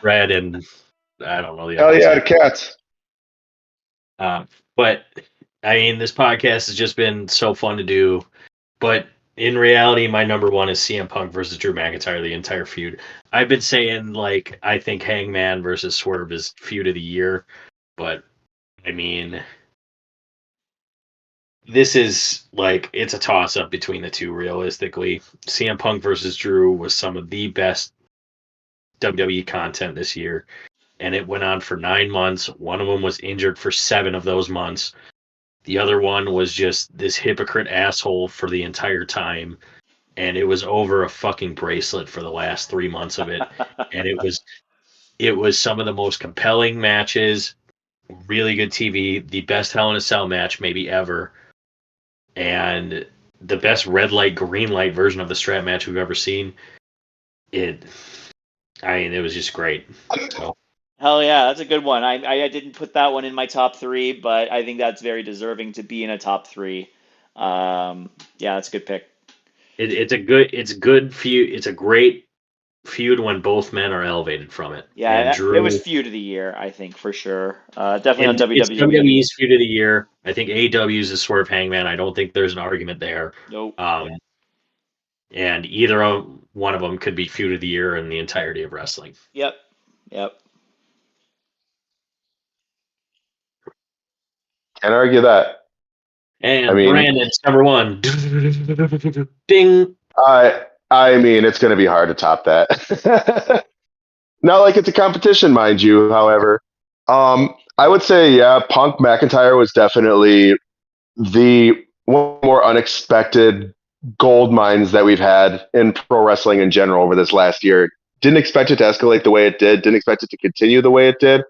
Red and I don't know the other. Oh yeah, the cats. But I mean, this podcast has just been so fun to do. But in reality, my number one is CM Punk versus Drew McIntyre, the entire feud. I've been saying I think Hangman versus Swerve is feud of the year, but I mean, this is it's a toss up between the two. Realistically, CM Punk versus Drew was some of the best WWE content this year, and it went on for 9 months. One of them was injured for 7 of those months. The other one was just this hypocrite asshole for the entire time, and it was over a fucking bracelet for the last 3 months of it. And it was some of the most compelling matches, really good TV, the best Hell in a Cell match maybe ever, and the best red light, green light version of the strap match we've ever seen. It was just great. So. Hell yeah, that's a good one. I didn't put that one in my top three, but I think that's very deserving to be in a top three. Yeah, that's a good pick. It's good feud. It's a great feud when both men are elevated from it. And Yeah, it was Drew, feud of the year, I think for sure. Definitely on it's WWE. WWE's feud of the year. I think AEW's is Swerve Hangman. I don't think there's an argument there. Nope. And one of them could be feud of the year in the entirety of wrestling. Yep. Yep. Can't argue that. And I mean, Brandon's number one. Ding. I mean, it's going to be hard to top that. Not like it's a competition, mind you. However, I would say, yeah, Punk McIntyre was definitely the one more unexpected gold mines that we've had in pro wrestling in general over this last year. Didn't expect it to escalate the way it did. Didn't expect it to continue the way it did.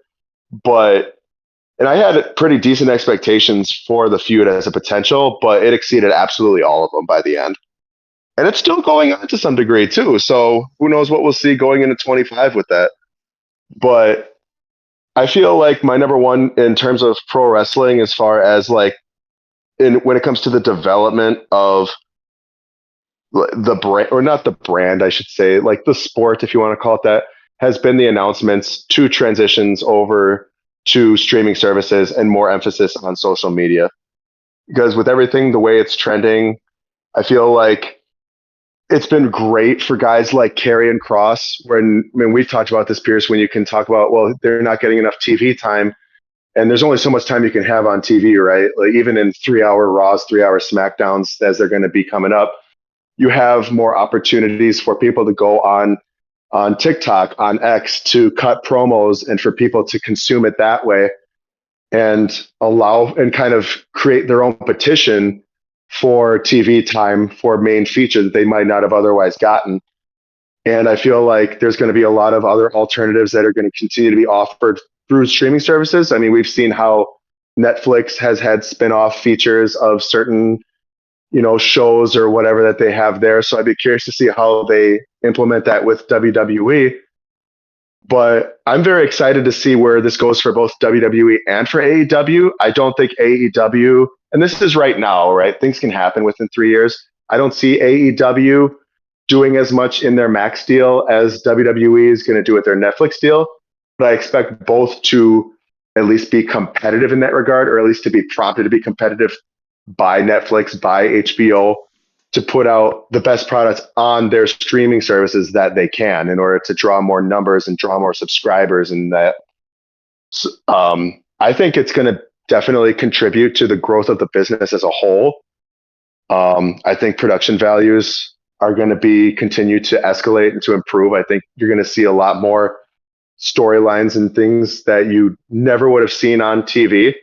And I had pretty decent expectations for the feud as a potential, but it exceeded absolutely all of them by the end. And it's still going on to some degree too. So who knows what we'll see going into 25 with that. But I feel like my number one in terms of pro wrestling, as far as like when it comes to the development of the brand, or not the brand, I should say, like the sport, if you want to call it that, has been the announcements to transitions over to streaming services and more emphasis on social media. Because with everything the way it's trending, I feel like it's been great for guys like Karrion Kross. We've talked about this, Pierce, when you can talk about, well, they're not getting enough TV time. And there's only so much time you can have on TV, right? Like even in 3-hour Raws, 3-hour SmackDowns, as they're going to be coming up, you have more opportunities for people to go on TikTok, on X, to cut promos and for people to consume it that way and allow and kind of create their own petition for TV time for main feature that they might not have otherwise gotten. And I feel like there's going to be a lot of other alternatives that are going to continue to be offered through streaming services. I mean, we've seen how Netflix has had spin-off features of certain, shows or whatever that they have there. So I'd be curious to see how they implement that with WWE. But I'm very excited to see where this goes for both WWE and for AEW. I don't think AEW, and this is right now, right? Things can happen within 3 years. I don't see AEW doing as much in their Max deal as WWE is going to do with their Netflix deal. But I expect both to at least be competitive in that regard, or at least to be prompted to be competitive by Netflix, by HBO, to put out the best products on their streaming services that they can in order to draw more numbers and draw more subscribers. And that, I think it's going to definitely contribute to the growth of the business as a whole. I think production values are going to continue to escalate and to improve. I think you're going to see a lot more storylines and things that you never would have seen on TV.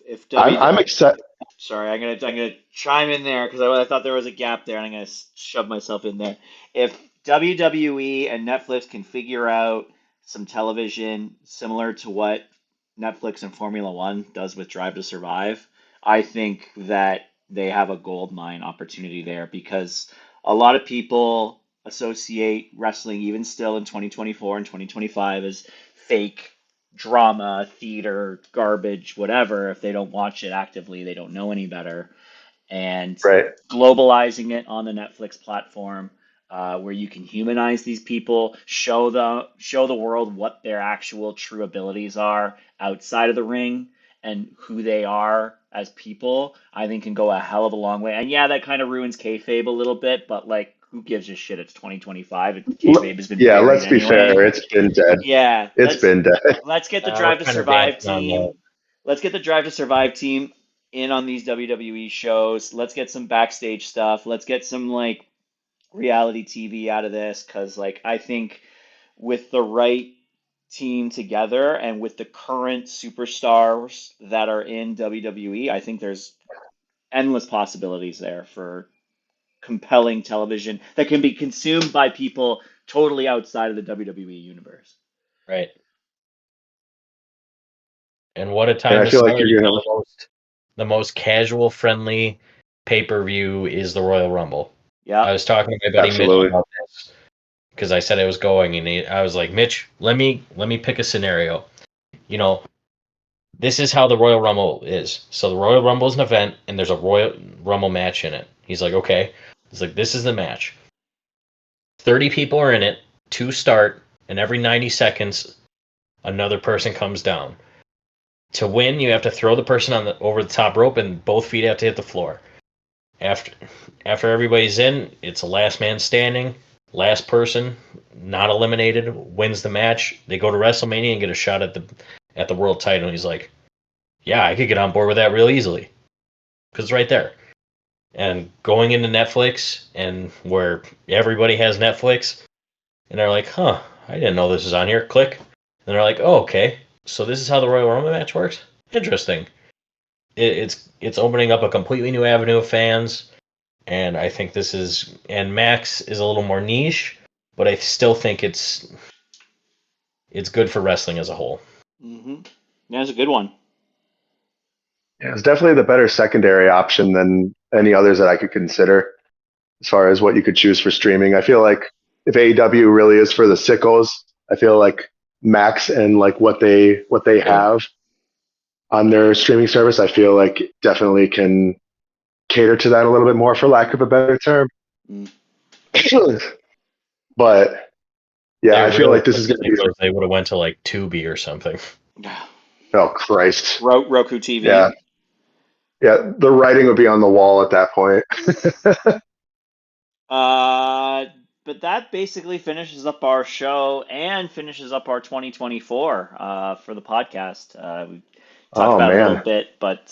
If I'm excited. Sorry, I'm gonna chime in there because I thought there was a gap there, and I'm gonna shove myself in there. If WWE and Netflix can figure out some television similar to what Netflix and Formula One does with Drive to Survive, I think that they have a gold mine opportunity there because a lot of people associate wrestling, even still in 2024 and 2025, as fake drama, theater, garbage, whatever. If they don't watch it actively, they don't know any better. And Right. globalizing it on the Netflix platform, where you can humanize these people, show the world what their actual true abilities are outside of the ring and who they are as people, I think can go a hell of a long way. And yeah, that kind of ruins kayfabe a little bit, but like, who gives a shit? It's 2025. Kayfabe has been Yeah, buried let's be anyway. fair. It's been dead. Yeah, It's been dead. let's get the We're Drive to kind of Survive dancing on team. that. Let's get the Drive to Survive team in on these WWE shows. Let's get some backstage stuff. Let's get some like reality TV out of this because like I think with the right team together and with the current superstars that are in WWE, I think there's endless possibilities there for compelling television that can be consumed by people totally outside of the WWE universe. Right. And what a And time I to feel like start. you're gonna. The most casual friendly pay-per-view is the Royal Rumble. I Yeah. was talking to my buddy Mitch Absolutely. about this. because I said I was going, and I was like, Mitch, let me pick a scenario. You know, this is how the Royal Rumble is. So the Royal Rumble is an event, and there's a Royal Rumble match in it. He's like, okay. He's like, this is the match. 30 people are in it, 2 start, and every 90 seconds, another person comes down. To win, you have to throw the person over the top rope, and both feet have to hit the floor. After everybody's in, it's a last man standing. Last person, not eliminated, wins the match. They go to WrestleMania and get a shot at the world title. And he's like, yeah, I could get on board with that real easily. Because it's right there. And going into Netflix, and where everybody has Netflix, and they're like, huh, I didn't know this was on here. Click. And they're like, oh, okay. So this is how the Royal Rumble match works? Interesting. It's opening up a completely new avenue of fans. And I think and Max is a little more niche, but I still think it's good for wrestling as a whole. Mm-hmm. Yeah, it's a good one. Yeah, it's definitely the better secondary option than any others that I could consider as far as what you could choose for streaming. I feel like if AEW really is for the sickos, I feel like Max and like what they have on their streaming service, I feel like definitely can cater to that a little bit more, for lack of a better term. But yeah, I feel like this is going to be. They would have went to like Tubi or something. Oh Christ! Roku TV. Yeah, the writing would be on the wall at that point. But that basically finishes up our show and finishes up our 2024 for the podcast. We talked about it a little bit, but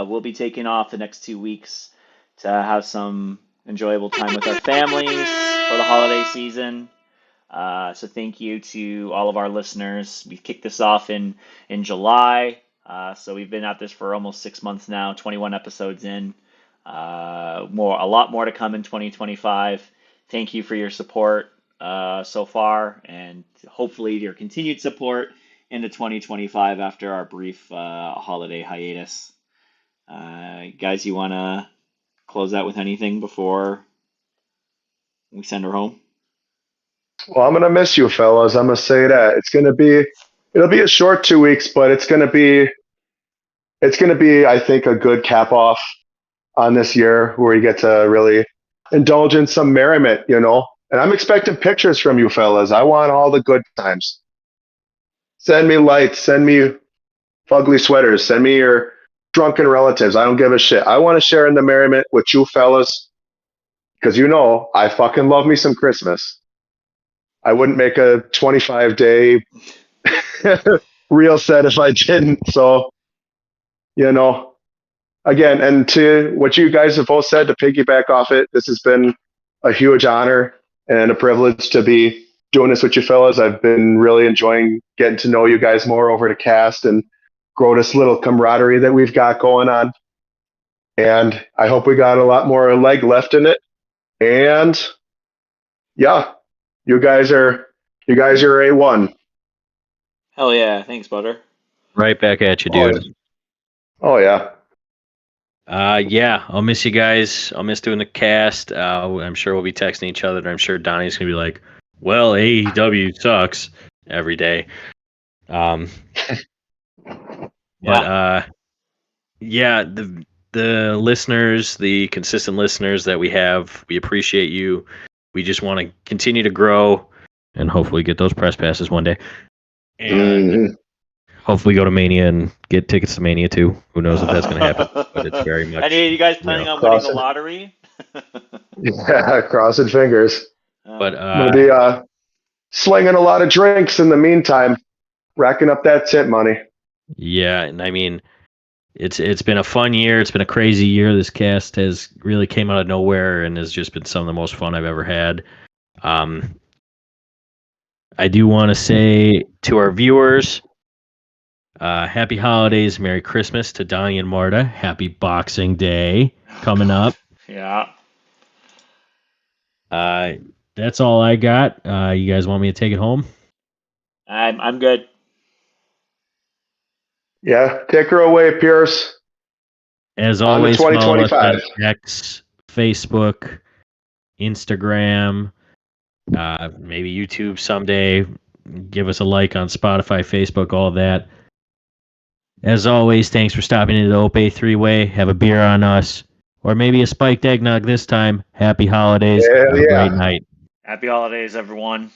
we'll be taking off the next 2 weeks to have some enjoyable time with our families for the holiday season. So thank you to all of our listeners. We kicked this off in July. So we've been at this for almost 6 months now, 21 episodes in. A lot more to come in 2025. Thank you for your support so far, and hopefully your continued support into 2025 after our brief holiday hiatus. Guys, you want to close out with anything before we send her home? Well, I'm going to miss you, fellas. I'm going to say that. It'll be a short 2 weeks, but it's going to be, I think, a good cap off on this year where you get to really indulge in some merriment, And I'm expecting pictures from you fellas. I want all the good times. Send me lights. Send me fugly sweaters. Send me your drunken relatives. I don't give a shit. I want to share in the merriment with you fellas because I fucking love me some Christmas. I wouldn't make a 25-day reel set if I didn't. So, again, and to what you guys have both said, to piggyback off it, this has been a huge honor and a privilege to be doing this with you fellas. I've been really enjoying getting to know you guys more over the cast and grow this little camaraderie that we've got going on. And I hope we got a lot more leg left in it. And yeah, you guys are A1. Hell yeah. Thanks, Butter. Right back at you, dude. Oh yeah. Yeah, I'll miss you guys. I'll miss doing the cast. I'm sure we'll be texting each other, and I'm sure Donnie's gonna be like, "Well, AEW sucks" every day. But yeah, the listeners, the consistent listeners that we have, we appreciate you. We just want to continue to grow and hopefully get those press passes one day. And hopefully go to Mania and get tickets to Mania too. Who knows if that's going to happen? But it's very much. Any of you guys planning on winning the lottery? Yeah, crossing fingers. But we'll be slinging a lot of drinks in the meantime, racking up that tip money. Yeah, and I mean, it's been a fun year. It's been a crazy year. This cast has really came out of nowhere and has just been some of the most fun I've ever had. I do want to say to our viewers, happy holidays, Merry Christmas to Donnie and Marta. Happy Boxing Day coming up. Yeah. That's all I got. You guys want me to take it home? I'm good. Yeah, take her away, Pierce. As always, follow us on X, Facebook, Instagram, Maybe YouTube someday. Give us a like on Spotify, Facebook, all that. As always, thanks for stopping into the Ope three-way. Have a beer on us. Or maybe a spiked eggnog this time. Happy holidays. Hell Have a yeah. great night. Happy holidays, everyone.